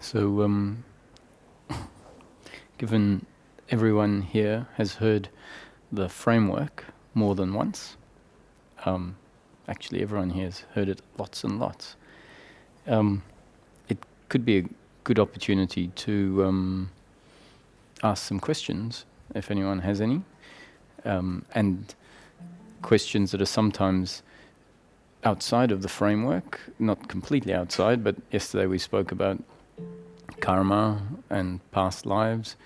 So, given everyone here has heard the framework more than once, actually everyone here has heard it lots and lots, it could be a good opportunity to ask some questions, if anyone has any, and questions that are sometimes outside of the framework, not completely outside, but yesterday we spoke about karma and past lives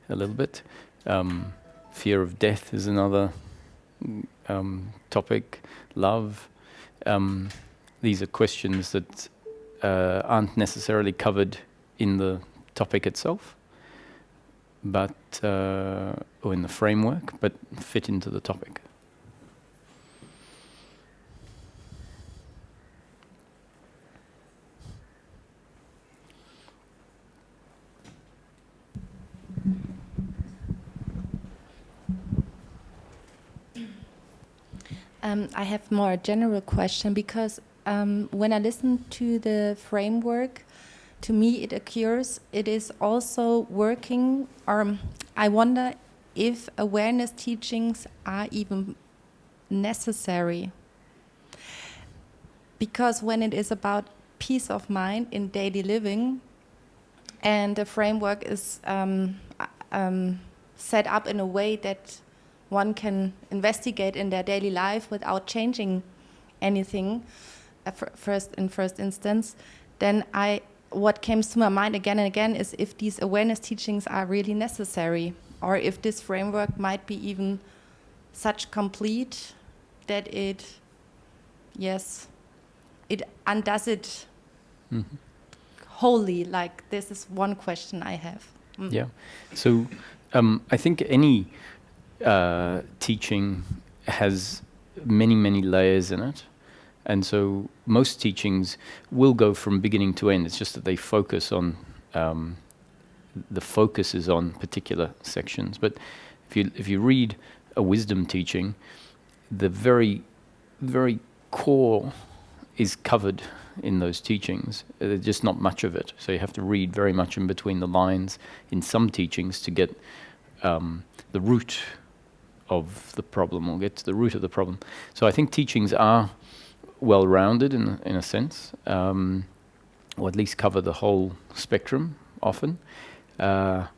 a little bit. Fear of death is another topic. Love. These are questions that aren't necessarily covered in the topic itself, but or in the framework, but fit into the topic. I have more a general question because when I listen to the framework, to me it occurs it is also working, or I wonder if awareness teachings are even necessary. Because when it is about peace of mind in daily living, and the framework is set up in a way that one can investigate in their daily life without changing anything in first instance, then what comes to my mind again and again is if these awareness teachings are really necessary, or if this framework might be even such complete that it undoes it wholly. Like, this is one question I have. Yeah. So I think any teaching has many layers in it, and so most teachings will go from beginning to end. It's just that they focus on the focus is on particular sections. But if you read a wisdom teaching, the very core is covered in those teachings. There's just not much of it, so you have to read very much in between the lines in some teachings to get the root of the problem, or get to the root of the problem. So I think teachings are well-rounded in a sense, or at least cover the whole spectrum often. But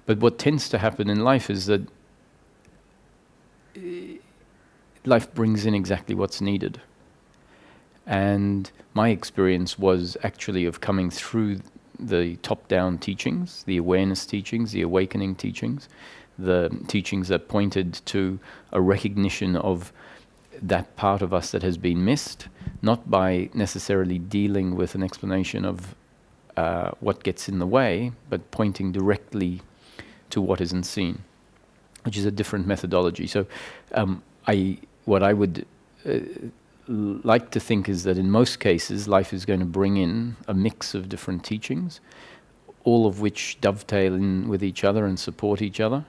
what tends to happen in life is that life brings in exactly what's needed. And my experience was actually of coming through the top-down teachings, the awareness teachings, the awakening teachings, the teachings that pointed to a recognition of that part of us that has been missed, not by necessarily dealing with an explanation of what gets in the way, but pointing directly to what isn't seen, which is a different methodology. So what I would like to think is that in most cases life is going to bring in a mix of different teachings, all of which dovetail in with each other and support each other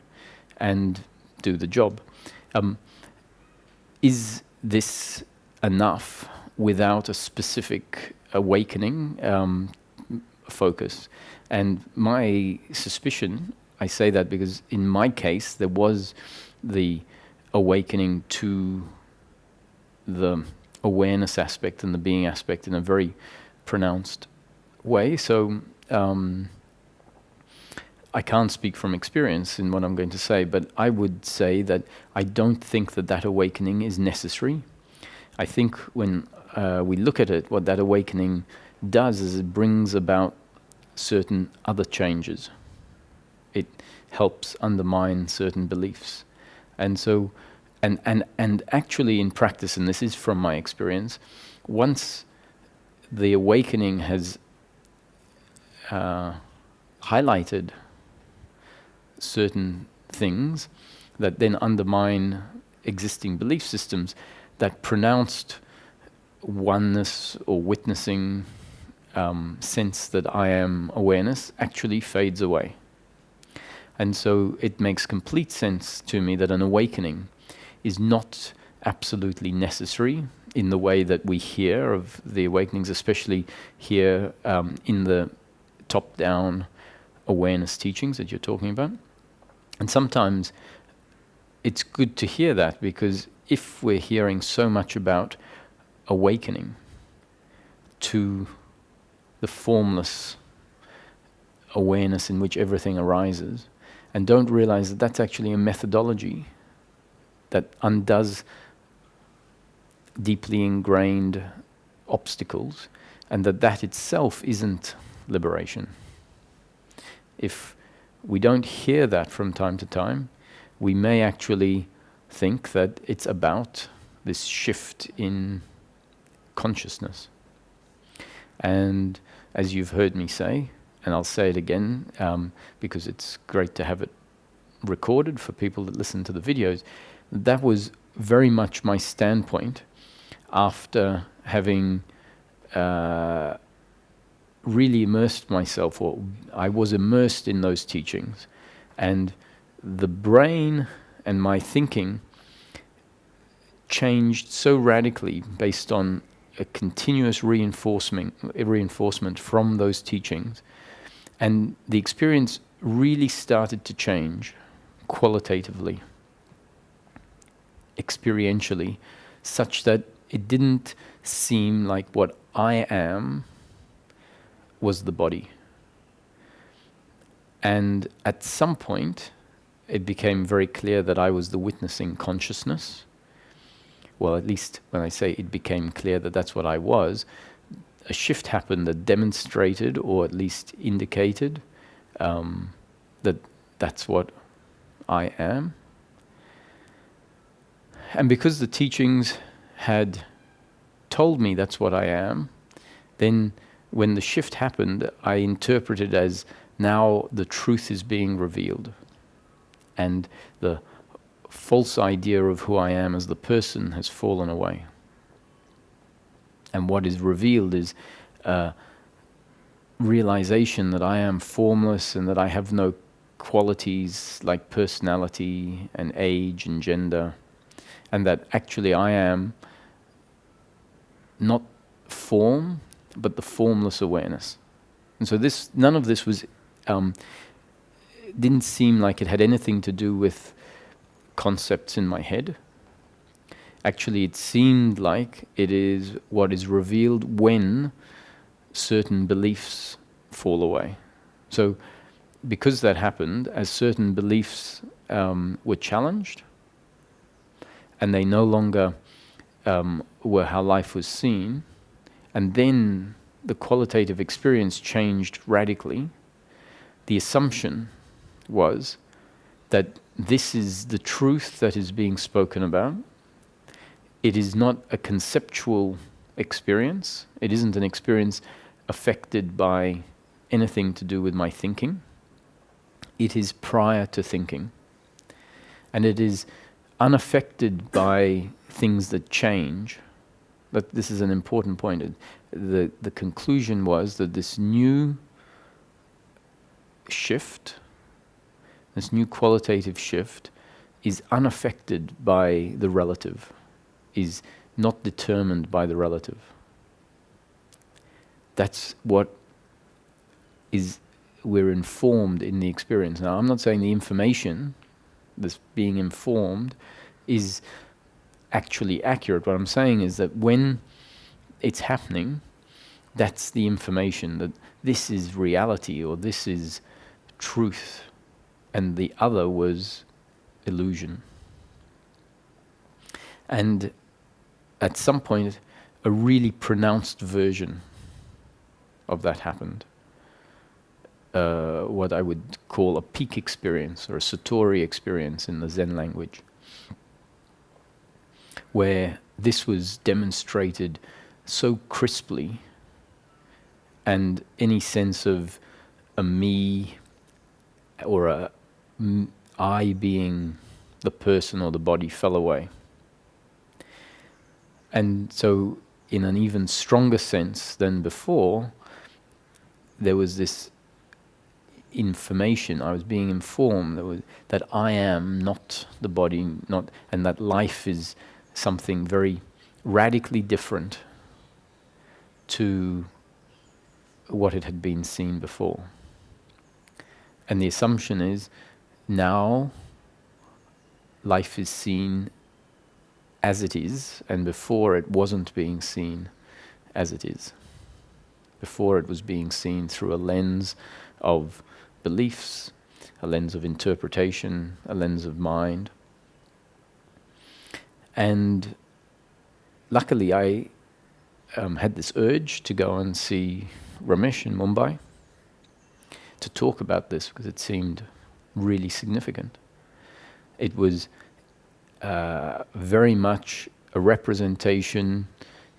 and do the job. Is this enough without a specific awakening focus? And my suspicion, I say that because in my case there was the awakening to the awareness aspect and the being aspect in a very pronounced way. So I can't speak from experience in what I'm going to say, but I would say that I don't think that awakening is necessary. I think when we look at it, what that awakening does is it brings about certain other changes. It helps undermine certain beliefs. And so And actually in practice, and this is from my experience, once the awakening has highlighted certain things that then undermine existing belief systems, that pronounced oneness or witnessing sense that I am awareness actually fades away. And so it makes complete sense to me that an awakening is not absolutely necessary in the way that we hear of the awakenings, especially here in the top-down awareness teachings that you're talking about. And sometimes it's good to hear that, because if we're hearing so much about awakening to the formless awareness in which everything arises, and don't realize that that's actually a methodology that undoes deeply ingrained obstacles, and that itself isn't liberation. If we don't hear that from time to time, we may actually think that it's about this shift in consciousness. And as you've heard me say, and I'll say it again, because it's great to have it recorded for people that listen to the videos, that was very much my standpoint after having really immersed myself, or I was immersed in those teachings, and the brain and my thinking changed so radically based on a continuous reinforcement from those teachings, and the experience really started to change qualitatively, experientially, such that it didn't seem like what I am was the body. And at some point, it became very clear that I was the witnessing consciousness. Well, at least when I say it became clear that that's what I was, a shift happened that demonstrated, or at least indicated, that that's what I am. And because the teachings had told me that's what I am, then when the shift happened, I interpreted as now the truth is being revealed. And the false idea of who I am as the person has fallen away. And what is revealed is a realization that I am formless and that I have no qualities like personality and age and gender, and that actually I am not form, but the formless awareness. And so none of this was, didn't seem like it had anything to do with concepts in my head. Actually, it seemed like it is what is revealed when certain beliefs fall away. So because that happened, as certain beliefs were challenged, and they no longer were how life was seen, and then the qualitative experience changed radically, the assumption was that this is the truth that is being spoken about. It is not a conceptual experience. It isn't an experience affected by anything to do with my thinking. It is prior to thinking. And it is unaffected by things that change. But this is an important point. The conclusion was that this new shift, this new qualitative shift, is unaffected by the relative, is not determined by the relative. That's what is, we're informed in the experience. Now, I'm not saying the information, this being informed, is actually accurate. What I'm saying is that when it's happening, that's the information, that this is reality, or this is truth, and the other was illusion. And at some point, a really pronounced version of that happened. What I would call a peak experience, or a Satori experience in the Zen language, where this was demonstrated so crisply, and any sense of a me or a I being the person or the body fell away. And so in an even stronger sense than before, there was this information, I was being informed that I am not the body, and that life is something very radically different to what it had been seen before. And the assumption is now life is seen as it is, and before it wasn't being seen as it is. Before it was being seen through a lens of beliefs, a lens of interpretation, a lens of mind. And luckily I had this urge to go and see Ramesh in Mumbai to talk about this because it seemed really significant. It was very much a representation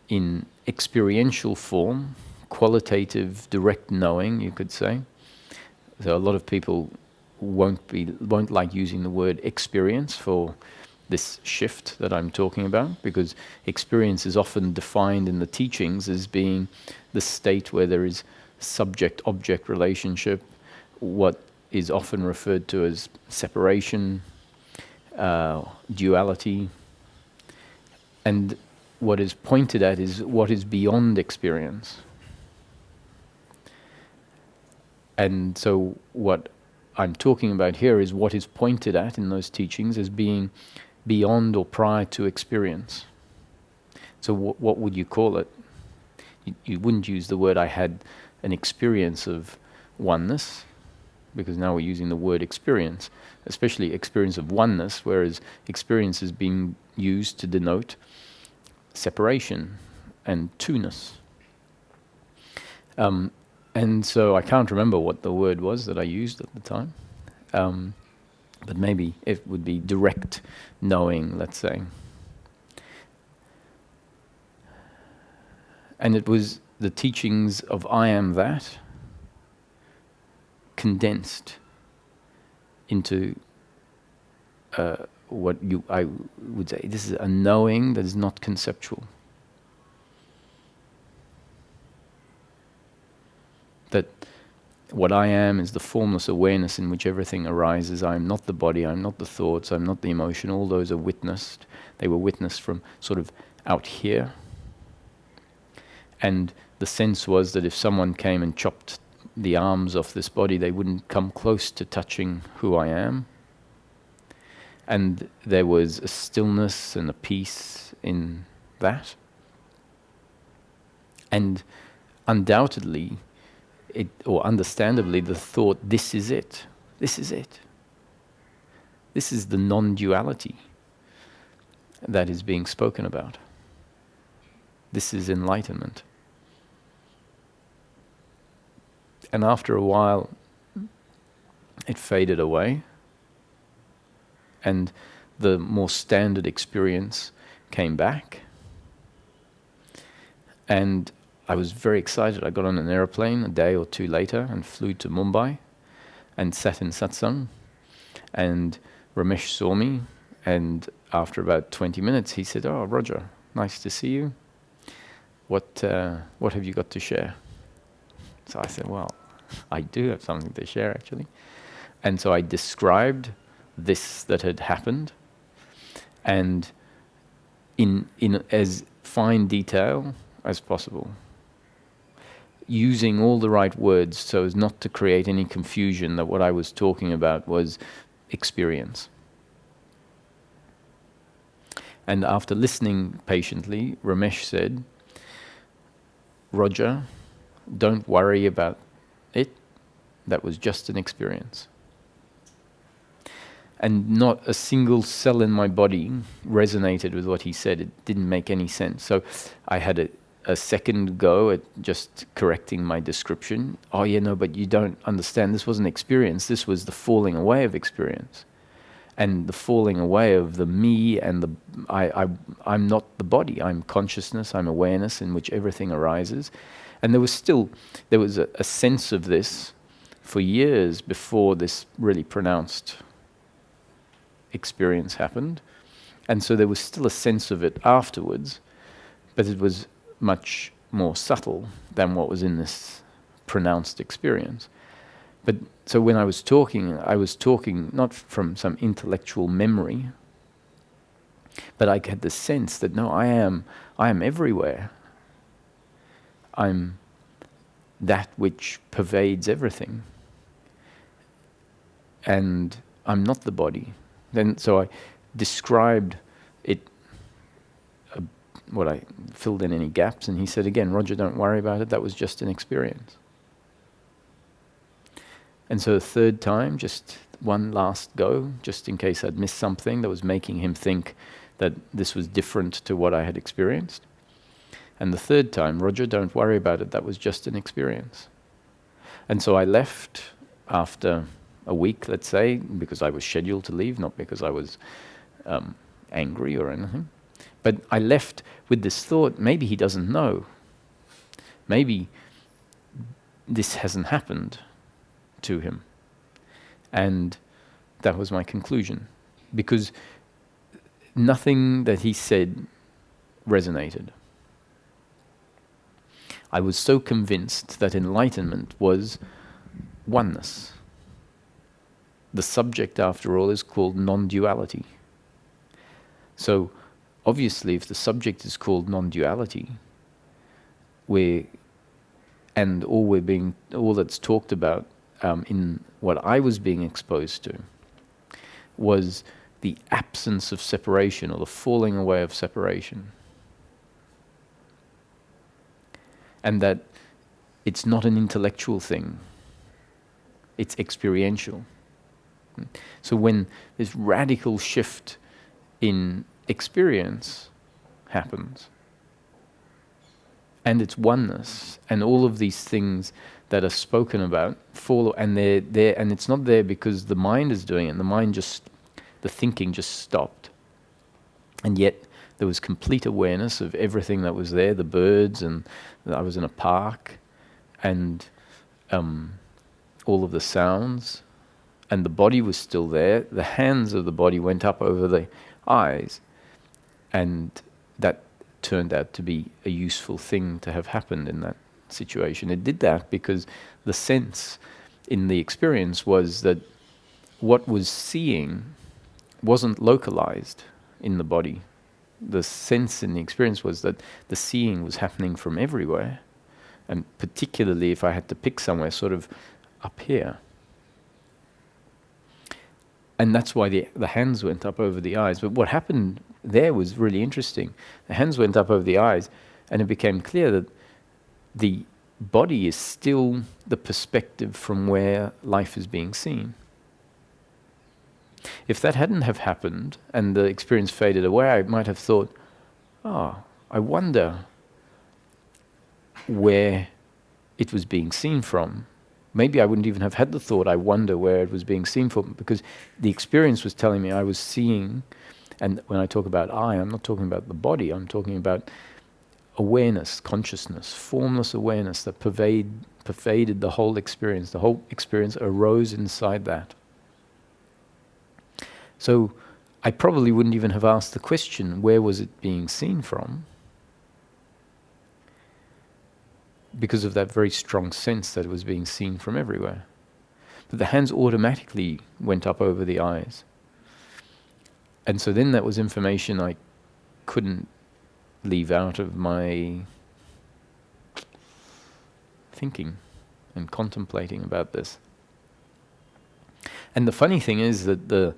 in experiential form, qualitative, direct knowing, you could say. So a lot of people won't like using the word experience for this shift that I'm talking about, because experience is often defined in the teachings as being the state where there is subject-object relationship, what is often referred to as separation, duality, and what is pointed at is what is beyond experience. And so what I'm talking about here is what is pointed at in those teachings as being beyond or prior to experience. So what would you call it? You wouldn't use the word I had an experience of oneness, because now we're using the word experience, especially experience of oneness, whereas experience is being used to denote separation and two-ness. And so I can't remember what the word was that I used at the time, but maybe it would be direct knowing, let's say. And it was the teachings of I Am That condensed into what I would say, this is a knowing that is not conceptual. That what I am is the formless awareness in which everything arises. I am not the body, I'm not the thoughts, I'm not the emotion. All those are witnessed. They were witnessed from sort of out here. And the sense was that if someone came and chopped the arms off this body, they wouldn't come close to touching who I am. And there was a stillness and a peace in that. And undoubtedly, or understandably, the thought, this is it. This is it. This is the non-duality that is being spoken about. This is enlightenment. And after a while, it faded away, and the more standard experience came back. And I was very excited. I got on an airplane a day or two later and flew to Mumbai and sat in satsang. And Ramesh saw me, and after about 20 minutes he said, "Oh, Roger, nice to see you. What have you got to share?" So I said, "Well, I do have something to share, actually." And so I described this that had happened, and in as fine detail as possible, using all the right words so as not to create any confusion that what I was talking about was experience. And after listening patiently, Ramesh said, "Roger, don't worry about it. That was just an experience." And not a single cell in my body resonated with what he said. It didn't make any sense. So I had a second go at just correcting my description. "Oh, yeah, no, but you don't understand. This wasn't experience. This was the falling away of experience. And the falling away of the me and the I'm not the body. I'm consciousness, I'm awareness in which everything arises." And there was a sense of this for years before this really pronounced experience happened. And so there was still a sense of it afterwards, but it was much more subtle than what was in this pronounced experience. But so when I was talking not from some intellectual memory, but I had the sense that no, I am everywhere. I'm that which pervades everything. And I'm not the body. Then, so I described it, what I filled in any gaps, and he said again, Roger, don't worry about it, that was just an experience. And so the third time, just one last go, just in case I'd missed something that was making him think that this was different to what I had experienced. And the third time, Roger, don't worry about it, that was just an experience. And so I left after a week, let's say, because I was scheduled to leave, not because I was angry or anything. But I left with this thought, maybe he doesn't know. Maybe this hasn't happened to him. And that was my conclusion. Because nothing that he said resonated. I was so convinced that enlightenment was oneness. The subject, after all, is called non-duality. So, obviously, if the subject is called non-duality, all that's talked about in what I was being exposed to was the absence of separation, or the falling away of separation. And that it's not an intellectual thing, it's experiential. So when this radical shift in experience happens, and it's oneness, and all of these things that are spoken about fall, and they're there, and it's not there because the mind is doing it, the thinking just stopped. And yet there was complete awareness of everything that was there, the birds, and I was in a park, and all of the sounds, and the body was still there. The hands of the body went up over the eyes, and that turned out to be a useful thing to have happened in that situation. It did that because the sense in the experience was that what was seeing wasn't localized in the body. The sense in the experience was that the seeing was happening from everywhere, and particularly if I had to pick somewhere, sort of up here. And that's why the hands went up over the eyes. But what happened there was really interesting. The hands went up over the eyes, and it became clear that the body is still the perspective from where life is being seen. If that hadn't have happened and the experience faded away, I might have thought, I wonder where it was being seen from. Maybe I wouldn't even have had the thought, I wonder where it was being seen from, because the experience was telling me I was seeing. And when I talk about I'm not talking about the body, I'm talking about awareness, consciousness, formless awareness that pervaded the whole experience. The whole experience arose inside that. So I probably wouldn't even have asked the question, where was it being seen from? Because of that very strong sense that it was being seen from everywhere. But the hands automatically went up over the eyes. And so then that was information I couldn't leave out of my thinking and contemplating about this. And the funny thing is that the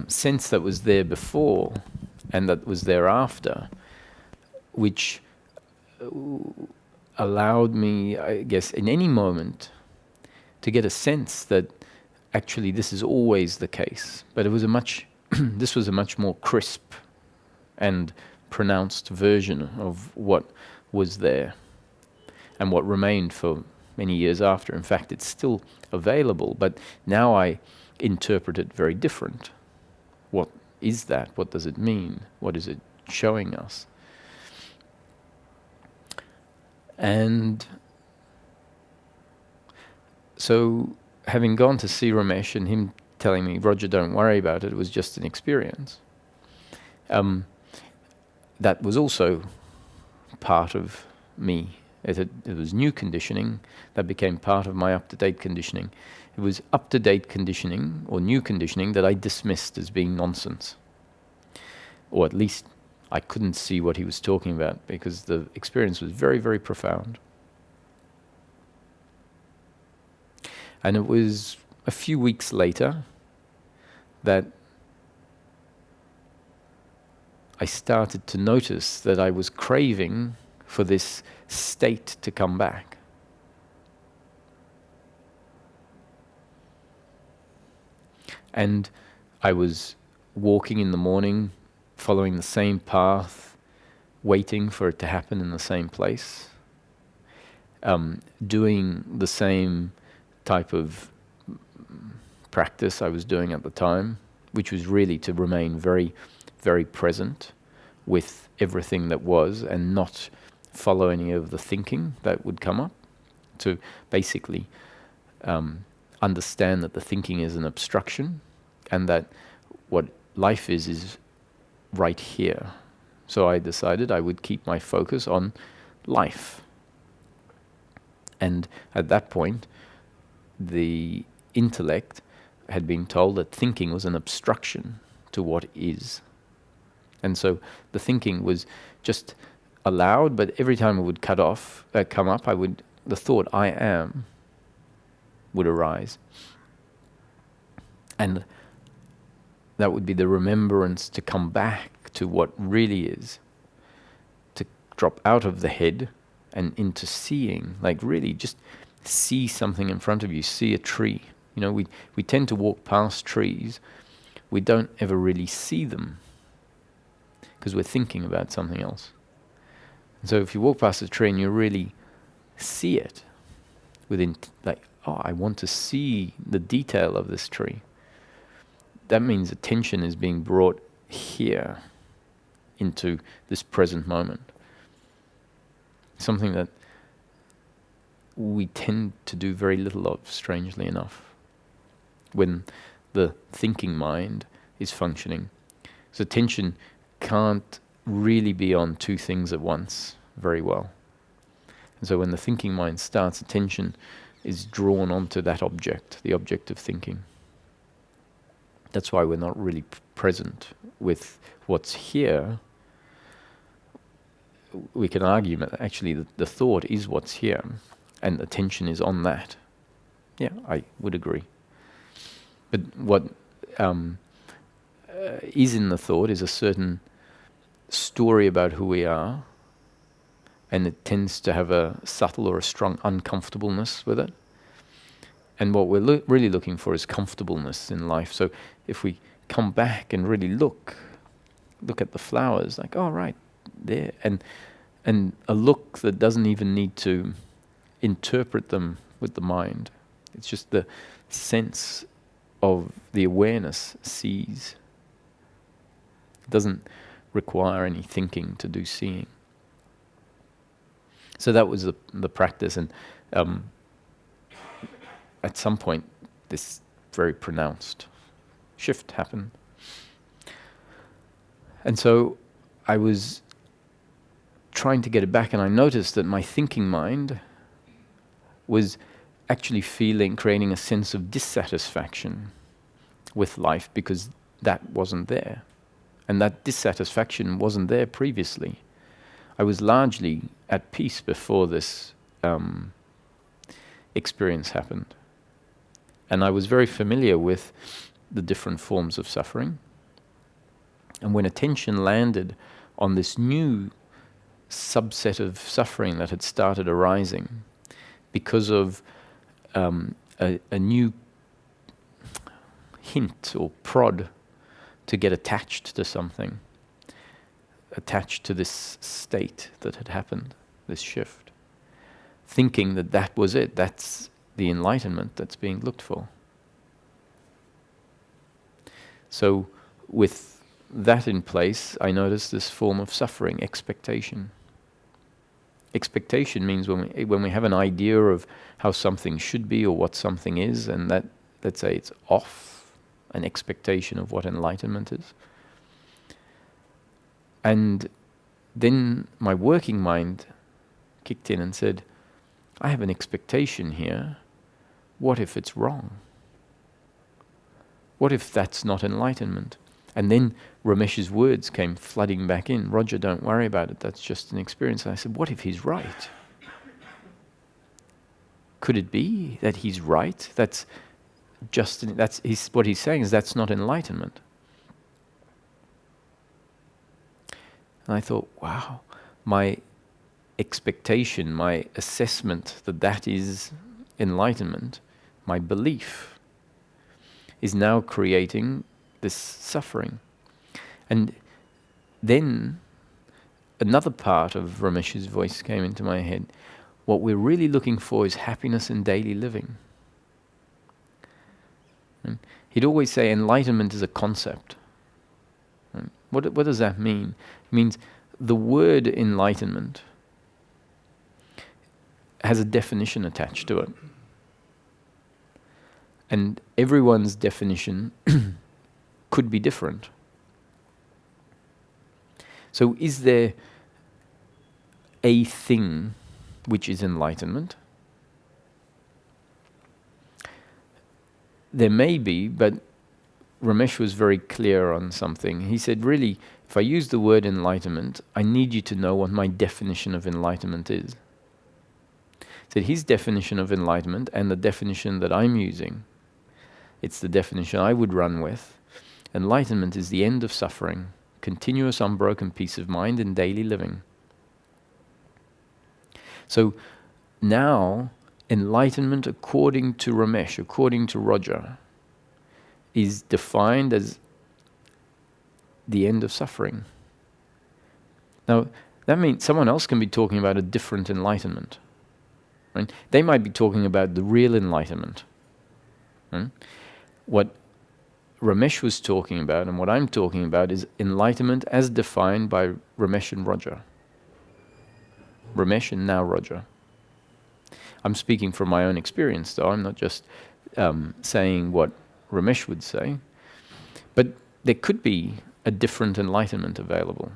sense that was there before and that was thereafter, which allowed me, I guess, in any moment to get a sense that actually this is always the case. But it was this was a much more crisp and pronounced version of what was there and what remained for many years after. In fact, it's still available, but now I interpret it very different. What is that? What does it mean? What is it showing us? And so, having gone to see Ramesh and him telling me, Roger, don't worry about it, it was just an experience, that was also part of me. It was new conditioning that became part of my up-to-date conditioning. It was up-to-date conditioning or new conditioning that I dismissed as being nonsense. Or at least I couldn't see what he was talking about because the experience was very, very profound. And it was a few weeks later that I started to notice that I was craving for this state to come back. And I was walking in the morning, following the same path, waiting for it to happen in the same place, doing the same type of practice I was doing at the time, which was really to remain very, very present with everything that was and not follow any of the thinking that would come up, to basically understand that the thinking is an obstruction and that what life is right here. So I decided I would keep my focus on life. And at that point, the intellect had been told that thinking was an obstruction to what is. And so the thinking was just allowed, but every time it would come up, the thought "I am" would arise. And that would be the remembrance to come back to what really is, to drop out of the head and into seeing, like really just see something in front of you, see a tree. You know, we tend to walk past trees, we don't ever really see them because we're thinking about something else. And so if you walk past a tree and you really see it within, like, oh, I want to see the detail of this tree, that means attention is being brought here into this present moment. Something that we tend to do very little of, strangely enough, when the thinking mind is functioning. So attention can't really be on two things at once very well. And so when the thinking mind starts, attention is drawn onto that object, the object of thinking. That's why we're not really present with what's here. We can argue that actually the thought is what's here, and attention is on that. Yeah, I would agree. But what is in the thought is a certain story about who we are, and it tends to have a subtle or a strong uncomfortableness with it. And what we're really looking for is comfortableness in life. So if we come back and really look at the flowers, like, oh, right, there, and a look that doesn't even need to interpret them with the mind. It's just the sense of the awareness sees. It doesn't require any thinking to do seeing. So that was the practice, and at some point this very pronounced shift happened. And so I was trying to get it back, and I noticed that my thinking mind was actually creating a sense of dissatisfaction with life because that wasn't there. And that dissatisfaction wasn't there previously. I was largely at peace before this experience happened. And I was very familiar with the different forms of suffering. And when attention landed on this new subset of suffering that had started arising because of a new hint or prod to get attached to something, attached to this state that had happened, this shift, thinking that that was it, that's the enlightenment that's being looked for. So with that in place, I noticed this form of suffering, expectation. Expectation means when we have an idea of how something should be or what something is, and that, let's say it's off, an expectation of what enlightenment is. And then my working mind kicked in and said, I have an expectation here. What if it's wrong? What if that's not enlightenment? And then Ramesh's words came flooding back in. Roger, don't worry about it. That's just an experience. And I said, what if he's right? could it be that he's right? What he's saying is that's not enlightenment. And I thought, wow, my expectation, my assessment that is enlightenment, my belief, is now creating this suffering. And then another part of Ramesh's voice came into my head. What we're really looking for is happiness in daily living. And he'd always say enlightenment is a concept. And what does that mean? It means the word enlightenment has a definition attached to it. And everyone's definition could be different. So is there a thing which is enlightenment? There may be, but Ramesh was very clear on something. He said, really, if I use the word enlightenment, I need you to know what my definition of enlightenment is. He said his definition of enlightenment and the definition that I'm using, it's the definition I would run with. Enlightenment is the end of suffering, continuous unbroken peace of mind in daily living. So now, enlightenment according to Ramesh, according to Roger, is defined as the end of suffering. Now, that means someone else can be talking about a different enlightenment. Right? They might be talking about the real enlightenment. Right? What Ramesh was talking about and what I'm talking about is enlightenment as defined by Ramesh and Roger. Ramesh and now Roger. I'm speaking from my own experience, though. I'm not just saying what Ramesh would say. But there could be a different enlightenment available.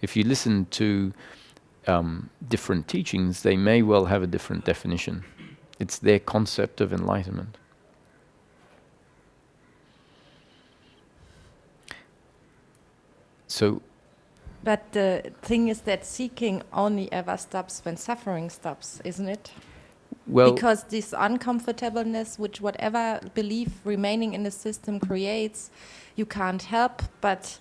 If you listen to different teachings, they may well have a different definition. It's their concept of enlightenment. So, but the thing is that seeking only ever stops when suffering stops, isn't it? well, Because this uncomfortableness, which whatever belief remaining in the system creates, you can't help but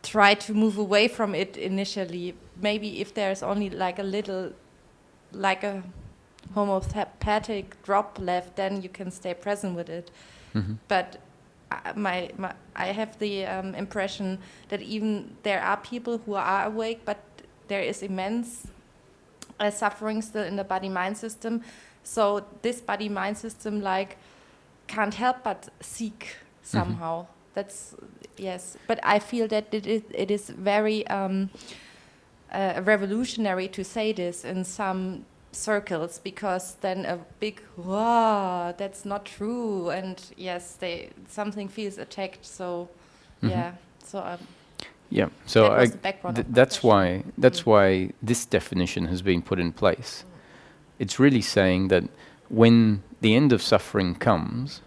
try to move away from it initially. Maybe if there's only like a little, like a homeopathic drop left, then you can stay present with it. mhm. But I have the impression that even there are people who are awake, but there is immense suffering still in the body-mind system. So this body-mind system like can't help but seek somehow. That's yes. But I feel that it is very revolutionary to say this in some circles, because then a big wow, that's not true, and yes, something feels attacked. So yeah, so Yeah, so that was the background of my that's question. why this definition has been put in place. It's really saying that when the end of suffering comes,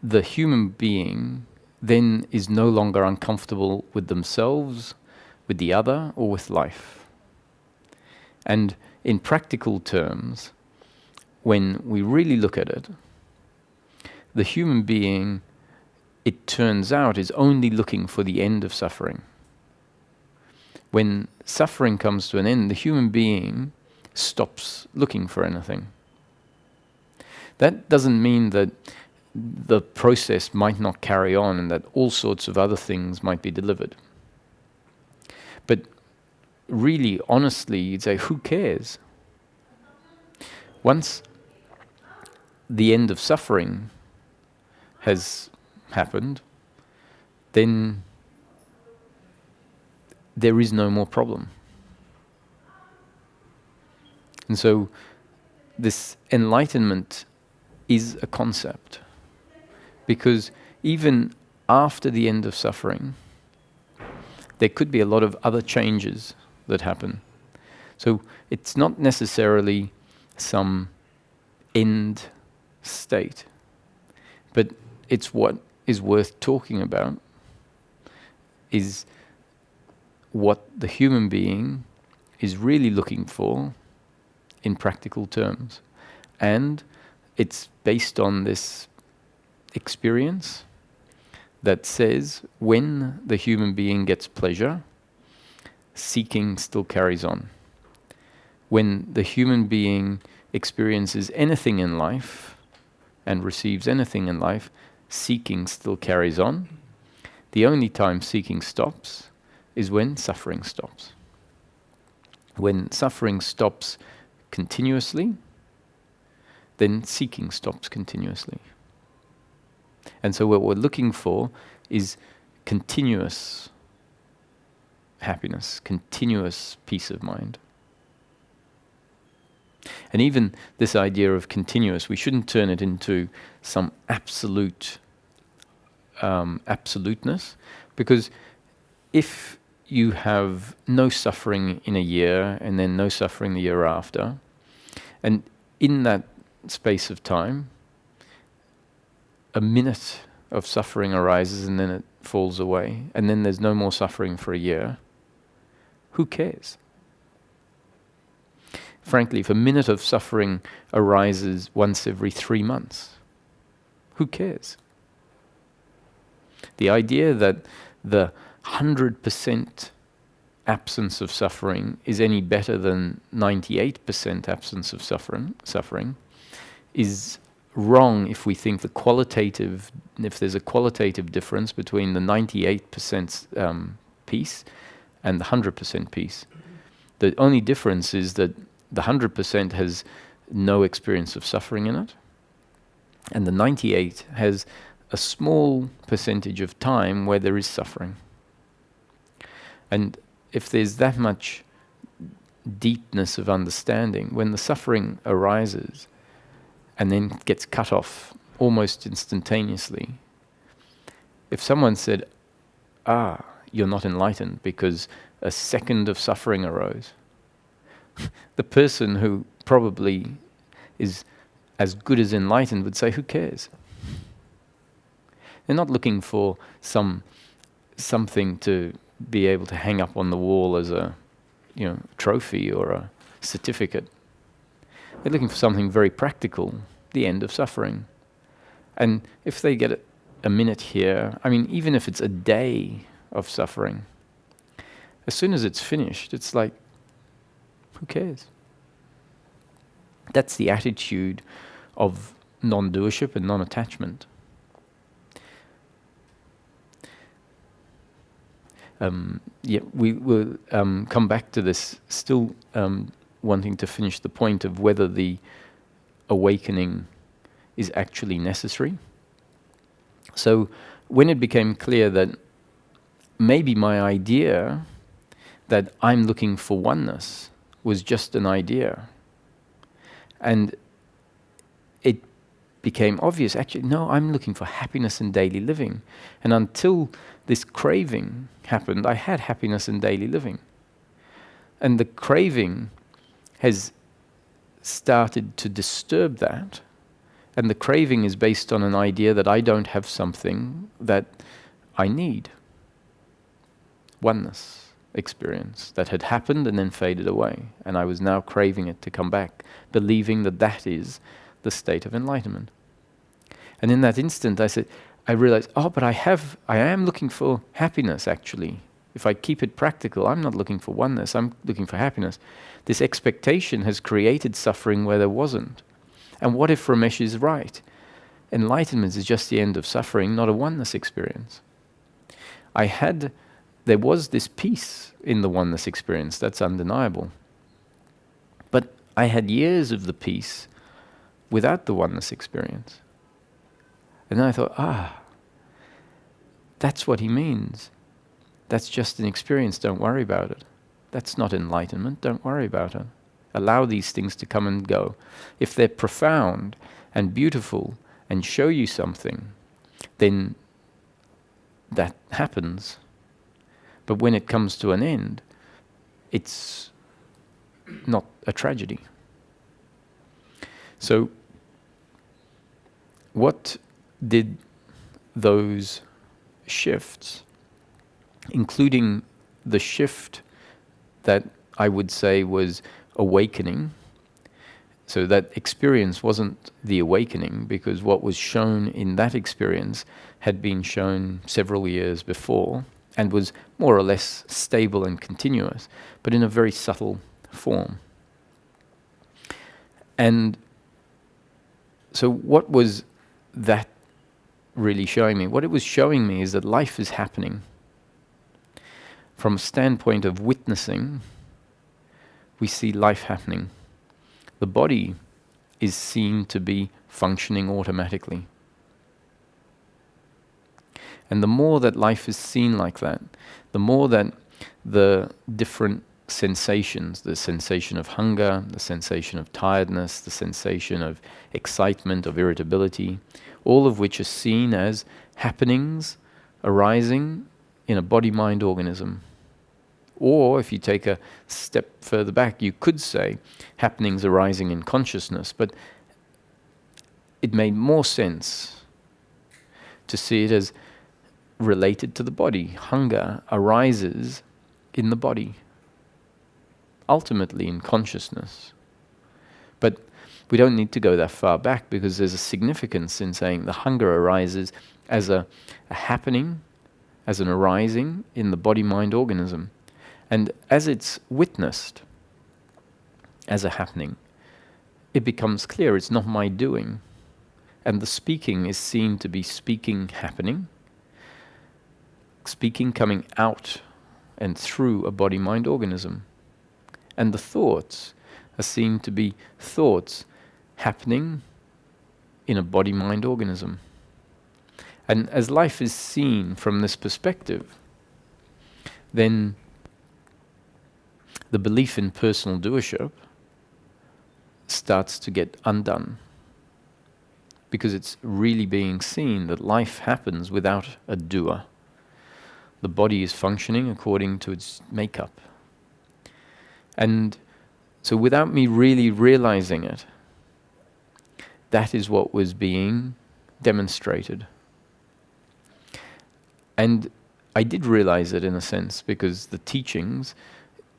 the human being then is no longer uncomfortable with themselves, with the other, or with life. And in practical terms, when we really look at it, the human being, it turns out, is only looking for the end of suffering. When suffering comes to an end, the human being stops looking for anything. That doesn't mean that the process might not carry on and that all sorts of other things might be delivered. But really, honestly, you'd say, who cares? Once the end of suffering has happened, then there is no more problem. And so this enlightenment is a concept, because even after the end of suffering, there could be a lot of other changes that happen. So it's not necessarily some end state, but it's what is worth talking about, is what the human being is really looking for in practical terms. And it's based on this experience that says when the human being gets pleasure, seeking still carries on. When the human being experiences anything in life and receives anything in life, seeking still carries on. The only time seeking stops is when suffering stops. When suffering stops continuously, then seeking stops continuously. And so what we're looking for is continuous happiness, continuous peace of mind. And even this idea of continuous, we shouldn't turn it into some absoluteness, because if you have no suffering in a year and then no suffering the year after, and in that space of time, a minute of suffering arises and then it falls away, and then there's no more suffering for a year, who cares? Frankly, if a minute of suffering arises once every 3 months, who cares? The idea that the 100% absence of suffering is any better than 98% absence of suffering is wrong if we think if there's a qualitative difference between the 98% peace and the 100% peace. The only difference is that the 100% has no experience of suffering in it, and the 98 has a small percentage of time where there is suffering. And if there's that much deepness of understanding, when the suffering arises and then gets cut off almost instantaneously, if someone said, you're not enlightened because a second of suffering arose, the person who probably is as good as enlightened would say, who cares? They're not looking for something to be able to hang up on the wall as a trophy or a certificate. They're looking for something very practical, the end of suffering. And if they get a minute here, even if it's a day of suffering, as soon as it's finished, it's like, who cares? That's the attitude of non-doership and non-attachment. We will come back to this, still wanting to finish the point of whether the awakening is actually necessary. So when it became clear that maybe my idea that I'm looking for oneness was just an idea, and it became obvious, actually, no, I'm looking for happiness in daily living. And until this craving happened, I had happiness in daily living. And the craving has started to disturb that. And the craving is based on an idea that I don't have something that I need. Oneness experience that had happened and then faded away. And I was now craving it to come back, believing that that is the state of enlightenment. And in that instant, I realized, but I am looking for happiness, actually. If I keep it practical, I'm not looking for oneness, I'm looking for happiness. This expectation has created suffering where there wasn't. And what if Ramesh is right? Enlightenment is just the end of suffering, not a oneness experience. There was this peace in the oneness experience, that's undeniable. But I had years of the peace without the oneness experience. And then I thought, that's what he means. That's just an experience, don't worry about it. That's not enlightenment, don't worry about it. Allow these things to come and go. If they're profound and beautiful and show you something, then that happens. But when it comes to an end, it's not a tragedy. So, what did those shifts, including the shift that I would say was awakening. So that experience wasn't the awakening, because what was shown in that experience had been shown several years before and was more or less stable and continuous, but in a very subtle form. And so what was that really showing me? What it was showing me is that life is happening. From a standpoint of witnessing, we see life happening. The body is seen to be functioning automatically. And the more that life is seen like that, the more that the different sensations, the sensation of hunger, the sensation of tiredness, the sensation of excitement, of irritability, all of which are seen as happenings arising in a body-mind organism. Or if you take a step further back, you could say happenings arising in consciousness, but it made more sense to see it as related to the body. Hunger arises in the body, ultimately in consciousness. But we don't need to go that far back, because there's a significance in saying the hunger arises as a happening, as an arising in the body-mind organism. And as it's witnessed as a happening, it becomes clear it's not my doing. And the speaking is seen to be speaking happening, speaking coming out and through a body-mind organism. And the thoughts are seen to be thoughts happening in a body-mind organism. And as life is seen from this perspective, then the belief in personal doership starts to get undone, because it's really being seen that life happens without a doer. The body is functioning according to its makeup. And so without me really realizing it, that is what was being demonstrated. And I did realize it in a sense, because the teachings,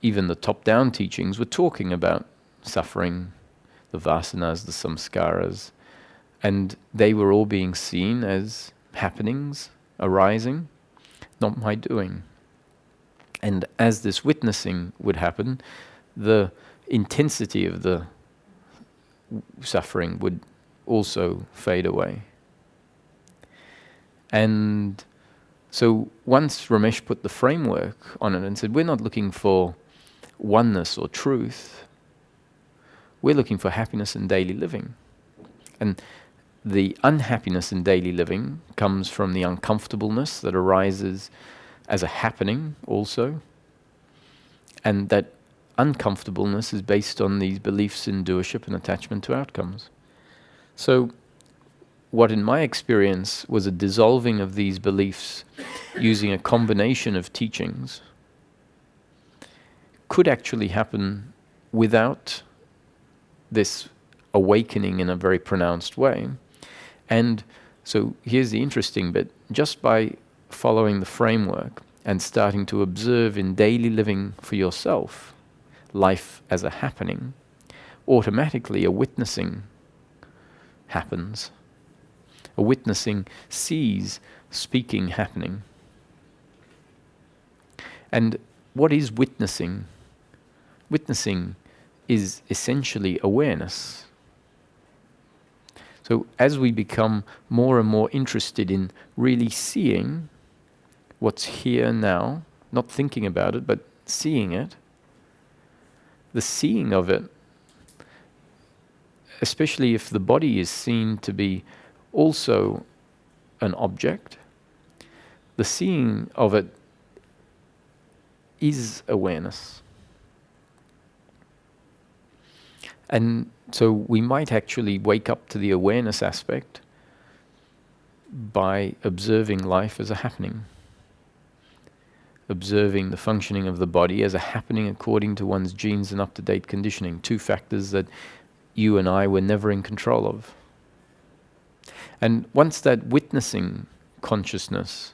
even the top-down teachings, were talking about suffering, the vasanas, the samskaras, and they were all being seen as happenings arising, not my doing. And as this witnessing would happen, the intensity of the suffering would also fade away. And so once Ramesh put the framework on it and said, we're not looking for oneness or truth, we're looking for happiness in daily living. And the unhappiness in daily living comes from the uncomfortableness that arises as a happening also. And that uncomfortableness is based on these beliefs in doership and attachment to outcomes. So what in my experience was a dissolving of these beliefs using a combination of teachings could actually happen without this awakening in a very pronounced way. And so here's the interesting bit. Just by following the framework and starting to observe in daily living for yourself life as a happening, automatically a witnessing happens. A witnessing sees speaking happening. And what is witnessing? Witnessing is essentially awareness. So as we become more and more interested in really seeing what's here now, not thinking about it, but seeing it, the seeing of it, especially if the body is seen to be also an object, the seeing of it is awareness. And so we might actually wake up to the awareness aspect by observing life as a happening. Observing the functioning of the body as a happening according to one's genes and up-to-date conditioning, two factors that you and I were never in control of. And once that witnessing consciousness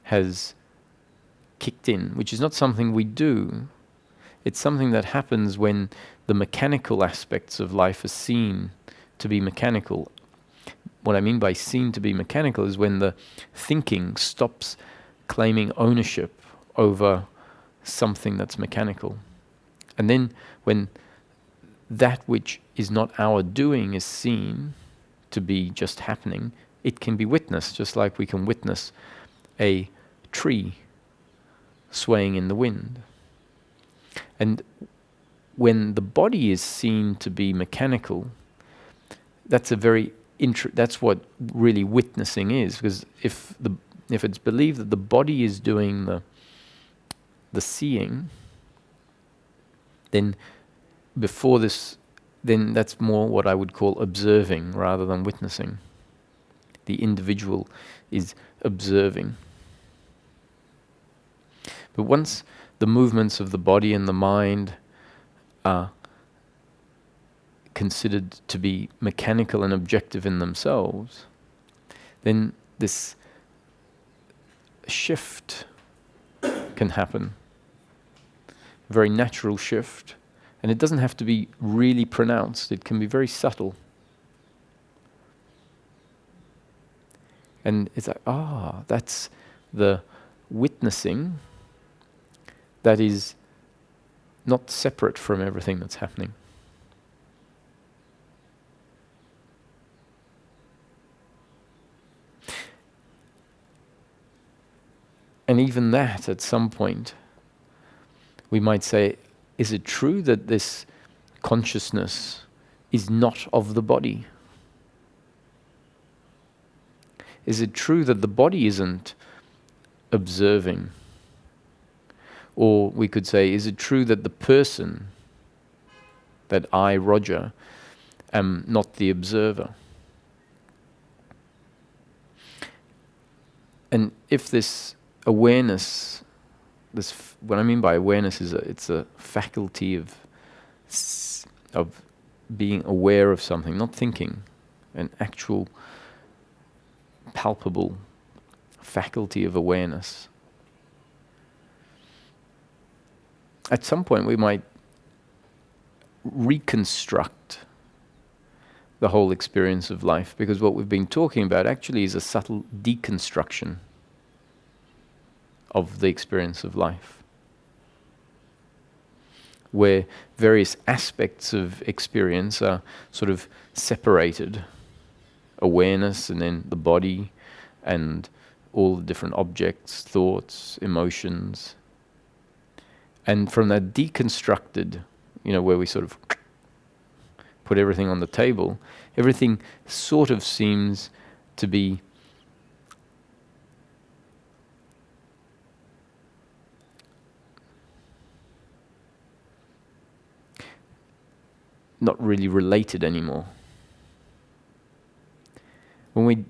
has kicked in, which is not something we do, It's something that happens when the mechanical aspects of life are seen to be mechanical. What I mean by seen to be mechanical is when the thinking stops claiming ownership over something that's mechanical. And then when that which is not our doing is seen to be just happening, it can be witnessed, just like we can witness a tree swaying in the wind. And when the body is seen to be mechanical, that's that's what really witnessing is. Because if it's believed that the body is doing the seeing, then then that's more what I would call observing rather than witnessing. The individual is observing. But once the movements of the body and the mind are considered to be mechanical and objective in themselves, then this shift can happen. A very natural shift. And it doesn't have to be really pronounced. It can be very subtle. And it's like, that's the witnessing that is not separate from everything that's happening. And even that, at some point, we might say, is it true that this consciousness is not of the body? Is it true that the body isn't observing? Or we could say, is it true that the person, that I, Roger, am not the observer? And if this awareness, what I mean by awareness is it's a faculty of being aware of something, not thinking, an actual palpable faculty of awareness. At some point we might reconstruct the whole experience of life, because what we've been talking about actually is a subtle deconstruction of the experience of life, where various aspects of experience are sort of separated. Awareness, and then the body, and all the different objects, thoughts, emotions. And from that deconstructed, where we sort of put everything on the table, everything sort of seems to be not really related anymore. When we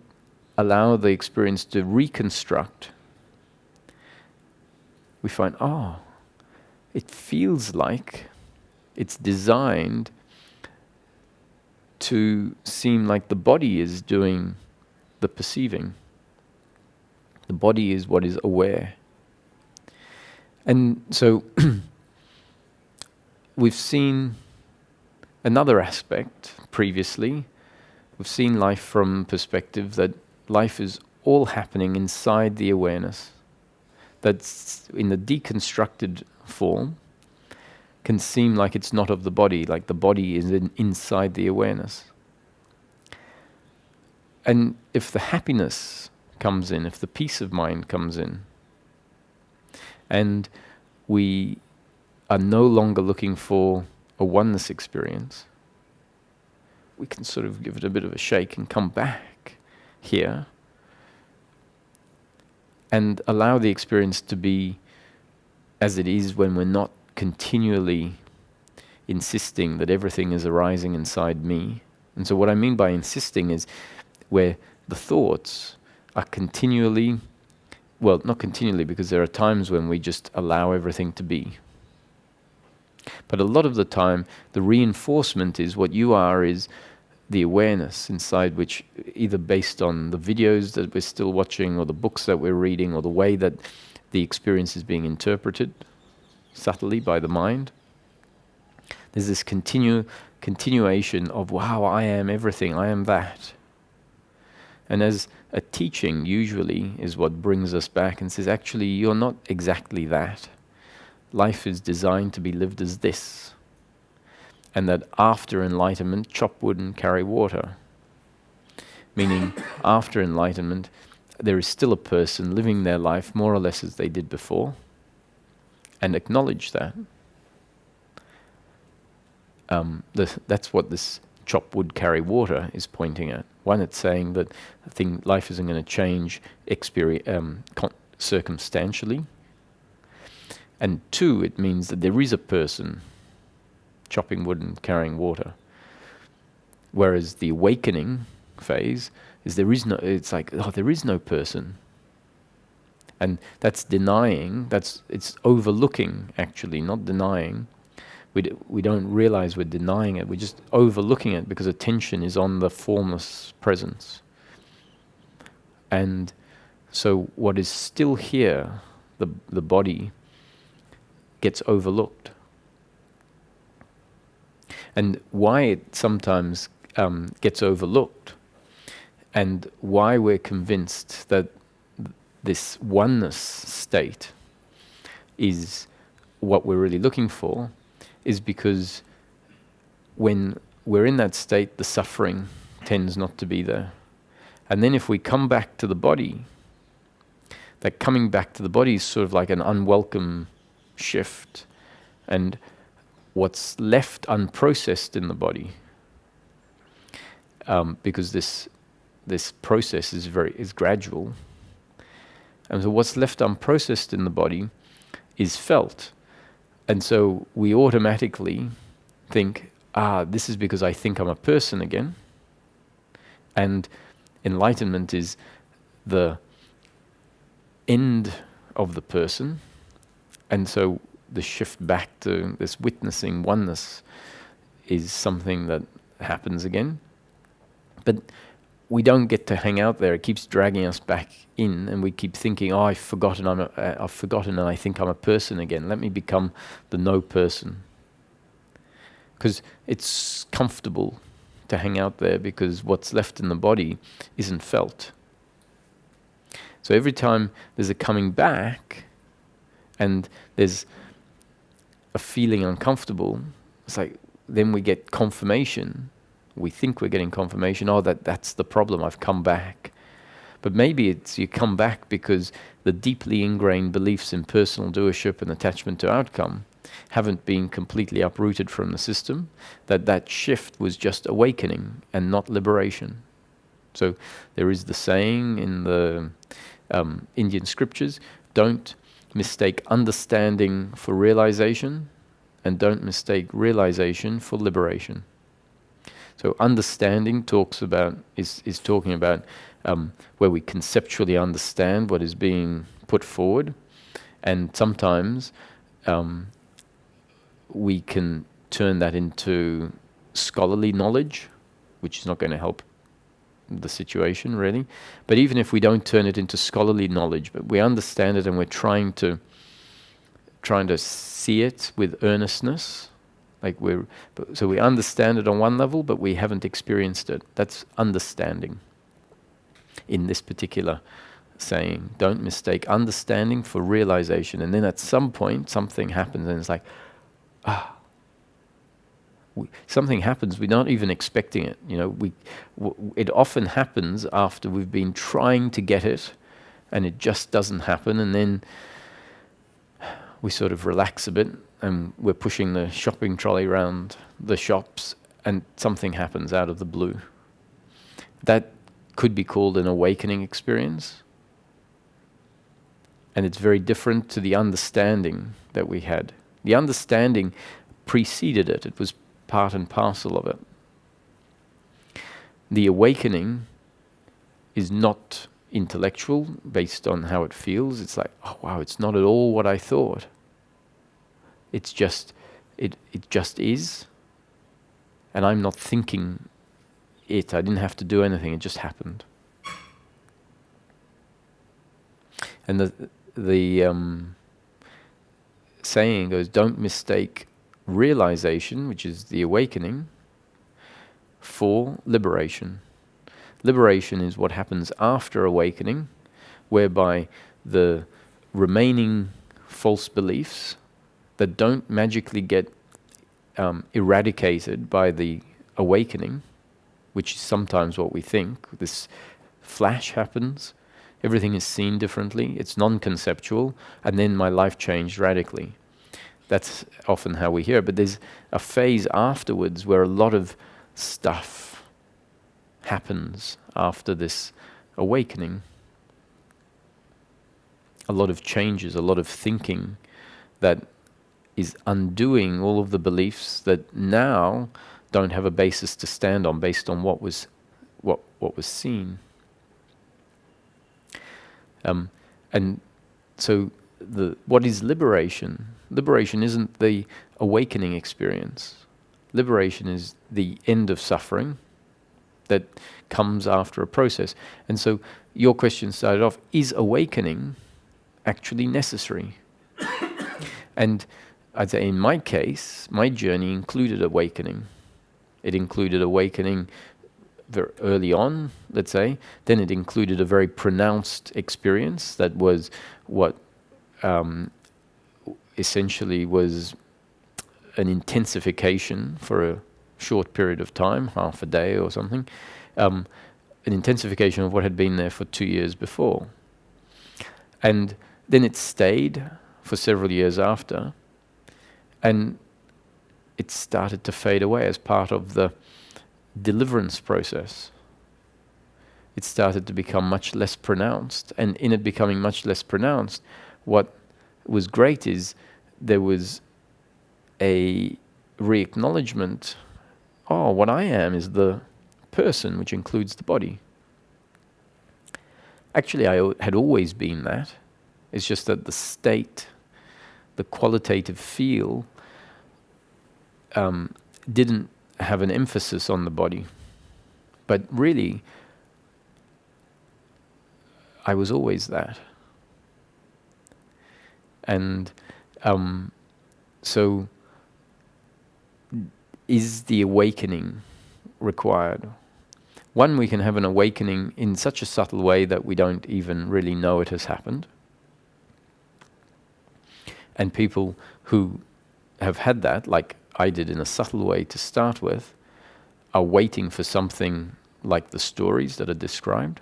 allow the experience to reconstruct, we find, it feels like it's designed to seem like the body is doing the perceiving. The body is what is aware. And so we've seen another aspect previously. We've seen life from perspective that life is all happening inside the awareness. That's in the deconstructed form can seem like it's not of the body, like the body is inside the awareness. And if the happiness comes in, if the peace of mind comes in, and we are no longer looking for a oneness experience, we can sort of give it a bit of a shake and come back here and allow the experience to be as it is when we're not continually insisting that everything is arising inside me. And so what I mean by insisting is where the thoughts are continually, well, not continually, because there are times when we just allow everything to be. But a lot of the time, the reinforcement is what you are is the awareness inside which, either based on the videos that we're still watching or the books that we're reading or the way that the experience is being interpreted subtly by the mind, There's this continuation of, wow, I am everything, I am that. And as a teaching usually is what brings us back and says, actually, you're not exactly that. Life is designed to be lived as this. And that after enlightenment, chop wood and carry water. Meaning, after enlightenment, there is still a person living their life more or less as they did before, and acknowledge that. That's what this chop wood, carry water is pointing at. One, it's saying that life isn't going to change circumstantially. And two, it means that there is a person chopping wood and carrying water. Whereas the awakening phase is it's like, oh, there is no person. And that's denying, it's overlooking actually, not denying. We don't realize we're denying it, we're just overlooking it because attention is on the formless presence. And so what is still here, the body, gets overlooked. And why it sometimes gets overlooked, and why we're convinced that this oneness state is what we're really looking for, is because when we're in that state, the suffering tends not to be there. And then if we come back to the body, that coming back to the body is sort of like an unwelcome shift. And what's left unprocessed in the body, because this process is gradual, and so what's left unprocessed in the body is felt. And so we automatically think, this is because I think I'm a person again. And enlightenment is the end of the person. And so the shift back to this witnessing oneness is something that happens again. But we don't get to hang out there. It keeps dragging us back in, and we keep thinking, I've forgotten and I think I'm a person again. Let me become the no person. Because it's comfortable to hang out there because what's left in the body isn't felt. So every time there's a coming back and there's a feeling uncomfortable, it's like then we get confirmation. We think we're getting confirmation, that's the problem, I've come back. But maybe it's you come back because the deeply ingrained beliefs in personal doership and attachment to outcome haven't been completely uprooted from the system, that shift was just awakening and not liberation. So there is the saying in the Indian scriptures, don't mistake understanding for realization, and don't mistake realization for liberation. So understanding is talking about where we conceptually understand what is being put forward, and sometimes we can turn that into scholarly knowledge, which is not going to help the situation really. But even if we don't turn it into scholarly knowledge, but we understand it and we're trying to see it with earnestness, so we understand it on one level, but we haven't experienced it. That's understanding. In this particular saying, don't mistake understanding for realization. And then at some point, something happens, and it's like, something happens. We're not even expecting it. It often happens after we've been trying to get it, and it just doesn't happen. And then we sort of relax a bit, and we're pushing the shopping trolley around the shops, and something happens out of the blue. That could be called an awakening experience. And it's very different to the understanding that we had. The understanding preceded it. It was part and parcel of it. The awakening is not intellectual, based on how it feels. It's like, oh wow, it's not at all what I thought. It's just, it just is. And I'm not thinking it. I didn't have to do anything. It just happened. And the saying goes, don't mistake realization, which is the awakening, for liberation. Liberation is what happens after awakening, whereby the remaining false beliefs that don't magically get eradicated by the awakening, which is sometimes what we think. This flash happens, everything is seen differently, it's non-conceptual, and then my life changed radically. That's often how we hear it, but there's a phase afterwards where a lot of stuff happens after this awakening. A lot of changes, a lot of thinking that is undoing all of the beliefs that now don't have a basis to stand on based on what was seen. And so what is liberation? Liberation isn't the awakening experience. Liberation is the end of suffering that comes after a process. And so your question started off, is awakening actually necessary? And I'd say in my case, my journey included awakening. It included awakening very early on, let's say. Then it included a very pronounced experience that was what essentially was an intensification for a short period of time, half a day or something, an intensification of what had been there for 2 years before. And then it stayed for several years after, and it started to fade away as part of the deliverance process. It started to become much less pronounced, and in it becoming much less pronounced, what was great is there was a re-acknowledgement, oh, what I am is the person, which includes the body. Actually, I had always been that. It's just that the state, the qualitative feel, didn't have an emphasis on the body. But really, I was always that. And so, is the awakening required? One, we can have an awakening in such a subtle way that we don't even really know it has happened. And people who have had that, like I did in a subtle way to start with, are waiting for something like the stories that are described.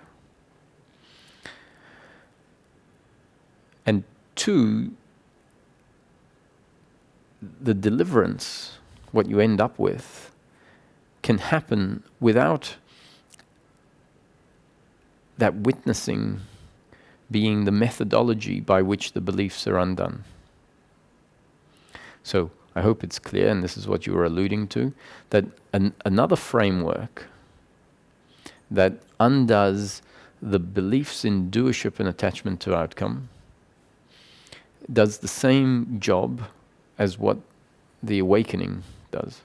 And two, the deliverance, what you end up with, can happen without that witnessing being the methodology by which the beliefs are undone. So I hope it's clear, and this is what you were alluding to, that another framework that undoes the beliefs in doership and attachment to outcome does the same job as what the awakening does.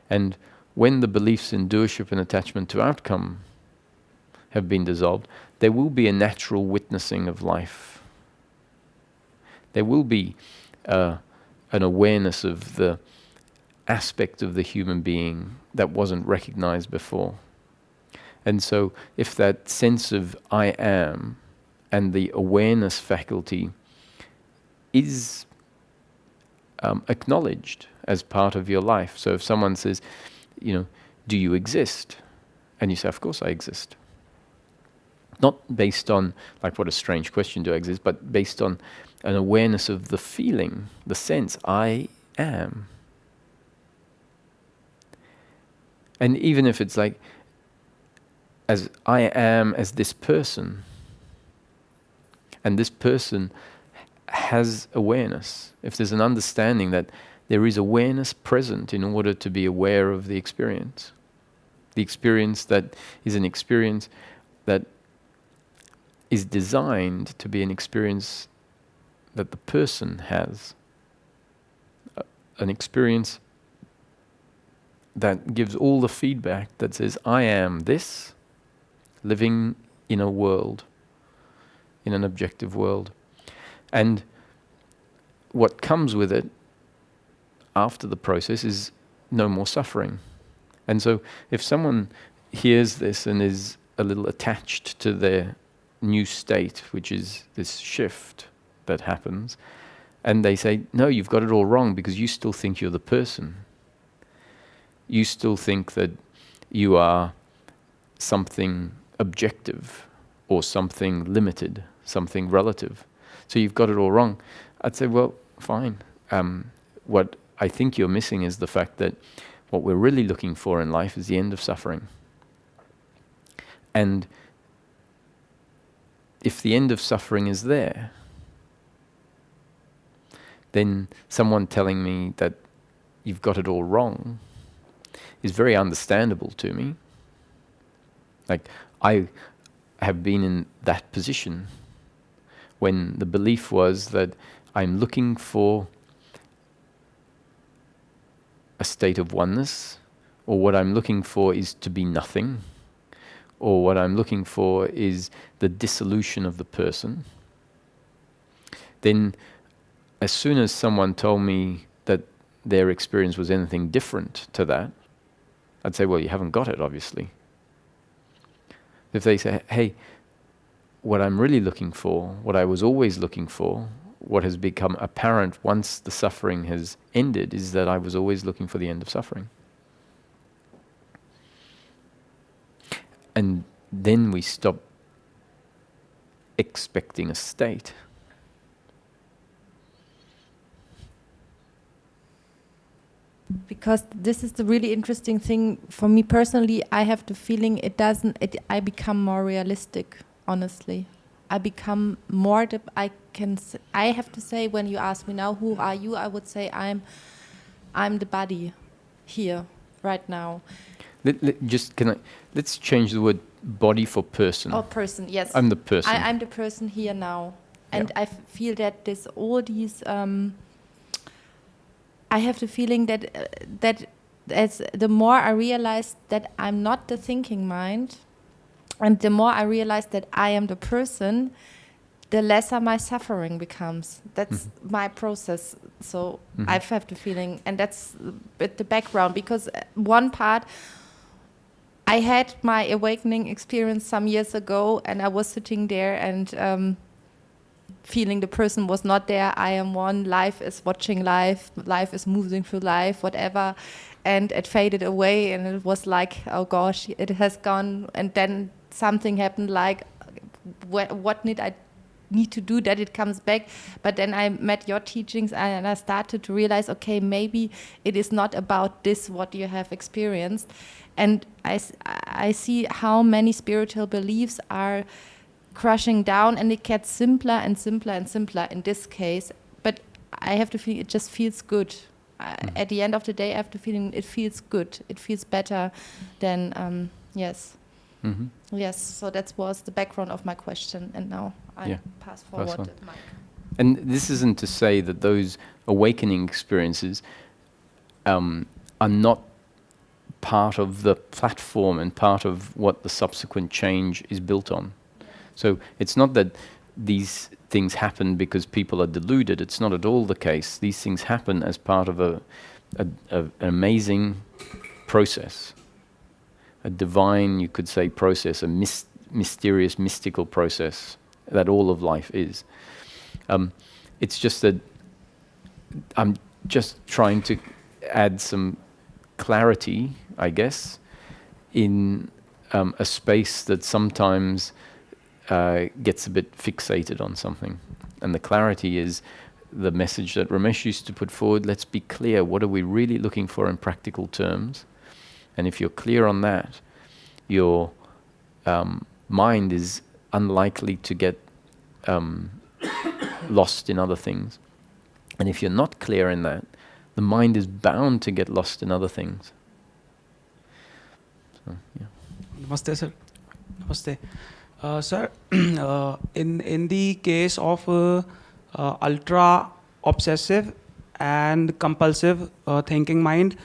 And when the beliefs in doership and attachment to outcome have been dissolved, there will be a natural witnessing of life. There will be an awareness of the aspect of the human being that wasn't recognized before. And so if that sense of I am and the awareness faculty is acknowledged as part of your life. So if someone says, do you exist? And you say, of course I exist. Not based on, like, what a strange question, do I exist? But based on an awareness of the feeling, the sense, I am. And even if it's like, as I am as this person, and this person has awareness, if there's an understanding that there is awareness present in order to be aware of the experience that is an experience that is designed to be an experience that the person has, an experience that gives all the feedback that says, I am this, living in a world, in an objective world. And what comes with it after the process is no more suffering. And so if someone hears this and is a little attached to their new state, which is this shift that happens, and they say, no, you've got it all wrong because you still think you're the person. You still think that you are something objective or something limited, something relative. So you've got it all wrong. I'd say, well, fine. What I think you're missing is the fact that what we're really looking for in life is the end of suffering. And if the end of suffering is there, then someone telling me that you've got it all wrong is very understandable to me. Like, I have been in that position when the belief was that I'm looking for a state of oneness, or what I'm looking for is to be nothing, or what I'm looking for is the dissolution of the person. Then as soon as someone told me that their experience was anything different to that, I'd say, well, you haven't got it, obviously. If they say, hey, what I'm really looking for, what I was always looking for, what has become apparent once the suffering has ended, is that I was always looking for the end of suffering. And then we stop expecting a state. Because this is the really interesting thing for me personally. I have the feeling I become more realistic, honestly. I become more, I have to say, when you ask me now, who are you? I would say I'm the body here, right now. Let's change the word body for person. Oh, person, yes. I'm the person. I'm the person here now. And I feel that all these, I have the feeling that as the more I realize that I'm not the thinking mind, and the more I realize that I am the person, the lesser my suffering becomes. That's my process. So I have the feeling, and that's the background, because one part, I had my awakening experience some years ago, and I was sitting there and feeling the person was not there. I am one. Life is watching life. Life is moving through life, whatever. And it faded away, and it was like, oh gosh, it has gone. And then something happened, like, what did I need to do that it comes back? But then I met your teachings, and I started to realize, okay, maybe it is not about this, what you have experienced. And I see how many spiritual beliefs are crushing down, and it gets simpler and simpler and simpler in this case. But I have to feel it just feels good. At the end of the day, I have the feeling it feels good. It feels better than, yes. Yes, so that was the background of my question, and now I pass forward the mic. And this isn't to say that those awakening experiences are not part of the platform and part of what the subsequent change is built on. So it's not that these things happen because people are deluded. It's not at all the case. These things happen as part of an amazing process, a divine, you could say, process, a mysterious, mystical process that all of life is. It's just that I'm just trying to add some clarity, I guess, in a space that sometimes gets a bit fixated on something. And the clarity is the message that Ramesh used to put forward. Let's be clear. What are we really looking for in practical terms? And if you're clear on that, your mind is unlikely to get lost in other things. And if you're not clear in that, the mind is bound to get lost in other things. So, yeah. Namaste, sir. Namaste. Sir, in the case of ultra obsessive and compulsive thinking mind,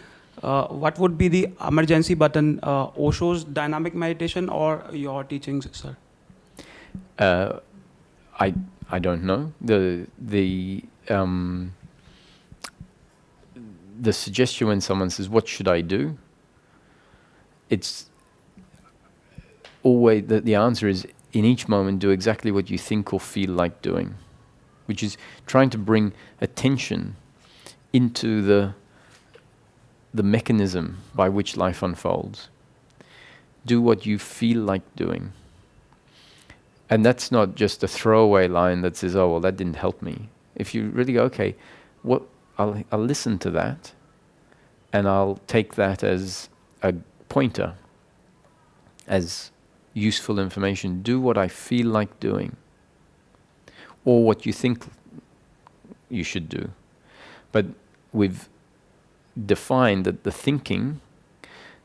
what would be the emergency button? Osho's dynamic meditation or your teachings, sir? I don't know. the suggestion when someone says, "What should I do?" It's always the answer is, in each moment, do exactly what you think or feel like doing, which is trying to bring attention into the mechanism by which life unfolds. Do what you feel like doing. And that's not just a throwaway line that says, "Oh, well, that didn't help me." If you really go, okay, I'll listen to that, and I'll take that as a pointer, as useful information. Do what I feel like doing, or what you think you should do. But we've defined that the thinking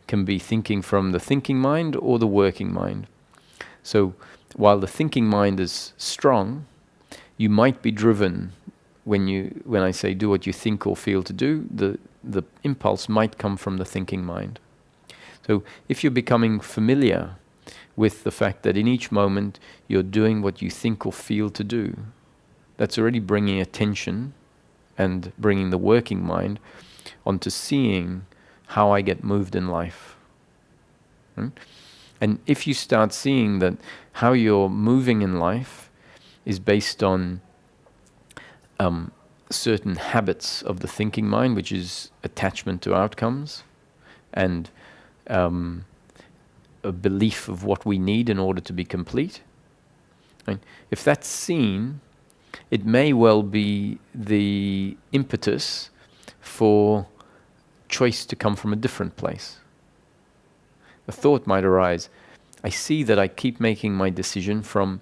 can be thinking from the thinking mind or the working mind. So while the thinking mind is strong, you might be driven when I say do what you think or feel to do, the impulse might come from the thinking mind. So if you're becoming familiar with the fact that in each moment you're doing what you think or feel to do, that's already bringing attention and bringing the working mind onto seeing how I get moved in life. And if you start seeing that how you're moving in life is based on certain habits of the thinking mind, which is attachment to outcomes and a belief of what we need in order to be complete, right? If that's seen, it may well be the impetus for choice to come from a different place. A thought might arise, I see that I keep making my decision from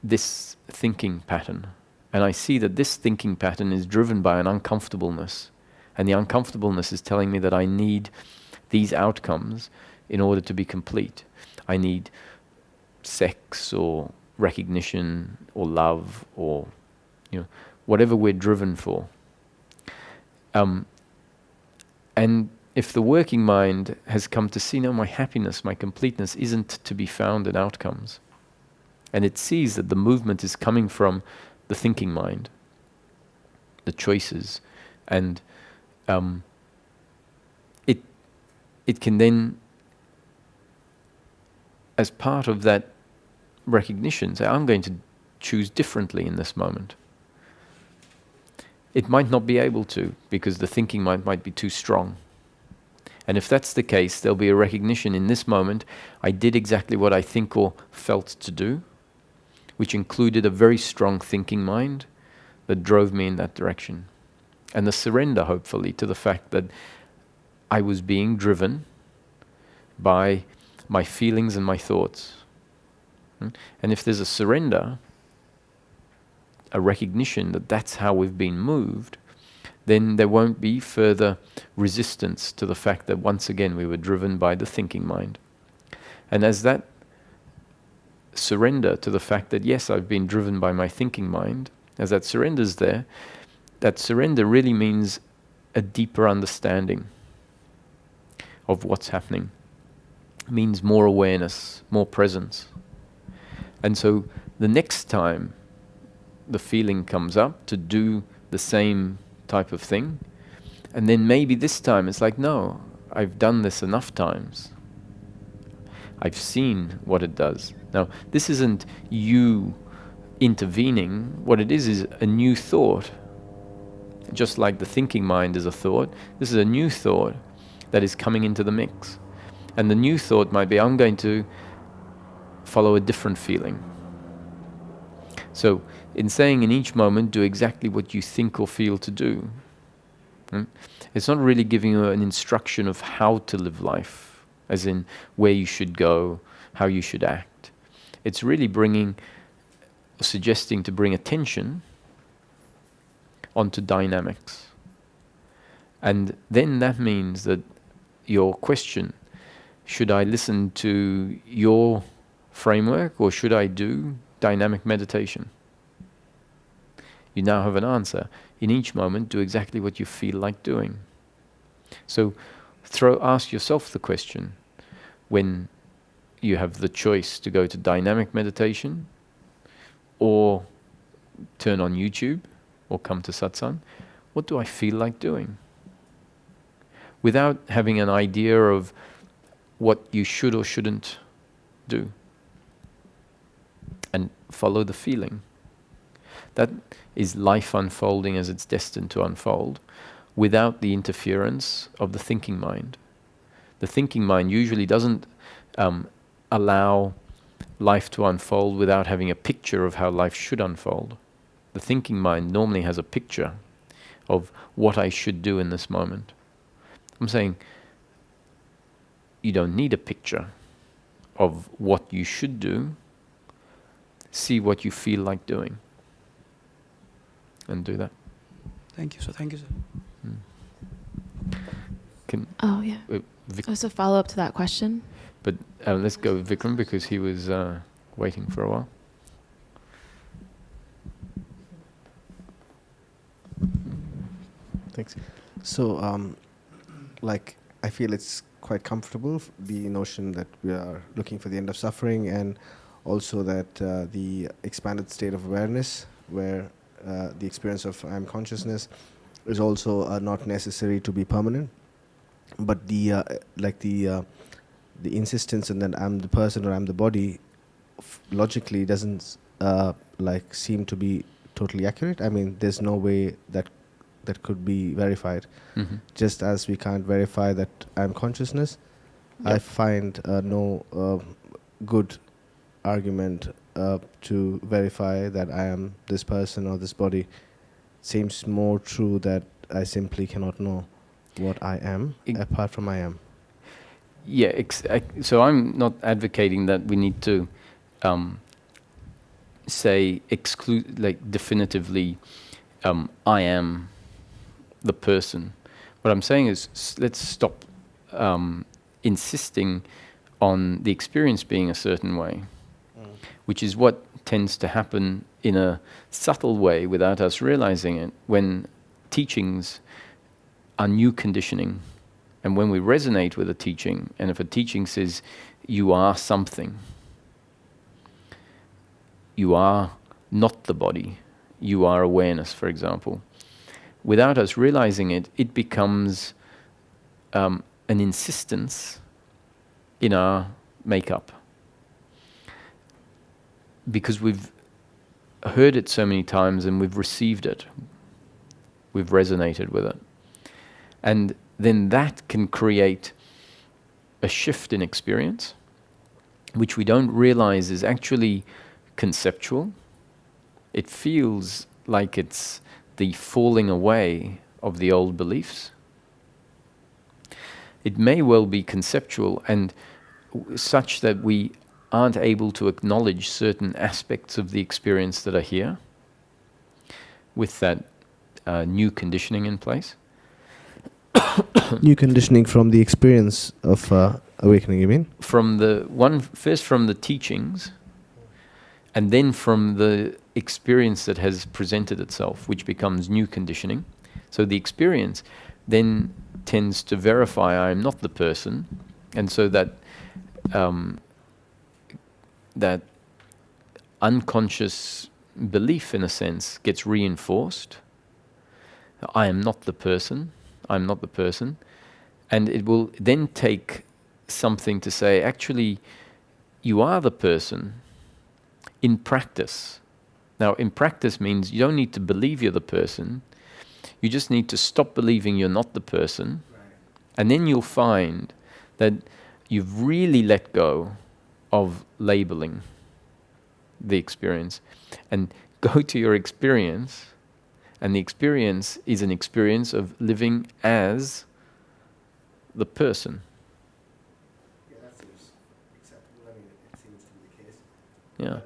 this thinking pattern. And I see that this thinking pattern is driven by an uncomfortableness. And the uncomfortableness is telling me that I need these outcomes in order to be complete. I need sex or recognition or love or whatever we're driven for. And if the working mind has come to see, no, my happiness, my completeness isn't to be found in outcomes, and it sees that the movement is coming from the thinking mind, the choices, and it can then, as part of that recognition, say, I'm going to choose differently in this moment. It might not be able to, because the thinking mind might be too strong. And if that's the case, there'll be a recognition in this moment, I did exactly what I think or felt to do, which included a very strong thinking mind that drove me in that direction. And the surrender, hopefully, to the fact that I was being driven by my feelings and my thoughts. And if there's a surrender, a recognition that that's how we've been moved, then there won't be further resistance to the fact that once again we were driven by the thinking mind. And as that surrender to the fact that yes, I've been driven by my thinking mind, as that surrender's there, that surrender really means a deeper understanding of what's happening. It means more awareness, more presence. And so the next time the feeling comes up to do the same type of thing, and then maybe this time it's like, no, I've done this enough times. I've seen what it does. Now, this isn't you intervening. What it is a new thought. Just like the thinking mind is a thought, this is a new thought that is coming into the mix. And the new thought might be, I'm going to follow a different feeling. So, in saying in each moment, do exactly what you think or feel to do, it's not really giving you an instruction of how to live life, as in where you should go, how you should act. It's really suggesting to bring attention onto dynamics. And then that means that your question, should I listen to your framework or should I do dynamic meditation? You now have an answer. In each moment, do exactly what you feel like doing. So ask yourself the question, when you have the choice to go to dynamic meditation or turn on YouTube or come to satsang, what do I feel like doing? without having an idea of what you should or shouldn't do. And follow the feeling. That is life unfolding as it's destined to unfold, without the interference of the thinking mind. The thinking mind usually doesn't allow life to unfold without having a picture of how life should unfold. The thinking mind normally has a picture of what I should do in this moment. I'm saying you don't need a picture of what you should do. See what you feel like doing and do that. Thank you, sir. Thank you, sir. Oh, yeah. As a follow-up to that question. But let's go with Vikram because he was waiting for a while. Thanks. So, like, I feel it's quite comfortable, the notion that we are looking for the end of suffering, and also that the expanded state of awareness, where the experience of I am consciousness is also not necessary to be permanent. But the insistence in that I'm the person or I'm the body logically doesn't like seem to be totally accurate. I mean, there's no way that could be verified. Mm-hmm. Just as we can't verify that I'm consciousness, Yep. I find no good argument to verify that I am this person or this body. Seems more true that I simply cannot know what I am apart from I am. Yeah, so I'm not advocating that we need to say definitively, I am the person. What I'm saying is, let's stop insisting on the experience being a certain way, which is what tends to happen in a subtle way without us realizing it when teachings are new conditioning. And when we resonate with a teaching, and if a teaching says, you are something, you are not the body, you are awareness, for example, without us realizing it, it becomes an insistence in our makeup. Because we've heard it so many times and we've received it, we've resonated with it. And then that can create a shift in experience, which we don't realize is actually conceptual. It feels like it's the falling away of the old beliefs. It may well be conceptual and such that we aren't able to acknowledge certain aspects of the experience that are here with that new conditioning in place. New conditioning from the experience of awakening, you mean? From first from the teachings, and then from the experience that has presented itself, which becomes new conditioning. So the experience then tends to verify I am not the person, and so that that unconscious belief, in a sense, gets reinforced. I am not the person. I'm not the person. And it will then take something to say, actually, you are the person in practice. Now, in practice means you don't need to believe you're the person. You just need to stop believing you're not the person. Right. And then you'll find that you've really let go of labeling the experience and go to your experience. And the experience is an experience of living as the person. Yeah, that seems acceptable. I mean, it seems to be the case. Yeah.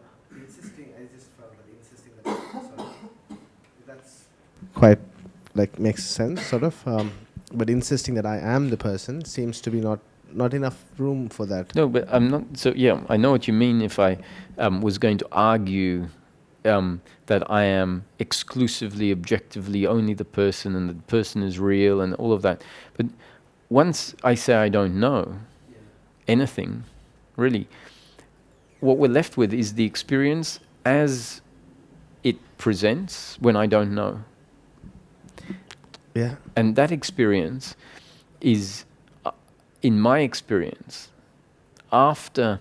I just felt that insisting that that's quite like makes sense, sort of. But insisting that I am the person seems to be not enough room for that. No, but I'm not. So yeah, I know what you mean. If I was going to argue that I am exclusively, objectively only the person, and the person is real, and all of that. But once I say I don't know anything, really, what we're left with is the experience as it presents when I don't know. Yeah. And that experience is, in my experience, after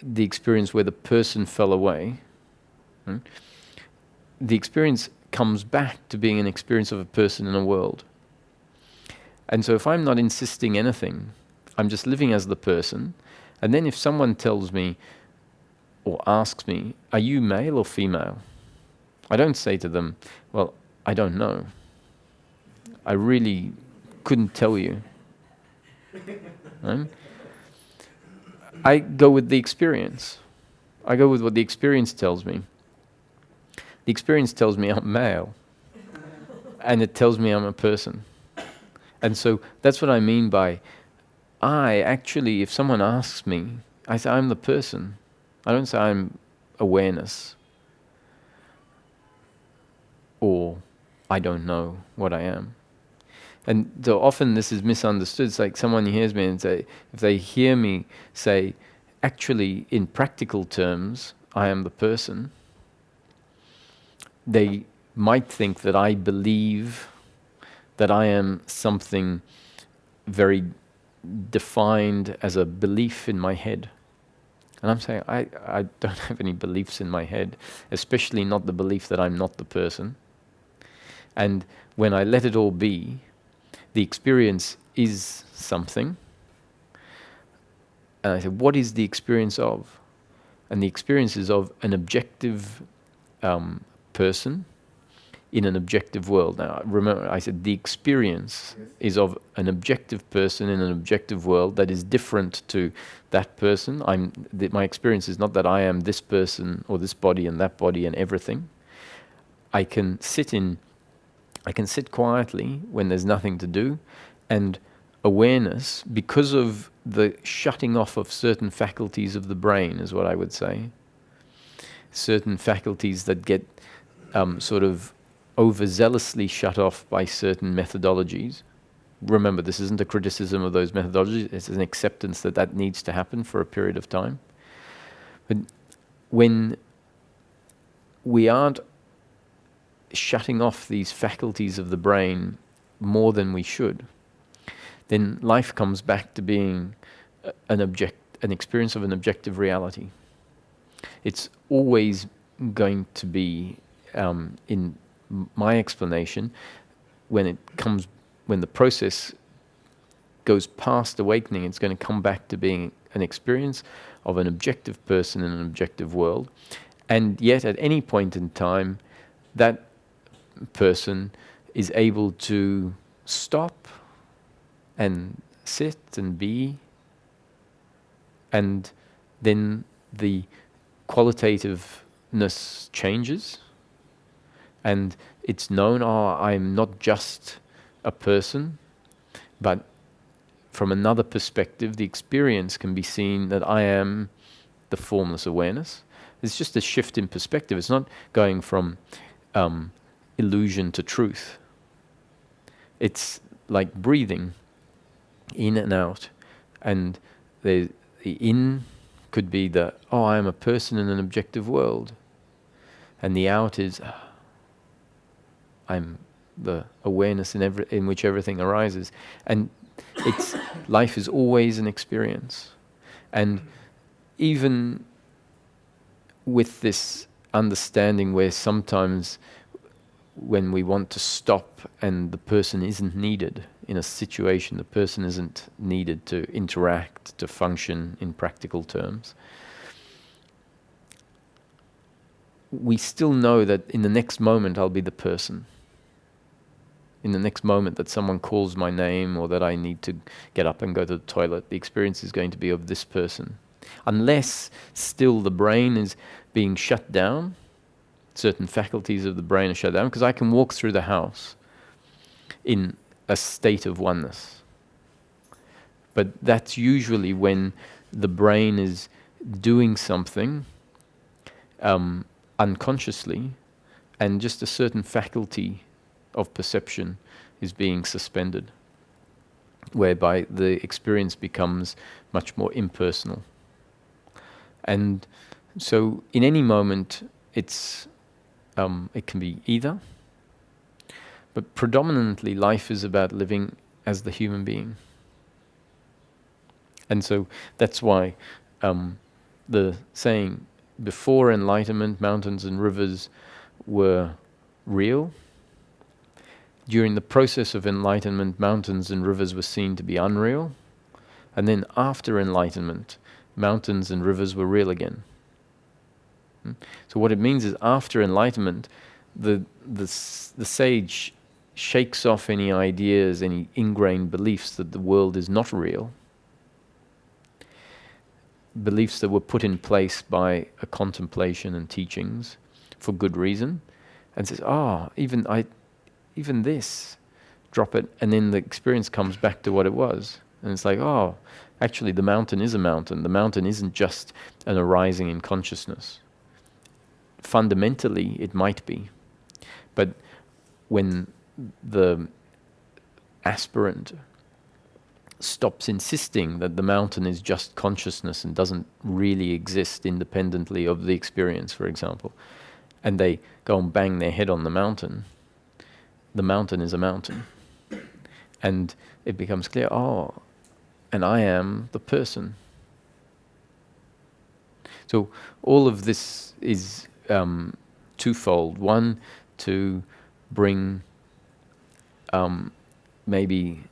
the experience where the person fell away, the experience comes back to being an experience of a person in a world. And so if I'm not insisting anything, I'm just living as the person, and then if someone tells me or asks me, are you male or female? I don't say to them, well, I don't know. I really couldn't tell you. Right? I go with the experience. I go with what the experience tells me. The experience tells me I'm male, and it tells me I'm a person. And so that's what I mean by, if someone asks me, I say I'm the person. I don't say I'm awareness, or I don't know what I am. And so often this is misunderstood. It's like someone hears me and say, if they hear me say, actually in practical terms, I am the person, they might think that I believe that I am something very defined as a belief in my head. And I'm saying, I don't have any beliefs in my head, especially not the belief that I'm not the person. And when I let it all be, the experience is something. And I said, what is the experience of? And the experience is of an objective person in an objective world. Now, remember, I said the experience is of an objective person in an objective world that is different to that person. My experience is not that I am this person or this body and that body and everything. I can sit quietly when there's nothing to do, and awareness, because of the shutting off of certain faculties of the brain, is what I would say. Certain faculties that get sort of overzealously shut off by certain methodologies. Remember, this isn't a criticism of those methodologies, it's an acceptance that that needs to happen for a period of time. But when we aren't shutting off these faculties of the brain more than we should, then life comes back to being an experience of an objective reality. It's always going to be, in my explanation, when the process goes past awakening, it's going to come back to being an experience of an objective person in an objective world. And yet at any point in time, that person is able to stop and sit and be, and then the qualitativeness changes, and it's known, I'm not just a person, but from another perspective, the experience can be seen that I am the formless awareness. It's just a shift in perspective. It's not going from illusion to truth. It's like breathing in and out, and the in could be I am a person in an objective world, and the out is I'm the awareness in which everything arises. And life is always an experience. And even with this understanding where sometimes when we want to stop and the person isn't needed in a situation, the person isn't needed to interact, to function in practical terms, we still know that in the next moment I'll be the person. In the next moment that someone calls my name or that I need to get up and go to the toilet, the experience is going to be of this person. Unless still the brain is being shut down, certain faculties of the brain are shut down, because I can walk through the house in a state of oneness. But that's usually when the brain is doing something unconsciously, and just a certain faculty of perception is being suspended, whereby the experience becomes much more impersonal. And so in any moment it can be either. But predominantly life is about living as the human being. And so that's why the saying, before enlightenment, mountains and rivers were real. During the process of enlightenment, mountains and rivers were seen to be unreal. And then after enlightenment, mountains and rivers were real again. So what it means is, after enlightenment, the sage shakes off any ideas, any ingrained beliefs that the world is not real. Beliefs that were put in place by a contemplation and teachings for good reason, and says, even this, drop it, and then the experience comes back to what it was. And it's like, actually the mountain is a mountain. The mountain isn't just an arising in consciousness. Fundamentally, it might be. But when the aspirant stops insisting that the mountain is just consciousness and doesn't really exist independently of the experience, for example, and they go and bang their head on the mountain is a mountain. And it becomes clear, and I am the person. So all of this is twofold. One, to bring maybe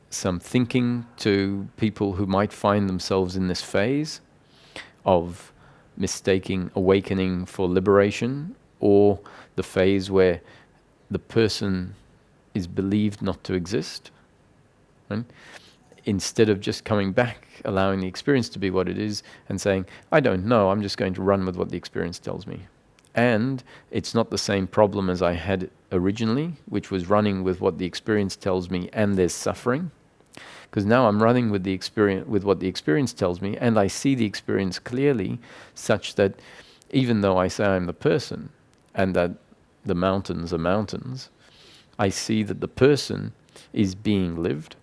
some thinking to people who might find themselves in this phase of mistaking awakening for liberation, or the phase where the person is believed not to exist. Right? Instead of just coming back, allowing the experience to be what it is, and saying, I don't know, I'm just going to run with what the experience tells me. And it's not the same problem as I had originally, which was running with what the experience tells me and there's suffering. Because now I'm running with the experience, with what the experience tells me, and I see the experience clearly, such that even though I say I'm the person and that the mountains are mountains, I see that the person is being lived.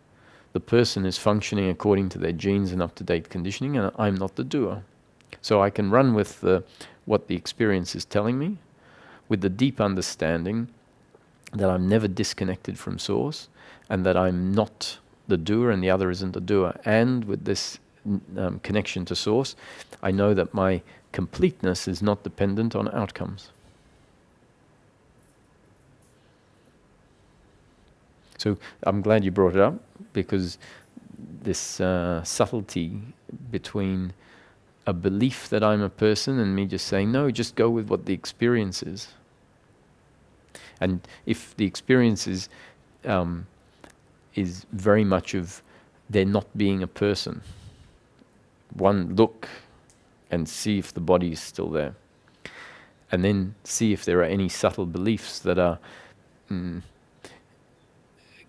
The person is functioning according to their genes and up-to-date conditioning, and I'm not the doer. So I can run with what the experience is telling me, with the deep understanding that I'm never disconnected from Source, and that I'm not the doer and the other isn't the doer. And with this connection to Source, I know that my completeness is not dependent on outcomes. So I'm glad you brought it up, because this subtlety between a belief that I'm a person and me just saying, no, just go with what the experience is. And if the experience is very much of there not being a person, one, look and see if the body is still there. And then see if there are any subtle beliefs that are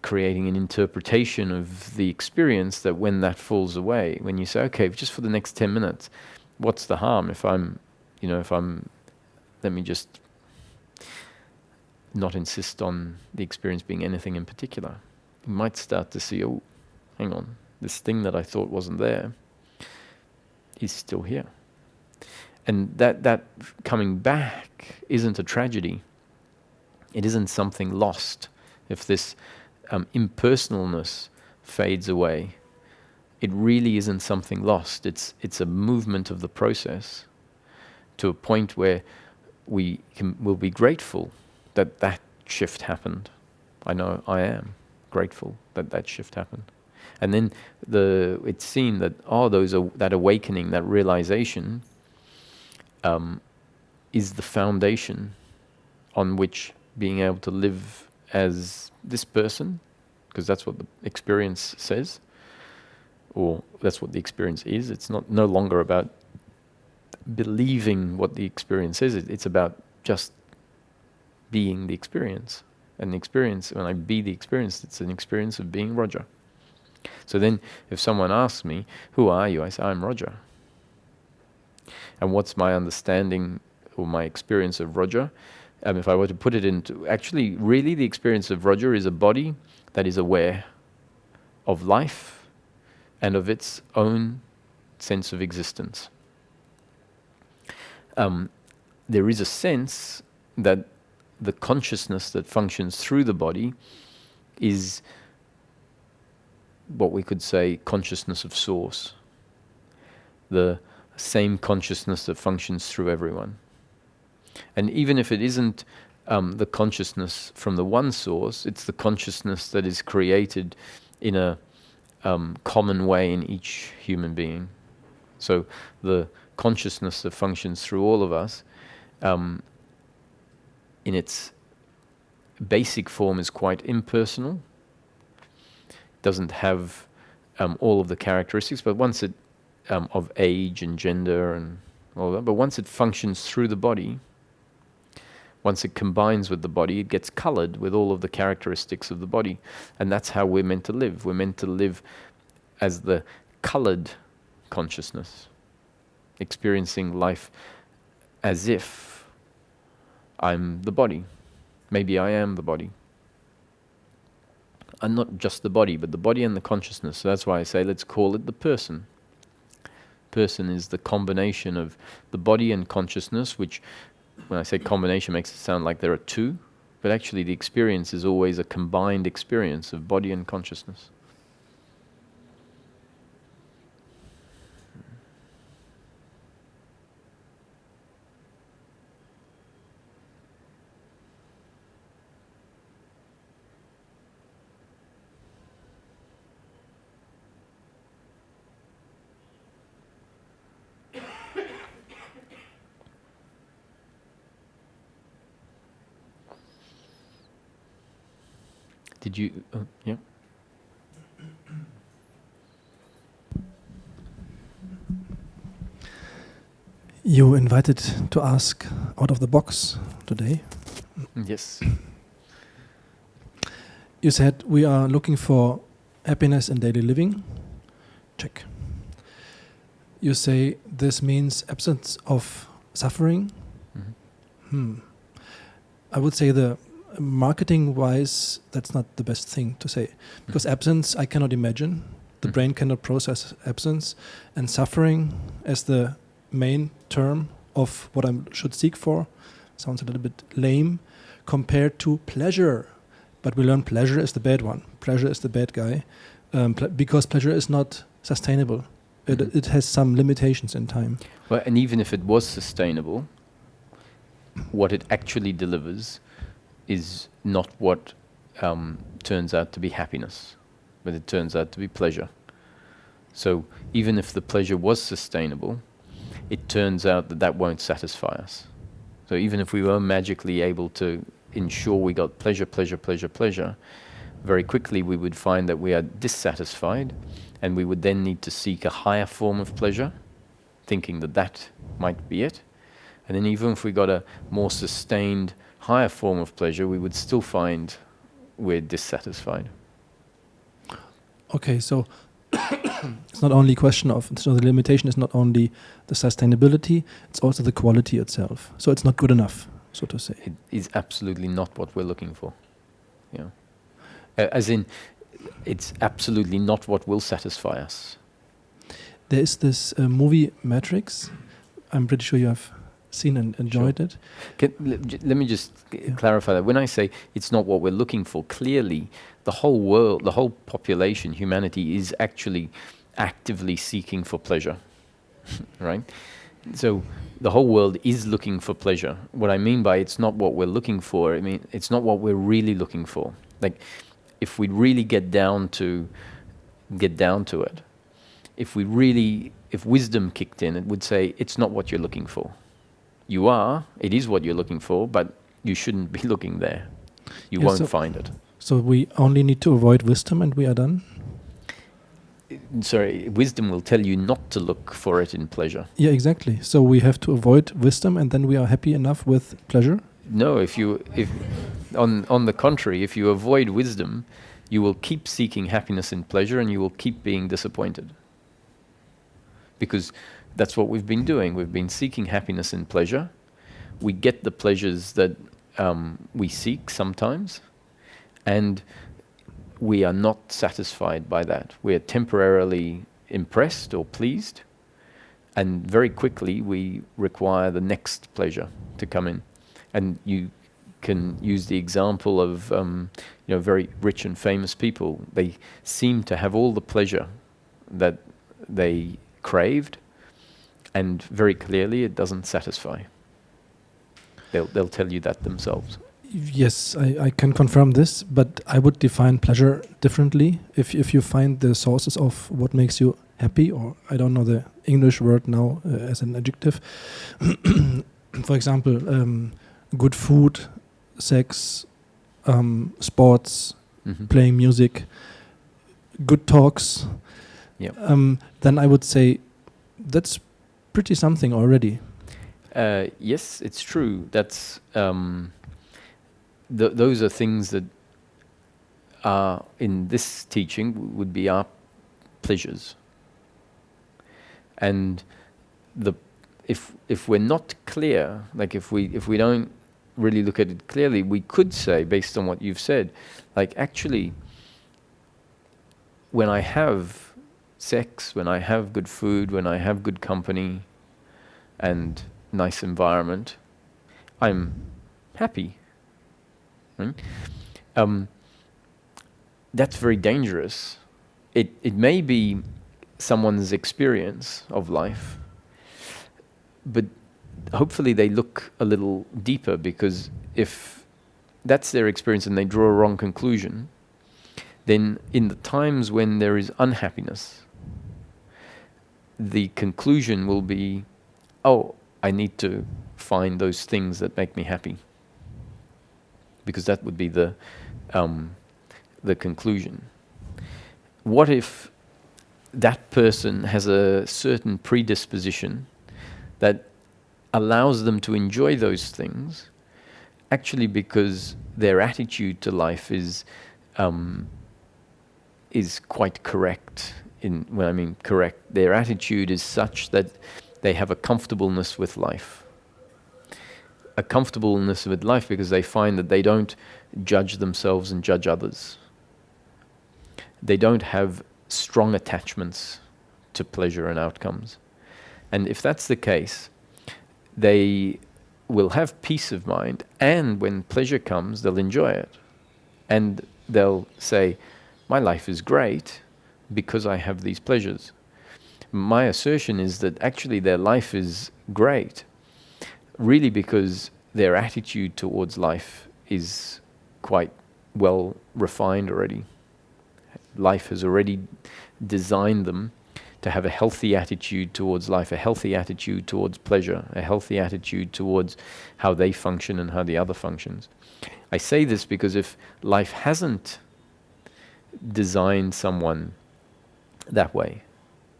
creating an interpretation of the experience, that when that falls away, when you say, okay, just for the next 10 minutes, what's the harm if let me just not insist on the experience being anything in particular. You might start to see, oh, hang on, this thing that I thought wasn't there is still here. And that coming back isn't a tragedy. It isn't something lost. If this impersonalness fades away, it really isn't something lost. It's a movement of the process to a point where we'll be grateful that shift happened. I know I am grateful that shift happened. And then it's seen that that awakening, that realization, is the foundation on which being able to live as this person, because that's what the experience says, or that's what the experience is. It's no longer about believing what the experience is. It's about just being the experience. And the experience, when I be the experience, it's an experience of being Roger. So then if someone asks me, who are you? I say, I'm Roger. And what's my understanding or my experience of Roger? If I were to put it into, actually, really the experience of Roger is a body that is aware of life and of its own sense of existence. There is a sense that the consciousness that functions through the body is what we could say consciousness of source. The same consciousness that functions through everyone. And even if it isn't the consciousness from the one source, it's the consciousness that is created in a common way in each human being. So the consciousness that functions through all of us, in its basic form, is quite impersonal. Doesn't have all of the characteristics, but once it of age and gender and all that, but once it functions through the body, once it combines with the body, it gets colored with all of the characteristics of the body. And that's how we're meant to live. We're meant to live as the colored consciousness, experiencing life as if I'm the body. Maybe I am the body. And not just the body, but the body and the consciousness. So that's why I say let's call it the person. Person is the combination of the body and consciousness, which, when I say combination, makes it sound like there are two, but actually the experience is always a combined experience of body and consciousness. Did you, yeah? You invited to ask out of the box today. Yes. You said we are looking for happiness in daily living. Check. You say this means absence of suffering. Mm-hmm. I would say the marketing-wise, that's not the best thing to say. Because absence, I cannot imagine. The brain cannot process absence. And suffering as the main term of what I should seek for sounds a little bit lame compared to pleasure. But we learn pleasure is the bad one. Pleasure is the bad guy. Because pleasure is not sustainable. It has some limitations in time. Well, and even if it was sustainable, what it actually delivers is not what turns out to be happiness, but it turns out to be pleasure. So even if the pleasure was sustainable, it turns out that that won't satisfy us. So even if we were magically able to ensure we got pleasure, pleasure, pleasure, pleasure, very quickly we would find that we are dissatisfied, and we would then need to seek a higher form of pleasure, thinking that that might be it. And then even if we got a more sustained, higher form of pleasure, we would still find we're dissatisfied. Okay, so it's not only a question of, so the limitation is not only the sustainability, it's also the quality itself. So it's not good enough, so to say. It is absolutely not what we're looking for. Yeah. As in, it's absolutely not what will satisfy us. There is this movie Matrix. I'm pretty sure you have seen and enjoyed it. Let me just clarify that. When I say it's not what we're looking for, clearly the whole world, the whole population, humanity, is actually actively seeking for pleasure, right? So the whole world is looking for pleasure. What I mean by it's not what we're looking for, I mean it's not what we're really looking for. Like, if we really get down to it, if wisdom kicked in, it would say it's not what you're looking for. It is what you're looking for, but you shouldn't be looking there. You won't find it. So we only need to avoid wisdom and we are done? Sorry, wisdom will tell you not to look for it in pleasure. Yeah, exactly. So we have to avoid wisdom and then we are happy enough with pleasure? No, if on the contrary, if you avoid wisdom, you will keep seeking happiness in pleasure and you will keep being disappointed. Because that's what we've been doing. We've been seeking happiness in pleasure. We get the pleasures that we seek sometimes, and we are not satisfied by that. We are temporarily impressed or pleased, and very quickly we require the next pleasure to come in. And you can use the example of very rich and famous people. They seem to have all the pleasure that they craved, and very clearly it doesn't satisfy. They'll tell you that themselves. Yes, I can confirm this, but I would define pleasure differently. If you find the sources of what makes you happy, or I don't know the English word now as an adjective. For example, good food, sex, sports, playing music, good talks, then I would say that's pretty something already. Yes, it's true. That's those are things that are in this teaching would be our pleasures. And if we're not clear, like if we don't really look at it clearly, we could say, based on what you've said, like actually, when I have sex, when I have good food, when I have good company and nice environment, I'm happy. Right? That's very dangerous. It may be someone's experience of life, but hopefully they look a little deeper, because if that's their experience and they draw a wrong conclusion, then in the times when there is unhappiness, the conclusion will be, oh, I need to find those things that make me happy. Because that would be the conclusion. What if that person has a certain predisposition that allows them to enjoy those things, actually because their attitude to life is quite correct. When I mean correct, their attitude is such that they have a comfortableness with life. A comfortableness with life because they find that they don't judge themselves and judge others. They don't have strong attachments to pleasure and outcomes. And if that's the case, they will have peace of mind, and when pleasure comes, they'll enjoy it. And they'll say, my life is great because I have these pleasures. My assertion is that actually their life is great really because their attitude towards life is quite well refined already. Life has already designed them to have a healthy attitude towards life, a healthy attitude towards pleasure, a healthy attitude towards how they function and how the other functions. I say this because if life hasn't designed someone that way,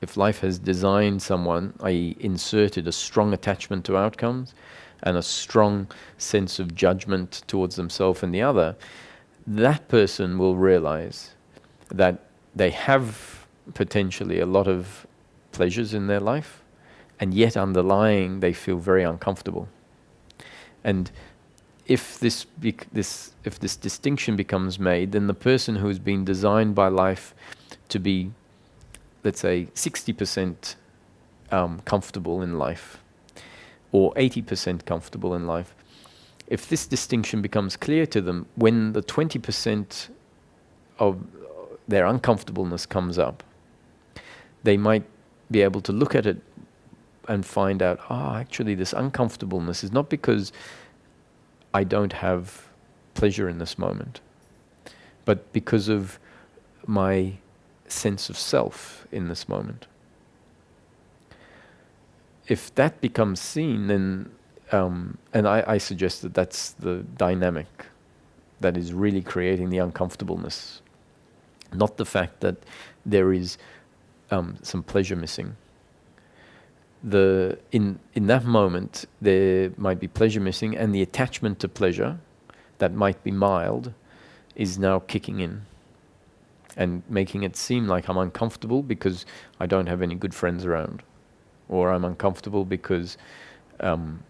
if life has designed someone, i.e. inserted a strong attachment to outcomes and a strong sense of judgment towards themselves and the other, that person will realize that they have potentially a lot of pleasures in their life, and yet underlying they feel very uncomfortable. And if this distinction becomes made, then the person who has been designed by life to be, let's say, 60% comfortable in life, or 80% comfortable in life, if this distinction becomes clear to them, when the 20% of their uncomfortableness comes up, they might be able to look at it and find out, actually this uncomfortableness is not because I don't have pleasure in this moment, but because of my sense of self in this moment. If that becomes seen, then, and I suggest that that's the dynamic that is really creating the uncomfortableness, not the fact that there is some pleasure missing. In that moment, there might be pleasure missing, and the attachment to pleasure that might be mild is now kicking in and making it seem like I'm uncomfortable because I don't have any good friends around, or I'm uncomfortable because I'm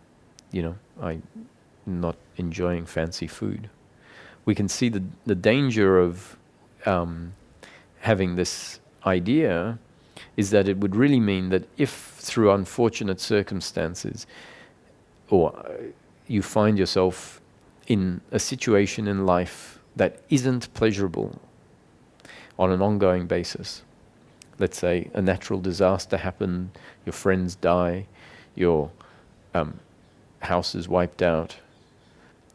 not enjoying fancy food. We can see the danger of having this idea is that it would really mean that if through unfortunate circumstances, or you find yourself in a situation in life that isn't pleasurable on an ongoing basis, let's say a natural disaster happened, your friends die, your house is wiped out,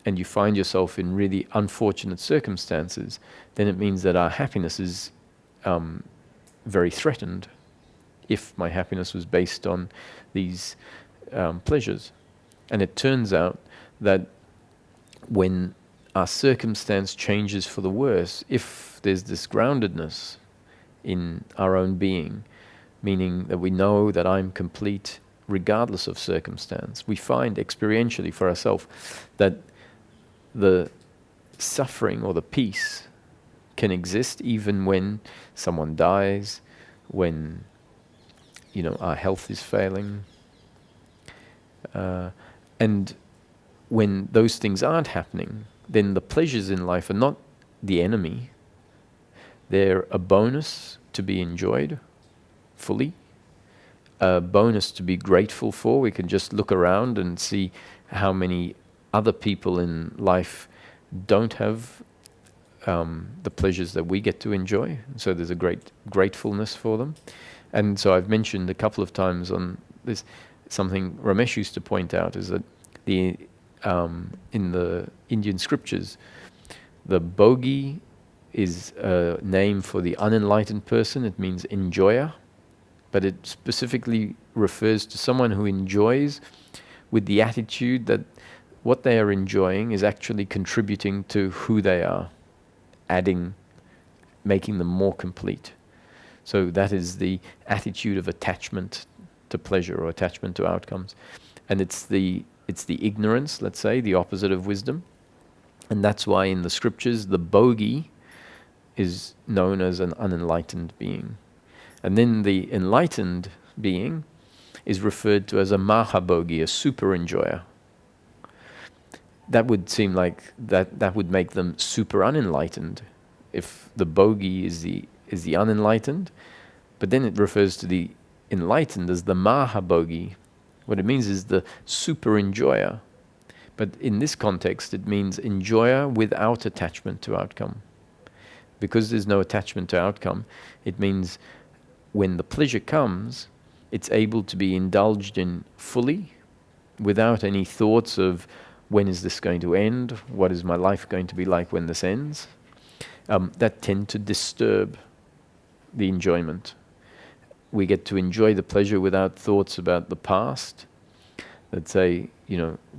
and you find yourself in really unfortunate circumstances, then it means that our happiness is very threatened if my happiness was based on these pleasures. And it turns out that when our circumstance changes for the worse, if there's this groundedness in our own being, meaning that we know that I'm complete regardless of circumstance, we find experientially for ourselves that the suffering or the peace can exist even when someone dies, when our health is failing, and when those things aren't happening, then the pleasures in life are not the enemy. They're a bonus to be enjoyed fully, a bonus to be grateful for. We can just look around and see how many other people in life don't have the pleasures that we get to enjoy. So there's a great gratefulness for them. And so I've mentioned a couple of times on this, something Ramesh used to point out is that in the Indian scriptures, the bogi is a name for the unenlightened person. It means enjoyer, but it specifically refers to someone who enjoys with the attitude that what they are enjoying is actually contributing to who they are, making them more complete. So that is the attitude of attachment to pleasure or attachment to outcomes. And it's the ignorance, let's say, the opposite of wisdom. And that's why in the scriptures, the bogi is known as an unenlightened being. And then the enlightened being is referred to as a mahabogi, a super enjoyer. That would seem like that would make them super unenlightened if the bogi is the unenlightened, but then it refers to the enlightened as the mahabogi. What it means is the super enjoyer. But in this context, it means enjoyer without attachment to outcome. Because there's no attachment to outcome, it means when the pleasure comes, it's able to be indulged in fully without any thoughts of when is this going to end? What is my life going to be like when this ends? That tend to disturb the enjoyment. We get to enjoy the pleasure without thoughts about the past, let's say,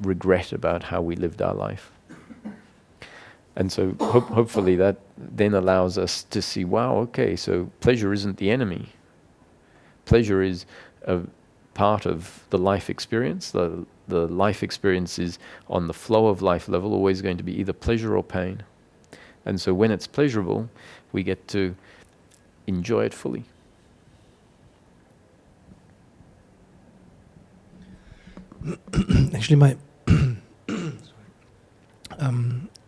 regret about how we lived our life. And so hopefully that then allows us to see, wow, okay, so pleasure isn't the enemy. Pleasure is a part of the life experience. The life experience is on the flow of life level always going to be either pleasure or pain. And so when it's pleasurable, we get to enjoy it fully. Actually,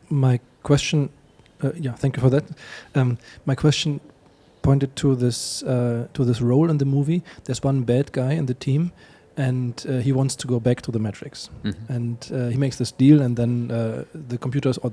my question, thank you for that. My question pointed to this role in the movie. There's one bad guy in the team, and he wants to go back to the Matrix. Mm-hmm. And he makes this deal, and then the computers or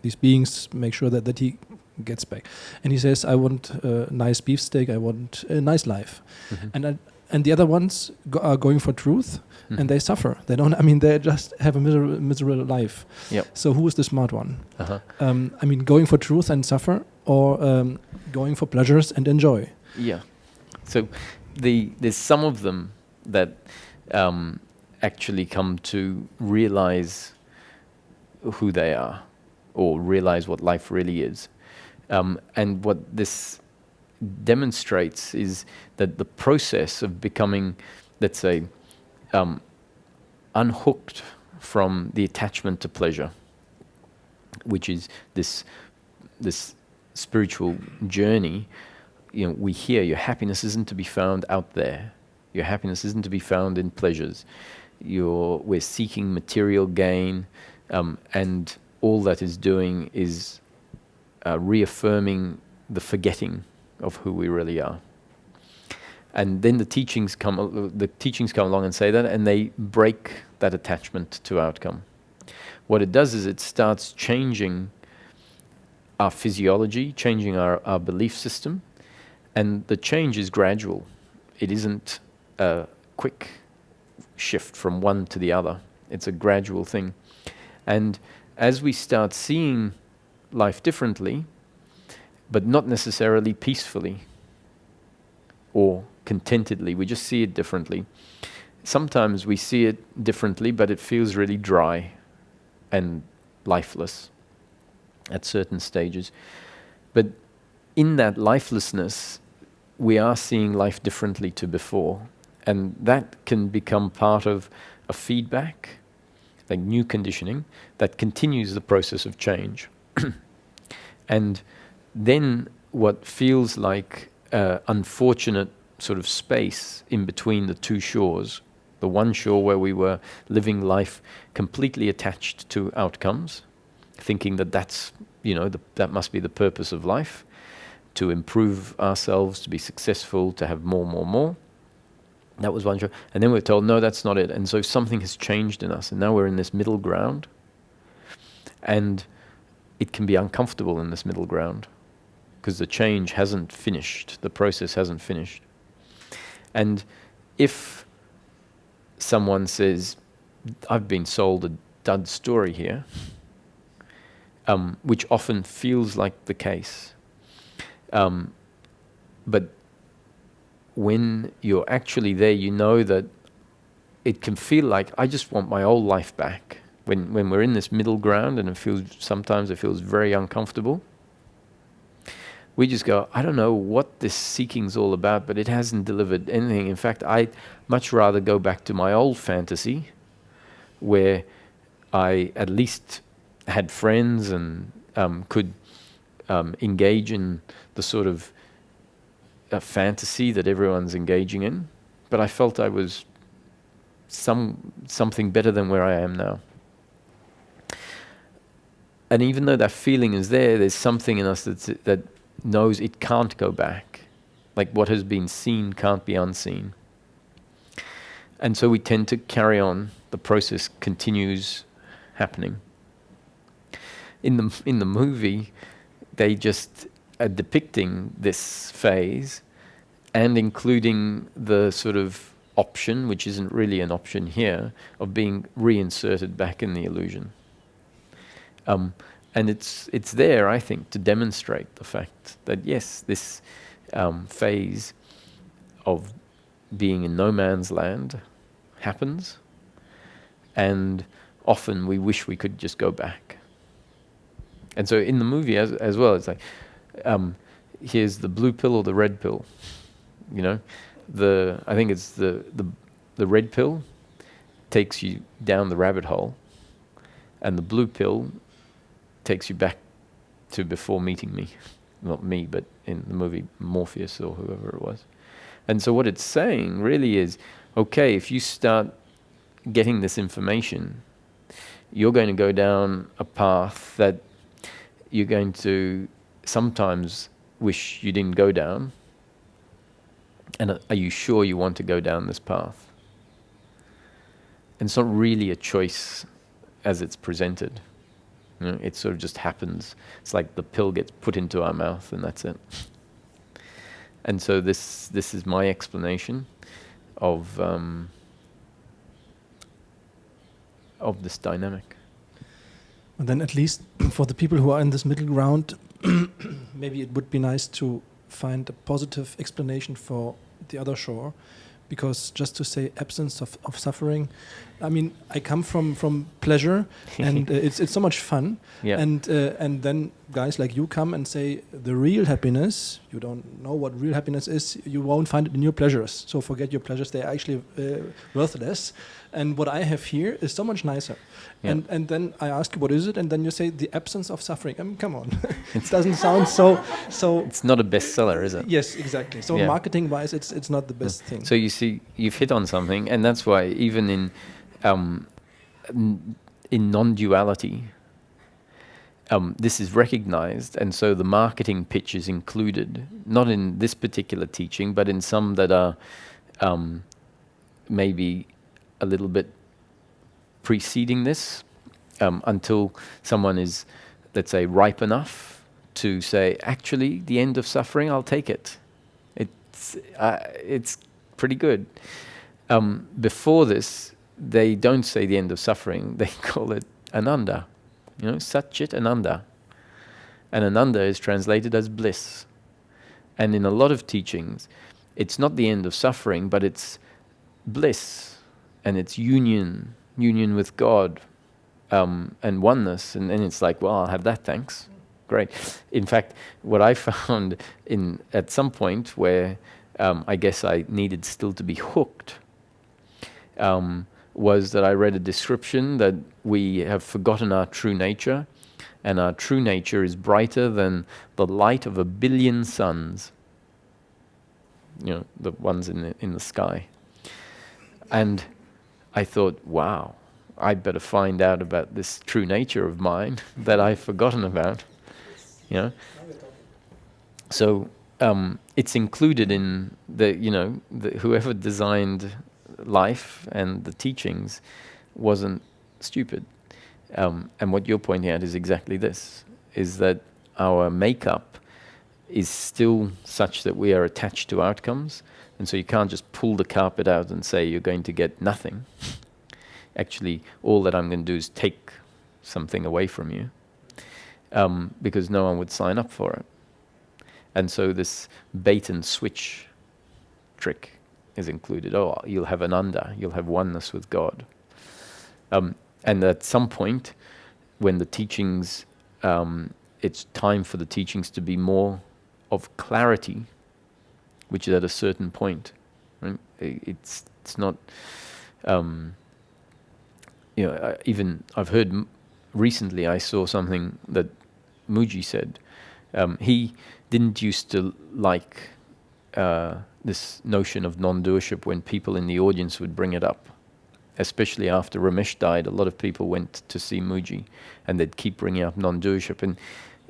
these beings make sure that he gets back. And he says, "I want a nice beefsteak. I want a nice life." Mm-hmm. And the other ones are going for truth, mm-hmm. and they suffer. They don't. I mean, they just have a miserable life. Yep. So who is the smart one? Uh-huh. I mean, going for truth and suffer, or going for pleasures and enjoy. Yeah. So there's some of them that actually come to realize who they are, or realize what life really is, and what this demonstrates is that the process of becoming, let's say, unhooked from the attachment to pleasure, which is this spiritual journey. We hear your happiness isn't to be found out there. Your happiness isn't to be found in pleasures. We're seeking material gain, and all that is doing is reaffirming the forgetting of who we really are. And then the teachings come along and say that, and they break that attachment to outcome. what it does is it starts changing our physiology, changing our belief system, and the change is gradual. It isn't a quick shift from one to the other. It's a gradual thing. And as we start seeing life differently, but not necessarily peacefully or contentedly, we just see it differently. Sometimes we see it differently, but it feels really dry and lifeless at certain stages. But in that lifelessness, we are seeing life differently to before. And that can become part of a feedback, like new conditioning, that continues the process of change. And then what feels like an unfortunate sort of space in between the two shores, the one shore where we were living life completely attached to outcomes, thinking that that's, that must be the purpose of life, to improve ourselves, to be successful, to have more. That was one shore. And then we're told, no, that's not it. And so something has changed in us. And now we're in this middle ground. And it can be uncomfortable in this middle ground because the change hasn't finished. The process hasn't finished. And if someone says, I've been sold a dud story here, which often feels like the case, but when you're actually there, you know that it can feel like, I just want my old life back. When we're in this middle ground and sometimes it feels very uncomfortable, we just go, I don't know what this seeking's all about, but it hasn't delivered anything. In fact, I'd much rather go back to my old fantasy where I at least had friends and could engage in the sort of fantasy that everyone's engaging in, but I felt I was something better than where I am now. And even though that feeling is there, there's something in us that knows it can't go back. Like what has been seen can't be unseen. And so we tend to carry on. The process continues happening. In the movie, they just are depicting this phase and including the sort of option, which isn't really an option here, of being reinserted back in the illusion. And it's there, I think, to demonstrate the fact that yes, this phase of being in no man's land happens, and often we wish we could just go back. And so in the movie as well, it's like, here's the blue pill or the red pill. I think it's the red pill takes you down the rabbit hole, and the blue pill takes you back to before meeting me. Not me, but in the movie Morpheus or whoever it was. And so what it's saying really is, okay, if you start getting this information, you're going to go down a path that you're going to sometimes wish you didn't go down. And are you sure you want to go down this path? And it's not really a choice as it's presented. It sort of just happens. It's like the pill gets put into our mouth and that's it. And so this is my explanation of this dynamic. And then at least for the people who are in this middle ground, maybe it would be nice to find a positive explanation for the other shore, because just to say absence of suffering, I mean, I come from pleasure and it's so much fun. Yeah. And then guys like you come and say the real happiness, you don't know what real happiness is, you won't find it in your pleasures. So forget your pleasures, they're actually worthless. And what I have here is so much nicer. Yeah. And then I ask you, what is it? And then you say the absence of suffering. I mean, come on. It doesn't sound so. It's not a bestseller, is it? Yes, exactly. So Yeah. marketing-wise, it's not the best thing. So you see, you've hit on something, and that's why even in non-duality, this is recognized, and so the marketing pitch is included, not in this particular teaching, but in some that are maybe a little bit preceding this, until someone is, let's say, ripe enough to say, actually, the end of suffering, I'll take it. It's pretty good. Before this, they don't say the end of suffering. They call it ananda. Satchit ananda. And ananda is translated as bliss. And in a lot of teachings, it's not the end of suffering, but it's bliss, and it's union with God, and oneness. And then it's like, well, I'll have that, thanks. Great. In fact, what I found at some point where I guess I needed still to be hooked, was that I read a description that we have forgotten our true nature, and our true nature is brighter than the light of 1 billion suns. The ones in the sky. And I thought, wow, I better find out about this true nature of mine that I've forgotten about. So it's included in whoever designed life and the teachings wasn't stupid. And what you're pointing out is exactly this, is that our makeup is still such that we are attached to outcomes, and so you can't just pull the carpet out and say you're going to get nothing. Actually, all that I'm going to do is take something away from you, because no one would sign up for it. And so this bait and switch trick is included. Oh, you'll have ananda, you'll have oneness with God. And at some point, when the teachings, it's time for the teachings to be more of clarity, which is at a certain point. Right? It's not, even I've heard recently, I saw something that Muji said. He didn't used to like this notion of non-doership when people in the audience would bring it up. Especially after Ramesh died, a lot of people went to see Muji, and they'd keep bringing up non-doership. And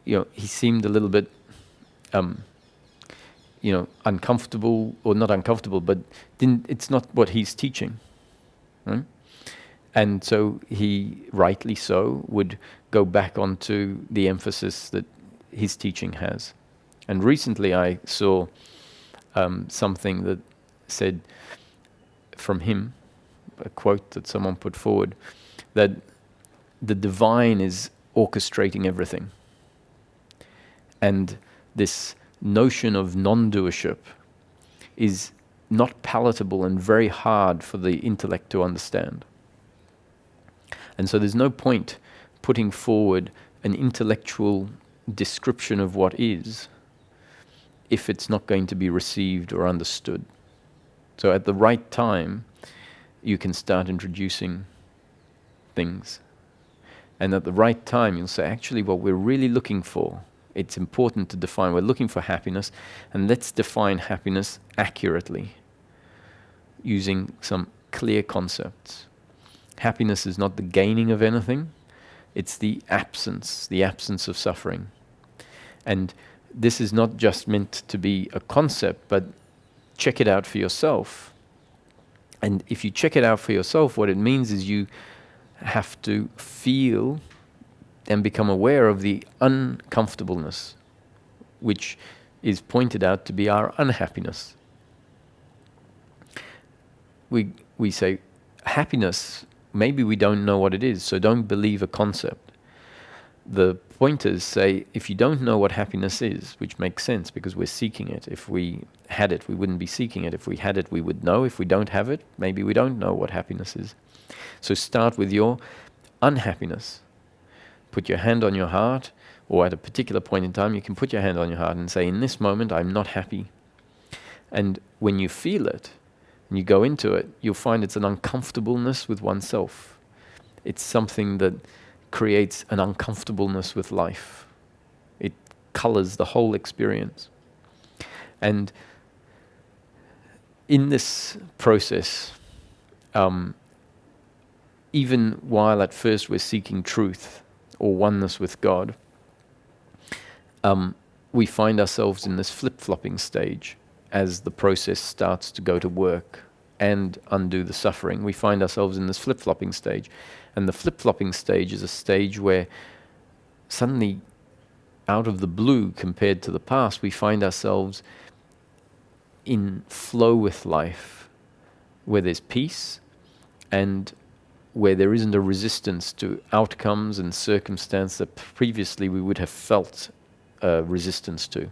he seemed a little bit, uncomfortable, or not uncomfortable, but it's not what he's teaching. Right? And so he, rightly so, would go back onto the emphasis that his teaching has. And recently I saw something that said from him, a quote that someone put forward, that the divine is orchestrating everything. And this notion of non-doership is not palatable and very hard for the intellect to understand. And so there's no point putting forward an intellectual description of what is if it's not going to be received or understood. So at the right time, you can start introducing things. And at the right time, you'll say, actually, what we're really looking for, it's important to define. We're looking for happiness, and let's define happiness accurately, using some clear concepts. Happiness is not the gaining of anything, it's the absence of suffering. And this is not just meant to be a concept, but check it out for yourself. And if you check it out for yourself, what it means is you have to feel and become aware of the uncomfortableness, which is pointed out to be our unhappiness. We say, happiness, maybe we don't know what it is, so don't believe a concept. The pointers say, if you don't know what happiness is, which makes sense because we're seeking it. If we had it, we wouldn't be seeking it. If we had it, we would know. If we don't have it, maybe we don't know what happiness is. So start with your unhappiness. Put your hand on your heart, or at a particular point in time, you can put your hand on your heart and say, in this moment, I'm not happy. And when you feel it, and you go into it, you'll find it's an uncomfortableness with oneself. It's something that creates an uncomfortableness with life. It colors the whole experience. And in this process, even while at first we're seeking truth or oneness with God, we find ourselves in this flip-flopping stage as the process starts to go to work and undo the suffering. We find ourselves in this flip-flopping stage. And the flip-flopping stage is a stage where suddenly, out of the blue compared to the past, we find ourselves in flow with life, where there's peace and where there isn't a resistance to outcomes and circumstance that previously we would have felt resistance to.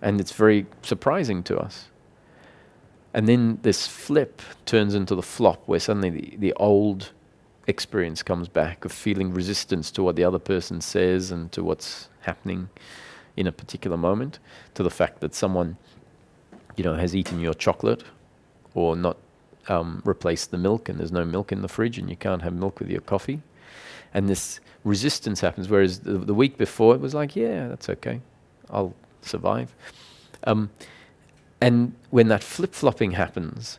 And it's very surprising to us. And then this flip turns into the flop, where suddenly the old experience comes back of feeling resistance to what the other person says and to what's happening in a particular moment, to the fact that someone, has eaten your chocolate or not replaced the milk, and there's no milk in the fridge and you can't have milk with your coffee. And this resistance happens, whereas the week before it was like, yeah, that's okay, I'll survive. And when that flip-flopping happens,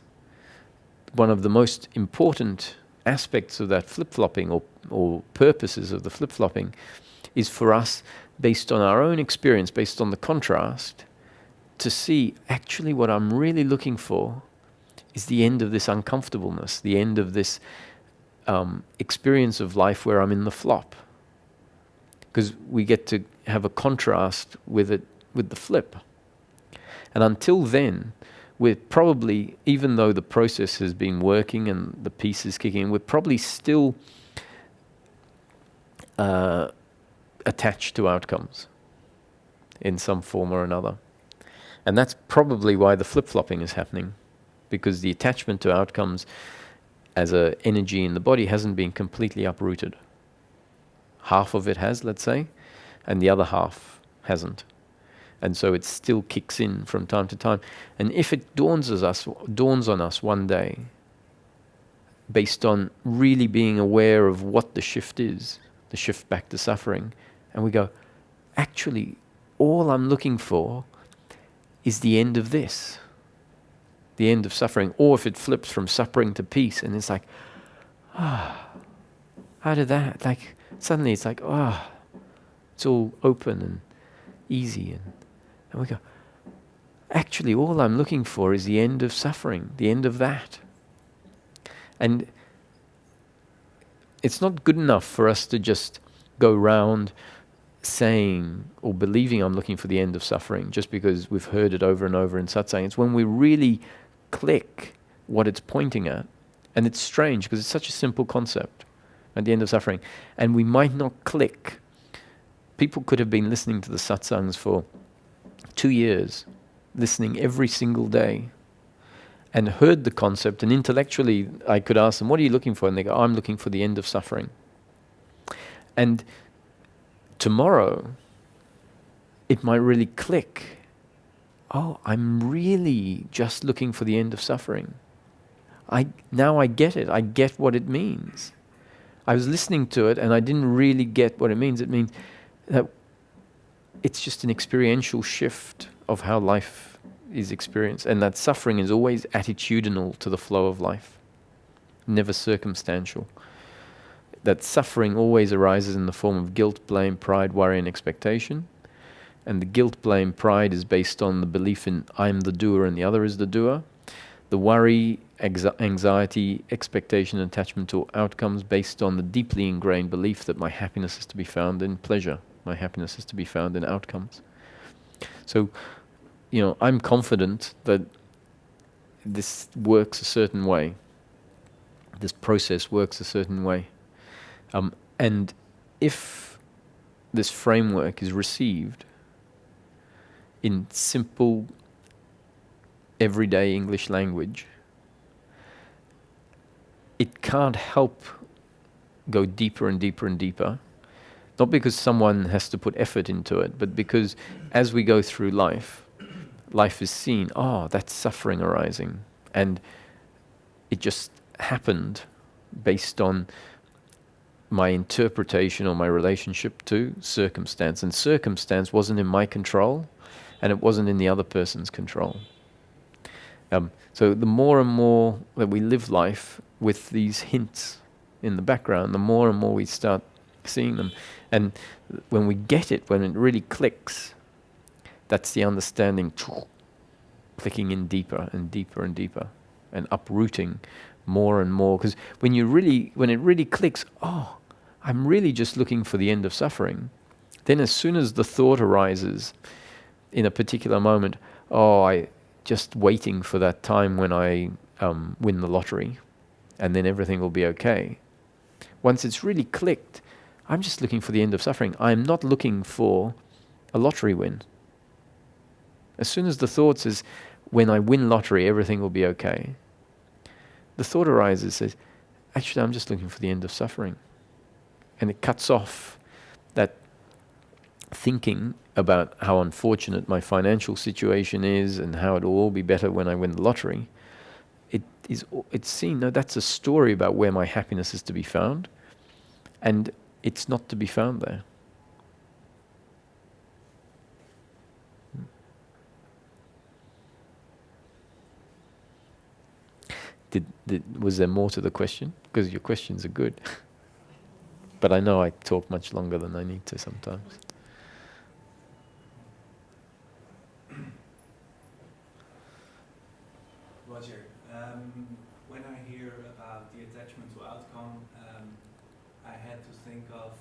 one of the most important aspects of that flip-flopping or purposes of the flip-flopping is for us, based on our own experience, based on the contrast, to see actually what I'm really looking for is the end of this uncomfortableness, the end of this experience of life where I'm in the flop. Because we get to have a contrast with it, with the flip. And until then, we're probably, even though the process has been working and the piece is kicking in, we're probably still attached to outcomes in some form or another. And that's probably why the flip-flopping is happening, because the attachment to outcomes as an energy in the body hasn't been completely uprooted. Half of it has, let's say, and the other half hasn't. And so it still kicks in from time to time. And if it dawns on us one day, based on really being aware of what the shift is, the shift back to suffering, and we go, actually, all I'm looking for is the end of this, the end of suffering. Or if it flips from suffering to peace, and it's like, how did that, like, suddenly it's like, it's all open and easy, and we go, actually, all I'm looking for is the end of suffering, the end of that. And it's not good enough for us to just go round saying or believing I'm looking for the end of suffering just because we've heard it over and over in satsang. It's when we really click what it's pointing at. And it's strange because it's such a simple concept, at the end of suffering. And we might not click. People could have been listening to the satsangs for 2 years, listening every single day, and heard the concept, and intellectually I could ask them, what are you looking for? And they go, I'm looking for the end of suffering. And tomorrow, it might really click. Oh, I'm really just looking for the end of suffering. Now I get it. I get what it means. I was listening to it and I didn't really get what it means. It means that it's just an experiential shift of how life is experienced, and that suffering is always attitudinal to the flow of life, never circumstantial. That suffering always arises in the form of guilt, blame, pride, worry, and expectation. And the guilt, blame, pride is based on the belief in I'm the doer and the other is the doer. The worry, anxiety, expectation, and attachment to outcomes based on the deeply ingrained belief that my happiness is to be found in pleasure. My happiness is to be found in outcomes. So, I'm confident that this works a certain way. This process works a certain way. And if this framework is received in simple, everyday English language, it can't help go deeper and deeper and deeper. Not because someone has to put effort into it, but because as we go through life, life is seen, that's suffering arising. And it just happened based on my interpretation or my relationship to circumstance. And circumstance wasn't in my control, and it wasn't in the other person's control. So the more and more that we live life with these hints in the background, the more and more we start seeing them. And when we get it, when it really clicks, that's the understanding clicking in deeper and deeper and deeper. and uprooting more and more. Because when it really clicks, oh, I'm really just looking for the end of suffering, then as soon as the thought arises in a particular moment, oh, I just waiting for that time when I win the lottery, and then everything will be okay. Once it's really clicked, I'm just looking for the end of suffering. I'm not looking for a lottery win. As soon as the thought says, when I win lottery, everything will be okay, the thought arises, says, actually, I'm just looking for the end of suffering. And it cuts off that thinking about how unfortunate my financial situation is and how it will all be better when I win the lottery. It's seen, no, that's a story about where my happiness is to be found, and it's not to be found there. Was there more to the question? Because your questions are good. But I know I talk much longer than I need to sometimes. Roger, when I hear about the attachment to outcome, I had to think of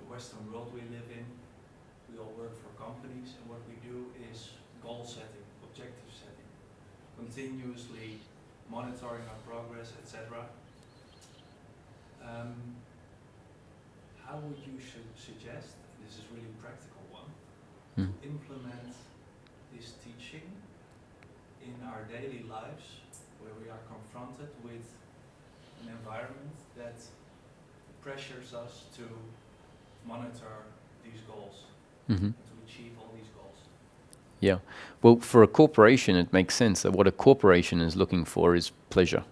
the Western world we live in. We all work for companies, and what we do is goal setting, objective setting, continuously monitoring our progress, etc. How would you suggest, this is really a practical one, to implement this teaching in our daily lives, where we are confronted with an environment that pressures us to monitor these goals, to achieve all these goals? Yeah. Well, for a corporation, it makes sense that what a corporation is looking for is pleasure,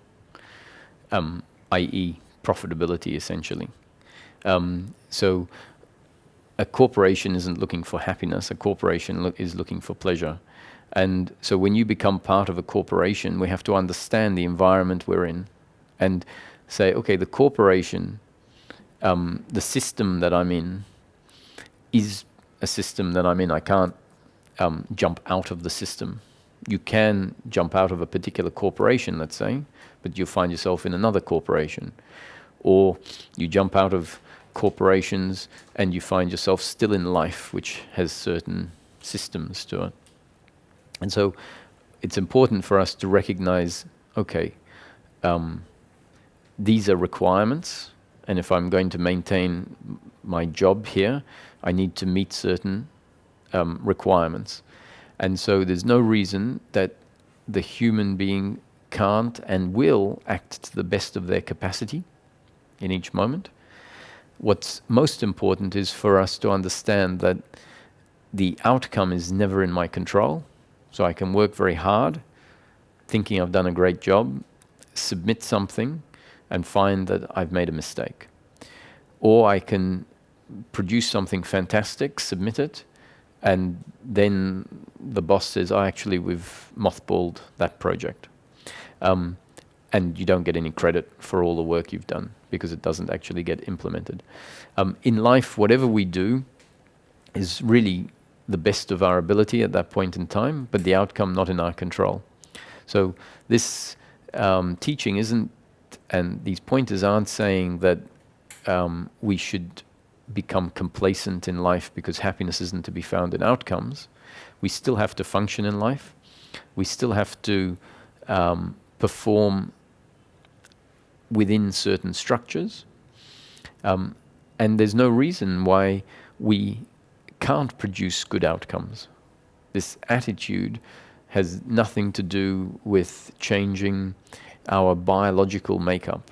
i.e. profitability, essentially. So a corporation isn't looking for happiness. A corporation is looking for pleasure. And so when you become part of a corporation, we have to understand the environment we're in and say, okay, the corporation, the system that I'm in is a system that I'm in. I can't jump out of the system. You can jump out of a particular corporation, let's say, but you'll find yourself in another corporation. Or you jump out of corporations and you find yourself still in life, which has certain systems to it. And so it's important for us to recognize, okay, these are requirements, and if I'm going to maintain my job here, I need to meet certain requirements. And so there's no reason that the human being can't and will act to the best of their capacity in each moment. What's most important is for us to understand that the outcome is never in my control. So I can work very hard, thinking I've done a great job, submit something, and find that I've made a mistake. Or I can produce something fantastic, submit it, and then the boss says, oh, actually, we've mothballed that project. And you don't get any credit for all the work you've done because it doesn't actually get implemented. In life, whatever we do is really the best of our ability at that point in time, but the outcome not in our control. So this teaching isn't, and these pointers aren't saying that we should become complacent in life because happiness isn't to be found in outcomes. We still have to function in life. We still have to perform within certain structures. And there's no reason why we can't produce good outcomes. This attitude has nothing to do with changing our biological makeup.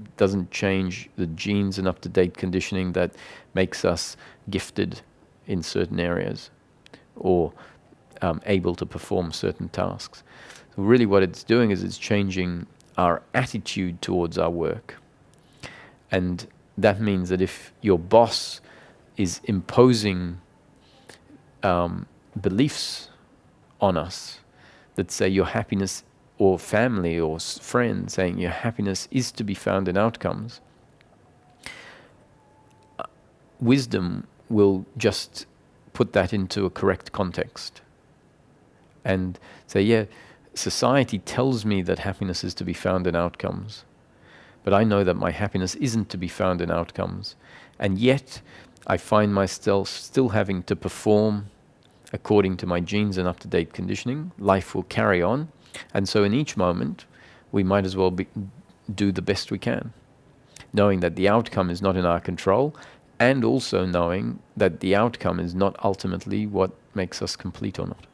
It doesn't change the genes and up-to-date conditioning that makes us gifted in certain areas or able to perform certain tasks. So really what it's doing is it's changing our attitude towards our work. And that means that if your boss is imposing beliefs on us that say your happiness, or family or friends saying your happiness is to be found in outcomes, wisdom will just put that into a correct context and say, yeah, society tells me that happiness is to be found in outcomes, but I know that my happiness isn't to be found in outcomes. And yet, I find myself still having to perform according to my genes and up-to-date conditioning. Life will carry on. And so in each moment, we might as well do the best we can, knowing that the outcome is not in our control, and also knowing that the outcome is not ultimately what makes us complete or not.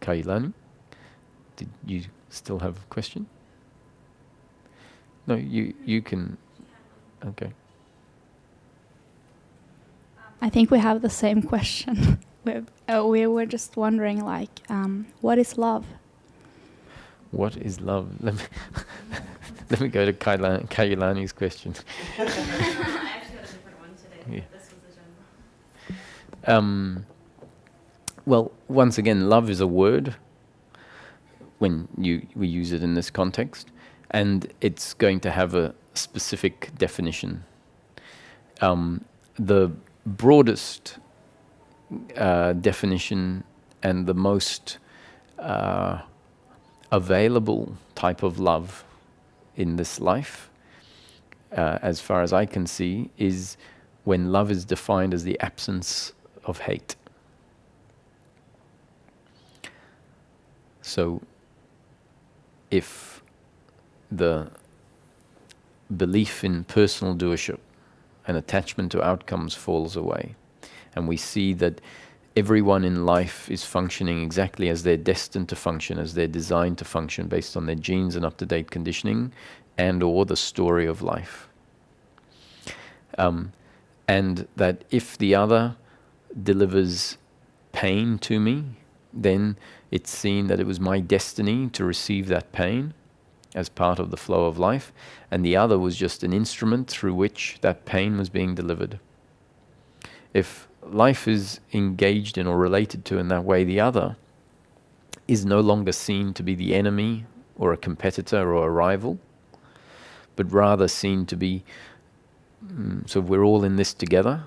Kailani, did you still have a question? No, you can. Okay. I think we have the same question. We were just wondering, like, what is love? What is love? Let me go to Kailani's question. I actually had a different one today. Yeah. This was the general. Well, once again, love is a word when we use it in this context, and it's going to have a specific definition. The broadest definition and the most available type of love in this life, as far as I can see, is when love is defined as the absence of hate. So, if the belief in personal doership and attachment to outcomes falls away, and we see that everyone in life is functioning exactly as they're destined to function, as they're designed to function based on their genes and up-to-date conditioning and or the story of life. And that if the other delivers pain to me, then it's seen that it was my destiny to receive that pain as part of the flow of life, and the other was just an instrument through which that pain was being delivered. If life is engaged in or related to in that way, the other is no longer seen to be the enemy or a competitor or a rival, but rather seen to be, so we're all in this together,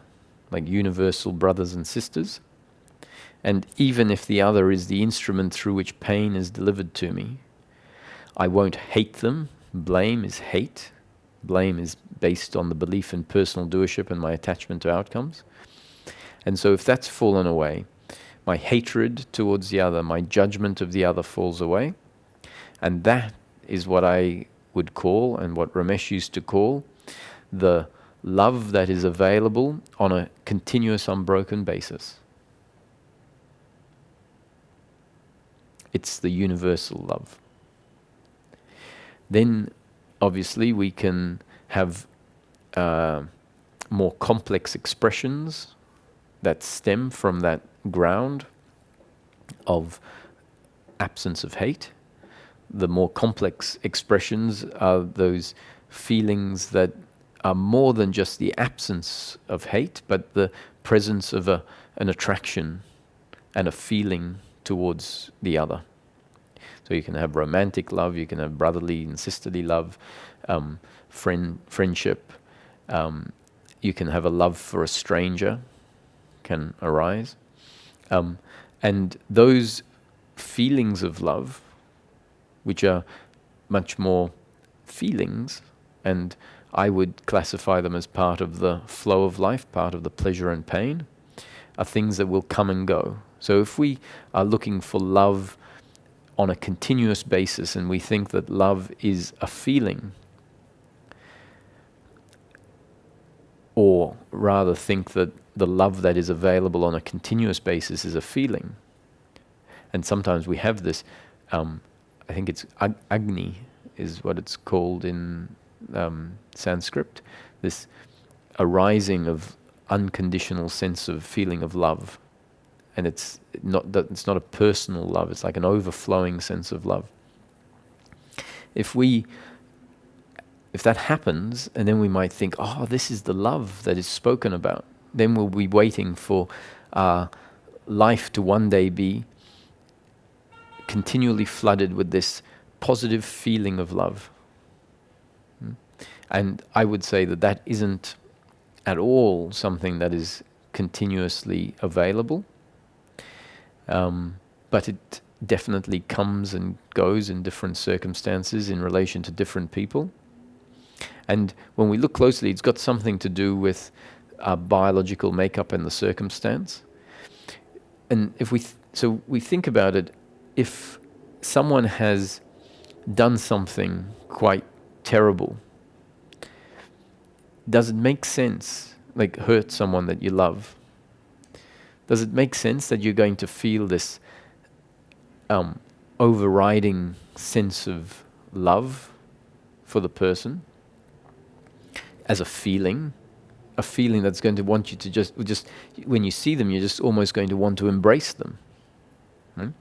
like universal brothers and sisters. And even if the other is the instrument through which pain is delivered to me, I won't hate them. Blame is hate. Blame is based on the belief in personal doership and my attachment to outcomes. And so if that's fallen away, my hatred towards the other, my judgment of the other falls away. And that is what I would call, and what Ramesh used to call, the love that is available on a continuous, unbroken basis. It's the universal love. Then, obviously, we can have more complex expressions that stem from that ground of absence of hate. The more complex expressions are those feelings that are more than just the absence of hate, but the presence of an attraction and a feeling towards the other. So you can have romantic love, you can have brotherly and sisterly love, friendship. You can have a love for a stranger can arise. And those feelings of love, which are much more feelings, and I would classify them as part of the flow of life, part of the pleasure and pain, are things that will come and go. So if we are looking for love on a continuous basis, and we think that love is a feeling, or rather think that the love that is available on a continuous basis is a feeling, and sometimes we have this, I think it's Agni is what it's called in Sanskrit, this arising of unconditional sense of feeling of love. And it's not a personal love, it's like an overflowing sense of love. If that happens, and then we might think, oh, this is the love that is spoken about, then we'll be waiting for our life to one day be continually flooded with this positive feeling of love. And I would say that isn't at all something that is continuously available, but it definitely comes and goes in different circumstances in relation to different people. And when we look closely, it's got something to do with our biological makeup and the circumstance. And if we think about it, if someone has done something quite terrible, does it make sense, like hurt someone that you love? Does it make sense that you're going to feel this overriding sense of love for the person as a feeling that's going to want you to just when you see them, you're just almost going to want to embrace them? Right?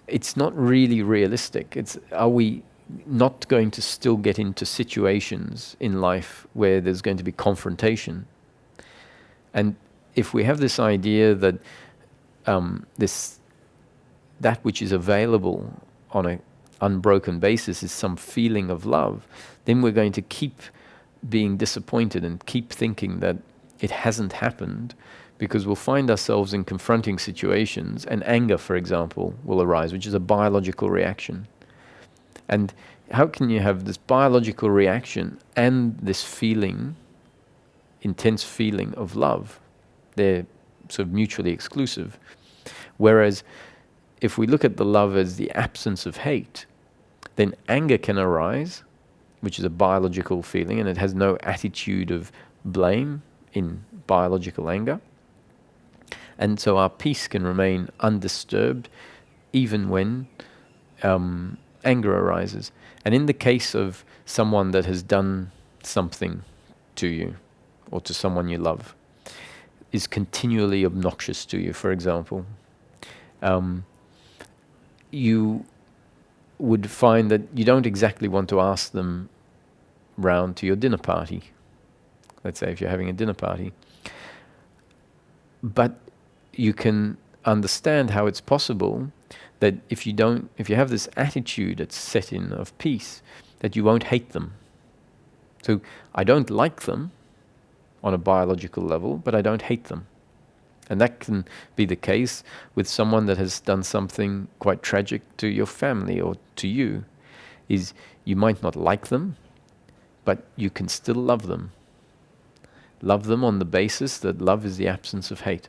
It's not really realistic. Are we not going to still get into situations in life where there's going to be confrontation? And if we have this idea that that which is available on an unbroken basis is some feeling of love, then we're going to keep being disappointed and keep thinking that it hasn't happened, because we'll find ourselves in confronting situations, and anger, for example, will arise, which is a biological reaction. And how can you have this biological reaction and this feeling, intense feeling of love? They're sort of mutually exclusive. Whereas if we look at the love as the absence of hate, then anger can arise, which is a biological feeling, and it has no attitude of blame in biological anger. And so our peace can remain undisturbed even when anger arises. And in the case of someone that has done something to you or to someone you love, is continually obnoxious to you, for example, you would find that you don't exactly want to ask them round to your dinner party. Let's say if you're having a dinner party. But you can understand how it's possible that if you have this attitude that's set in of peace, that you won't hate them. So I don't like them on a biological level, but I don't hate them. And that can be the case with someone that has done something quite tragic to your family or to you, is you might not like them, but you can still love them. Love them on the basis that love is the absence of hate.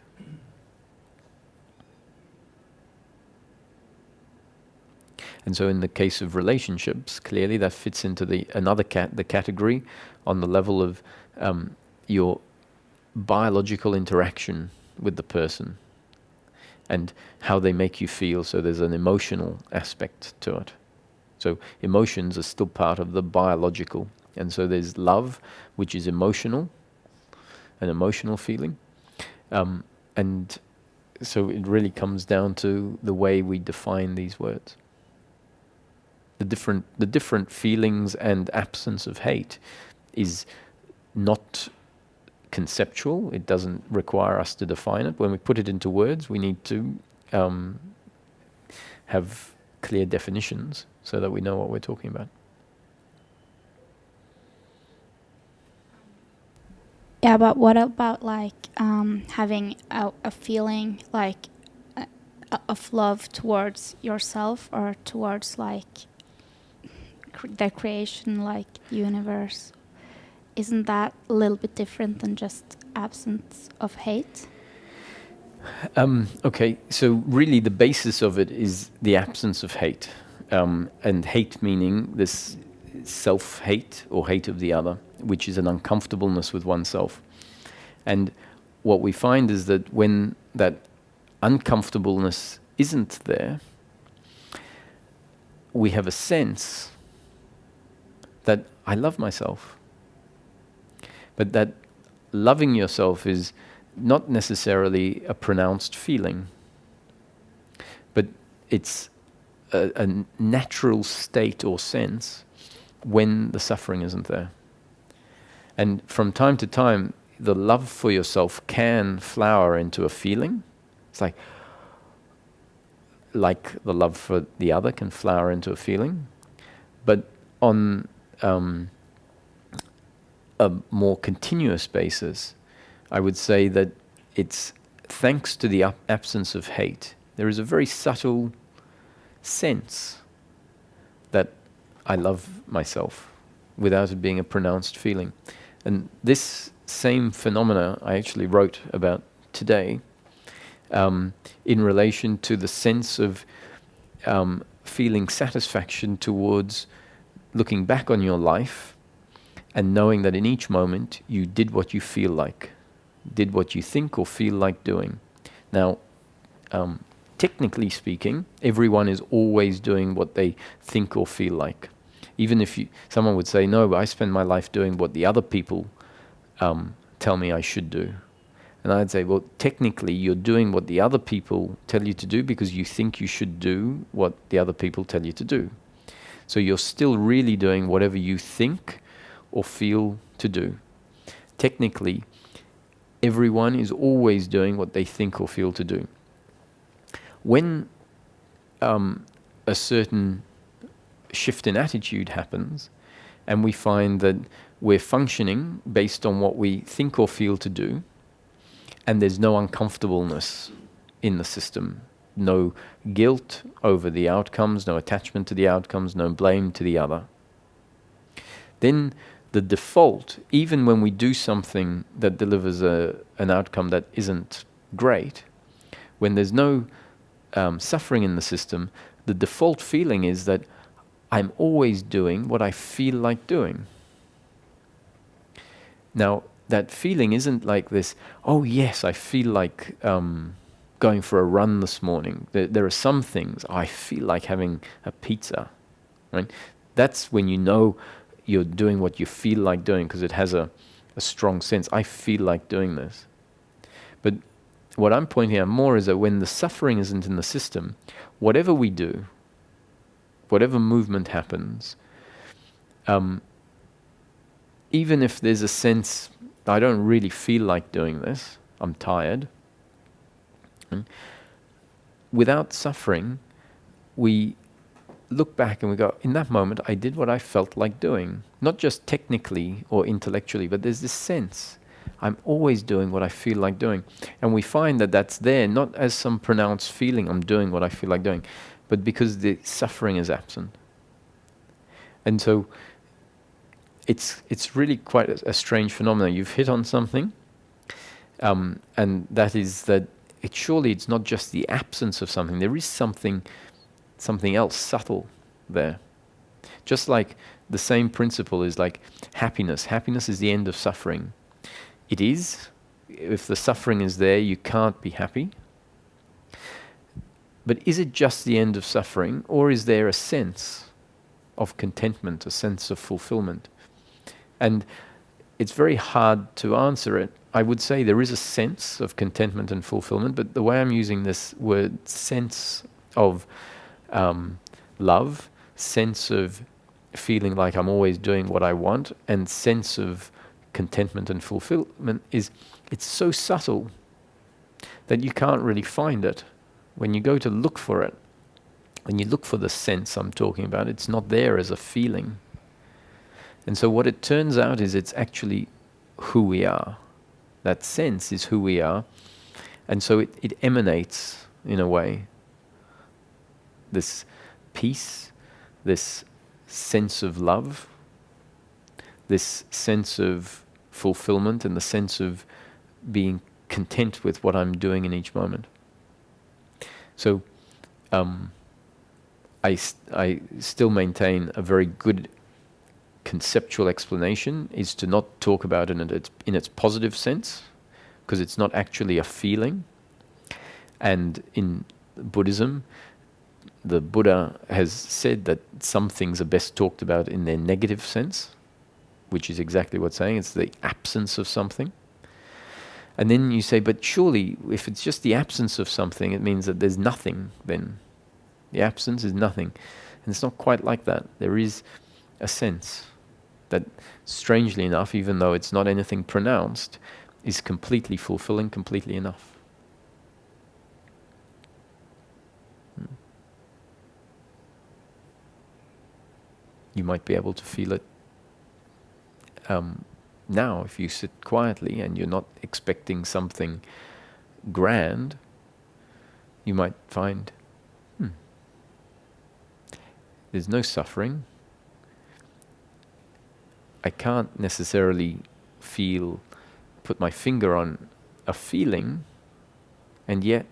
And so in the case of relationships, clearly that fits into the category on the level of your biological interaction with the person and how they make you feel. So there's an emotional aspect to it. So emotions are still part of the biological. And so there's love, which is emotional, an emotional feeling. And so it really comes down to the way we define these words. The different feelings and absence of hate is not conceptual. It doesn't require us to define it. When we put it into words, we need to have clear definitions so that we know what we're talking about. Yeah, but what about like having a feeling like of love towards yourself or towards like the creation, like universe? Isn't that a little bit different than just absence of hate? Okay, so really the basis of it is the absence of hate. And hate meaning this self-hate or hate of the other, which is an uncomfortableness with oneself. And what we find is that when that uncomfortableness isn't there, we have a sense that I love myself. But that loving yourself is not necessarily a pronounced feeling, but it's a natural state or sense when the suffering isn't there. And from time to time, the love for yourself can flower into a feeling. It's like the love for the other can flower into a feeling. But on a more continuous basis, I would say that it's thanks to the absence of hate. There is a very subtle sense that I love myself without it being a pronounced feeling. And this same phenomena I actually wrote about today in relation to the sense of feeling satisfaction towards looking back on your life and knowing that in each moment you did what you feel like, did what you think or feel like doing. Now, technically speaking, everyone is always doing what they think or feel like. Even if someone would say, no, I spend my life doing what the other people tell me I should do. And I'd say, well, technically you're doing what the other people tell you to do because you think you should do what the other people tell you to do. So you're still really doing whatever you think or feel to do. Technically, everyone is always doing what they think or feel to do. When a certain shift in attitude happens, and we find that we're functioning based on what we think or feel to do, and there's no uncomfortableness in the system, no guilt over the outcomes, no attachment to the outcomes, no blame to the other, then the default, even when we do something that delivers an outcome that isn't great, when there's no suffering in the system, the default feeling is that I'm always doing what I feel like doing. Now, that feeling isn't like this, oh yes, I feel like going for a run this morning. There are some things, I feel like having a pizza, right? That's when you know you're doing what you feel like doing because it has a strong sense. I feel like doing this. But what I'm pointing out more is that when the suffering isn't in the system, whatever we do, whatever movement happens, even if there's a sense, I don't really feel like doing this, I'm tired, without suffering, we look back and we go, in that moment, I did what I felt like doing. Not just technically or intellectually, but there's this sense. I'm always doing what I feel like doing. And we find that that's there, not as some pronounced feeling, I'm doing what I feel like doing, but because the suffering is absent. And so it's really quite a strange phenomenon. You've hit on something, and that is that surely it's not just the absence of something. There is something else subtle there. Just like the same principle is like happiness. Happiness is the end of suffering. It is. If the suffering is there, you can't be happy. But is it just the end of suffering, or is there a sense of contentment, a sense of fulfillment? And it's very hard to answer it. I would say there is a sense of contentment and fulfillment, but the way I'm using this word, sense of love, sense of feeling like I'm always doing what I want, and sense of contentment and fulfillment it's so subtle that you can't really find it. When you go to look for it, when you look for the sense I'm talking about, it's not there as a feeling. And so what it turns out is it's actually who we are. That sense is who we are. And so it emanates, in a way, this peace, this sense of love, this sense of fulfillment, and the sense of being content with what I'm doing in each moment. So I still maintain a very good conceptual explanation is to not talk about it in its positive sense, because it's not actually a feeling. And in Buddhism, the Buddha has said that some things are best talked about in their negative sense, which is exactly what it's saying. It's the absence of something. And then you say, but surely if it's just the absence of something, it means that there's nothing then. The absence is nothing. And it's not quite like that. There is a sense that, strangely enough, even though it's not anything pronounced, is completely fulfilling, completely enough. You might be able to feel it Now, if you sit quietly and you're not expecting something grand, you might find, there's no suffering. I can't necessarily put my finger on a feeling, and yet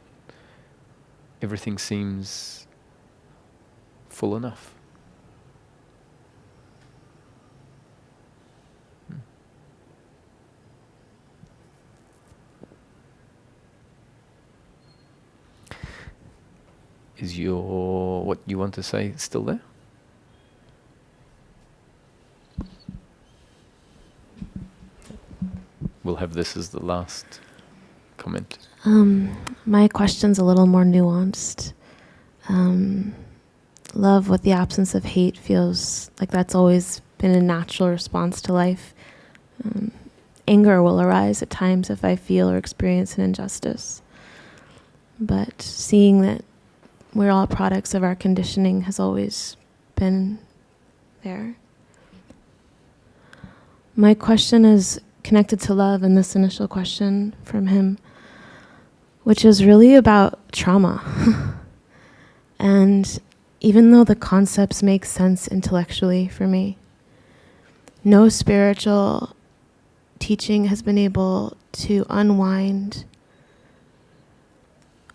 everything seems full enough. Is what you want to say still there? We'll have this as the last comment. My question's a little more nuanced. Love with the absence of hate feels like that's always been a natural response to life. Anger will arise at times if I feel or experience an injustice. But seeing that we're all products of our conditioning has always been there. My question is connected to love and this initial question from him, which is really about trauma. And even though the concepts make sense intellectually for me, no spiritual teaching has been able to unwind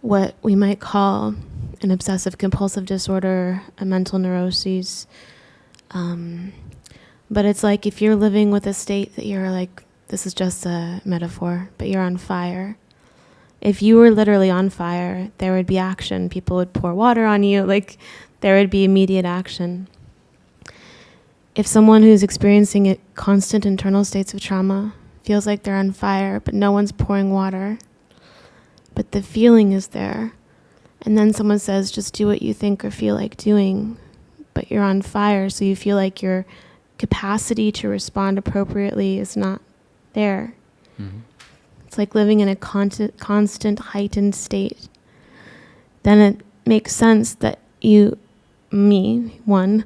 what we might call an obsessive compulsive disorder, a mental neuroses. But it's like if you're living with a state that you're like, this is just a metaphor, but you're on fire. If you were literally on fire, there would be action. People would pour water on you, like there would be immediate action. If someone who's experiencing constant internal states of trauma feels like they're on fire, but no one's pouring water, but the feeling is there, and then someone says, just do what you think or feel like doing, but you're on fire, so you feel like your capacity to respond appropriately is not there. Mm-hmm. It's like living in a constant heightened state. Then it makes sense that one,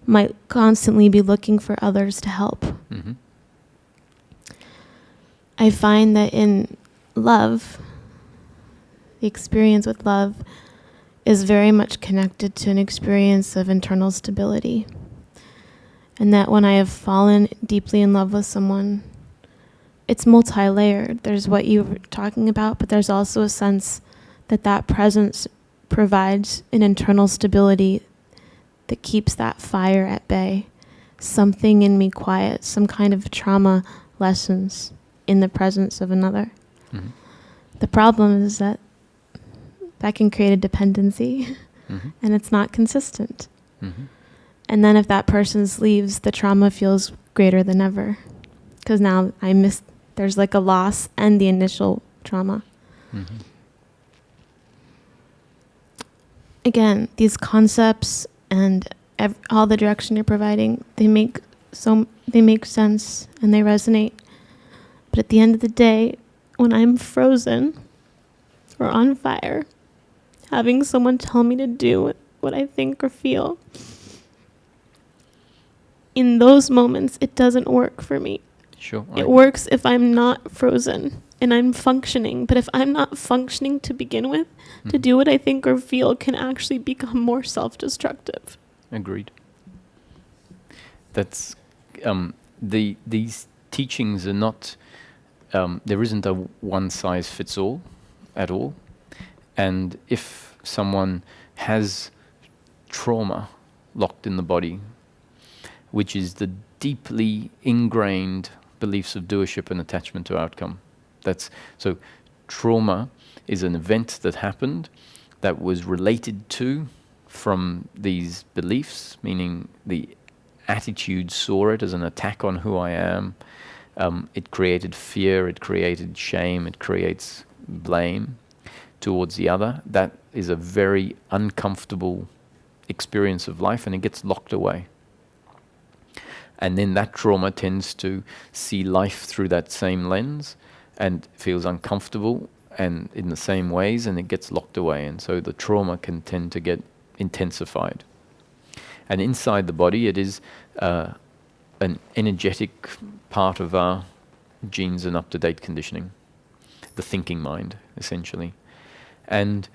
might constantly be looking for others to help. Mm-hmm. I find that in love, the experience with love is very much connected to an experience of internal stability. And that when I have fallen deeply in love with someone, it's multi-layered. There's what you were talking about, but there's also a sense that that presence provides an internal stability that keeps that fire at bay. Something in me quiet, some kind of trauma lessens in the presence of another. Mm-hmm. The problem is that can create a dependency, mm-hmm. and it's not consistent. Mm-hmm. And then if that person leaves, the trauma feels greater than ever. Because now there's like a loss and the initial trauma. Mm-hmm. Again, these concepts and all the direction you're providing, they make sense and they resonate. But at the end of the day, when I'm frozen or on fire, having someone tell me to do what I think or feel, in those moments, it doesn't work for me. Sure. It works if I'm not frozen and I'm functioning. But if I'm not functioning to begin with, mm-hmm. to do what I think or feel can actually become more self-destructive. Agreed. That's these teachings are not. There isn't a one-size-fits-all at all. And if someone has trauma locked in the body, which is the deeply ingrained beliefs of doership and attachment to outcome. So trauma is an event that happened that was related to from these beliefs, meaning the attitude saw it as an attack on who I am. It created fear, it created shame, it creates blame towards the other. That is a very uncomfortable experience of life, and it gets locked away. And then that trauma tends to see life through that same lens and feels uncomfortable and in the same ways, and it gets locked away. And so the trauma can tend to get intensified. And inside the body, it is an energetic part of our genes and up-to-date conditioning, the thinking mind, essentially. And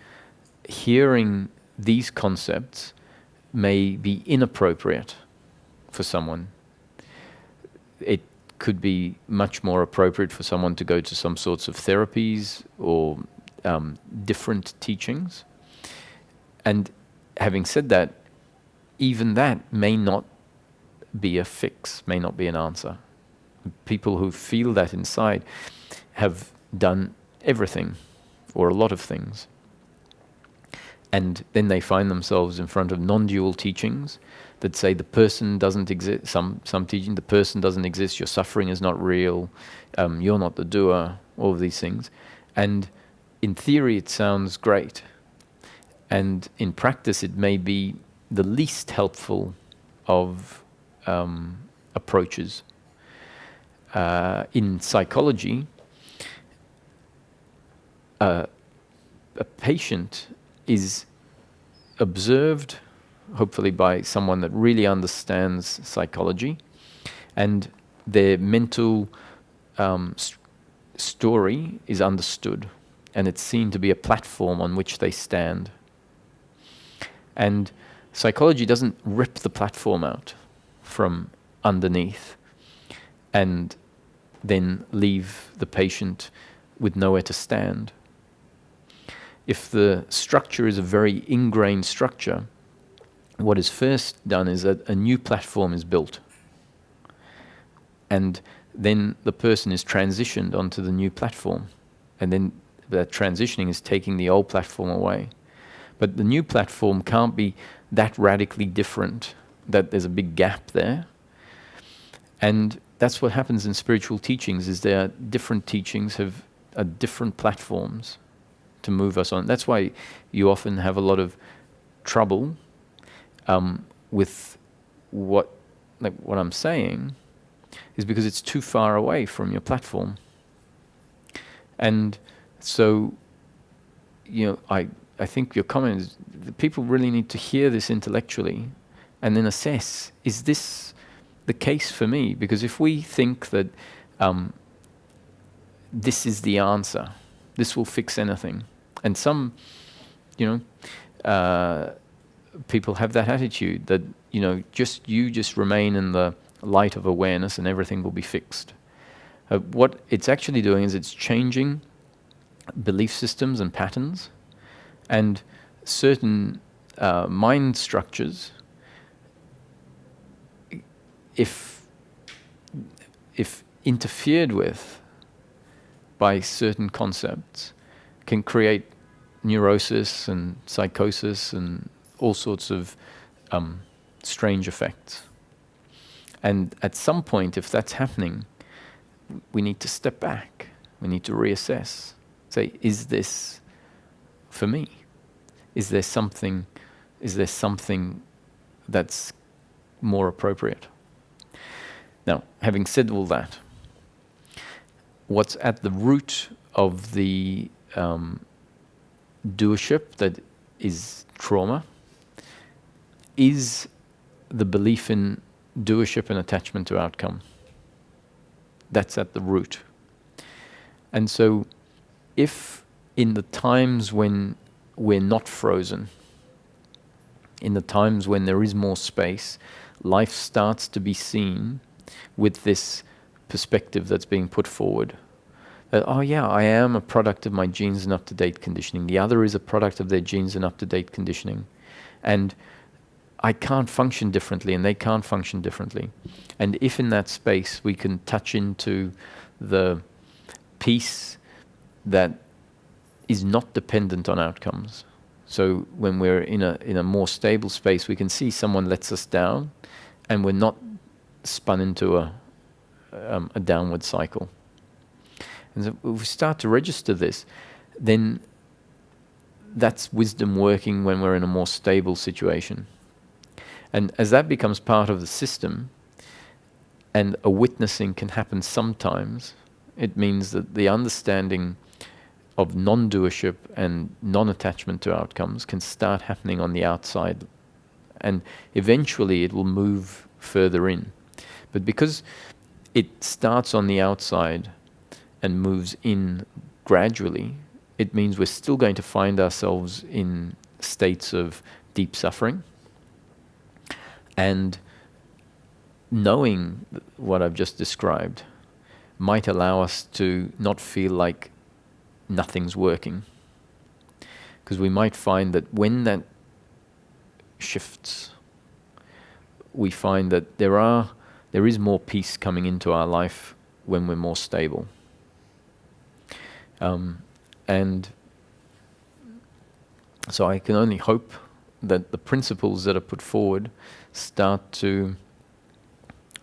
hearing these concepts may be inappropriate for someone. It could be much more appropriate for someone to go to some sorts of therapies or different teachings. And having said that, even that may not be a fix, may not be an answer. People who feel that inside have done everything or a lot of things. And then they find themselves in front of non-dual teachings that say the person doesn't exist, some teaching, the person doesn't exist, your suffering is not real, you're not the doer, all of these things. And in theory it sounds great. And in practice it may be the least helpful of approaches. In psychology, a patient is observed, hopefully by someone that really understands psychology, and their mental story is understood, and it's seen to be a platform on which they stand. And psychology doesn't rip the platform out from underneath and then leave the patient with nowhere to stand. If the structure is a very ingrained structure, what is first done is that a new platform is built. And then the person is transitioned onto the new platform. And then that transitioning is taking the old platform away. But the new platform can't be that radically different that there's a big gap there. And that's what happens in spiritual teachings, is there are different teachings have different platforms to move us on. That's why you often have a lot of trouble with what I'm saying, is because it's too far away from your platform. And so, I think your comment is that people really need to hear this intellectually and then assess, is this the case for me? Because if we think that this is the answer, this will fix anything. And some, people have that attitude that, just remain in the light of awareness and everything will be fixed. What it's actually doing is it's changing belief systems and patterns, and certain mind structures, if interfered with by certain concepts, can create neurosis and psychosis and all sorts of strange effects. And at some point, if that's happening, we need to step back. We need to reassess. Say, is this for me? Is there something that's more appropriate? Now, having said all that, what's at the root of the doership that is trauma is the belief in doership and attachment to outcome. That's at the root. And so if in the times when we're not frozen, in the times when there is more space, life starts to be seen with this perspective that's being put forward. That, oh yeah, I am a product of my genes and up-to-date conditioning. The other is a product of their genes and up-to-date conditioning. And I can't function differently and they can't function differently. And if in that space we can touch into the peace that is not dependent on outcomes. So when we're in a more stable space, we can see someone lets us down and we're not spun into a downward cycle. And so if we start to register this, then that's wisdom working when we're in a more stable situation. And as that becomes part of the system, and a witnessing can happen sometimes, it means that the understanding of non-doership and non-attachment to outcomes can start happening on the outside. And eventually it will move further in. But because it starts on the outside, and moves in gradually, it means we're still going to find ourselves in states of deep suffering. And knowing what I've just described might allow us to not feel like nothing's working. Because we might find that when that shifts, we find that there is more peace coming into our life when we're more stable. And so I can only hope that the principles that are put forward start to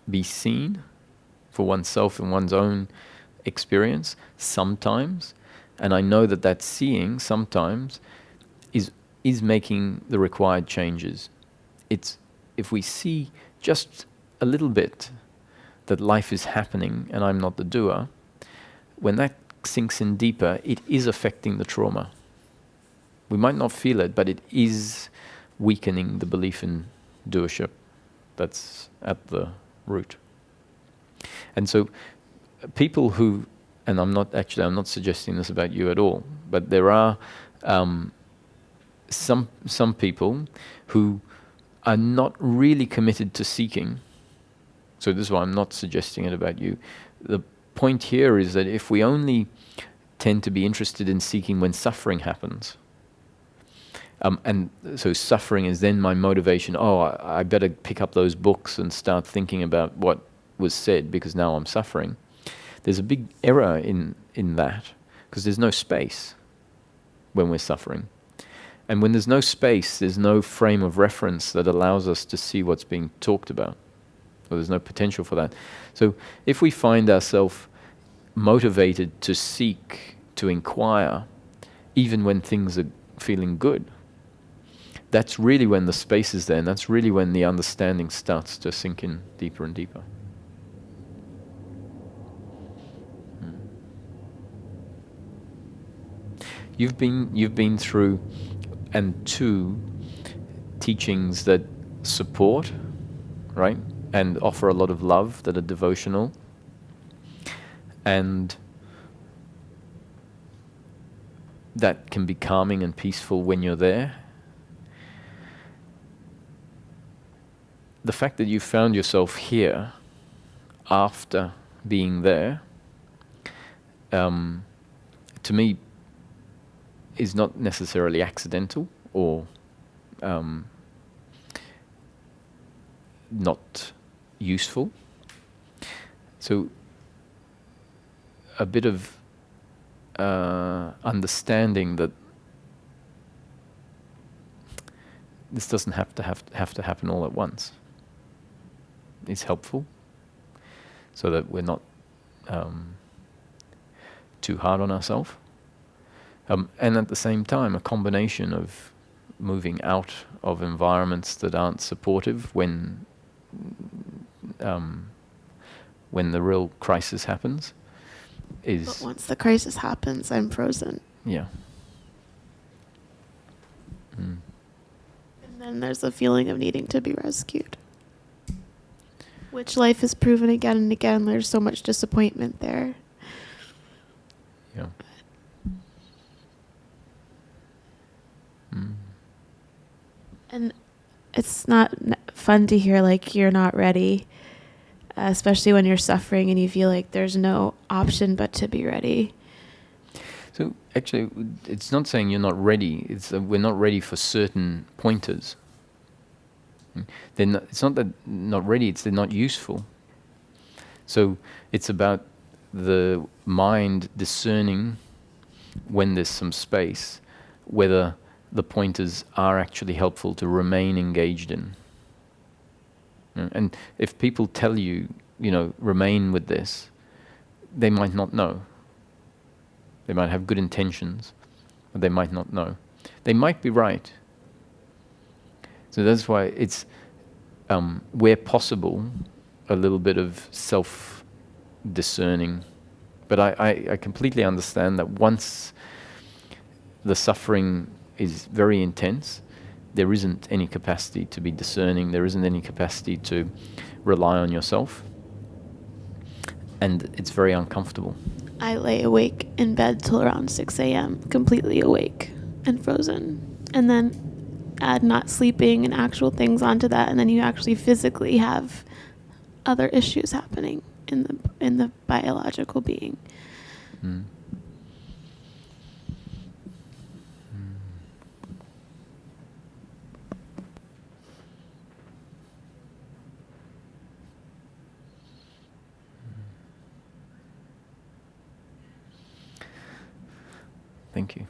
be seen for oneself and one's own experience sometimes. And I know that that seeing sometimes is making the required changes. It's if we see just a little bit that life is happening and I'm not the doer, when that sinks in deeper, it is affecting the trauma. We might not feel it, but it is weakening the belief in doership that's at the root. And so people who, and I'm not suggesting this about you at all, but there are some people who are not really committed to seeking. So this is why I'm not suggesting it about you. The point here is that if we only tend to be interested in seeking when suffering happens, and so suffering is then my motivation, I better pick up those books and start thinking about what was said because now I'm suffering. There's a big error in that, because there's no space when we're suffering. And when there's no space, there's no frame of reference that allows us to see what's being talked about. Or there's no potential for that. So if we find ourselves motivated to seek, to inquire, even when things are feeling good, that's really when the space is there, and that's really when the understanding starts to sink in deeper and deeper. You've been through and to teachings that support, right? And offer a lot of love, that are devotional. And that can be calming and peaceful when you're there. The fact that you found yourself here after being there, to me, is not necessarily accidental or not useful. So a bit of understanding that this doesn't have to happen all at once is helpful, so that we're not too hard on ourselves. And at the same time, a combination of moving out of environments that aren't supportive when the real crisis happens is... But once the crisis happens, I'm frozen. Yeah. Mm. And then there's a feeling of needing to be rescued, which life has proven again and again. There's so much disappointment there. Yeah. Mm. And it's not fun to hear like you're not ready, especially when you're suffering and you feel like there's no option but to be ready. So actually, it's not saying you're not ready. It's we're not ready for certain pointers. It's not that not ready, it's they're not useful. So it's about the mind discerning when there's some space, whether the pointers are actually helpful to remain engaged in. And if people tell you, remain with this, they might not know. They might have good intentions, but they might not know. They might be right. So that's why it's, where possible, a little bit of self-discerning. But I completely understand that once the suffering is very intense, there isn't any capacity to be discerning, there isn't any capacity to rely on yourself, and it's very uncomfortable. I lay awake in bed till around 6 a.m., completely awake and frozen. And then add not sleeping and actual things onto that, and then you actually physically have other issues happening in the biological being. Mm. Thank you.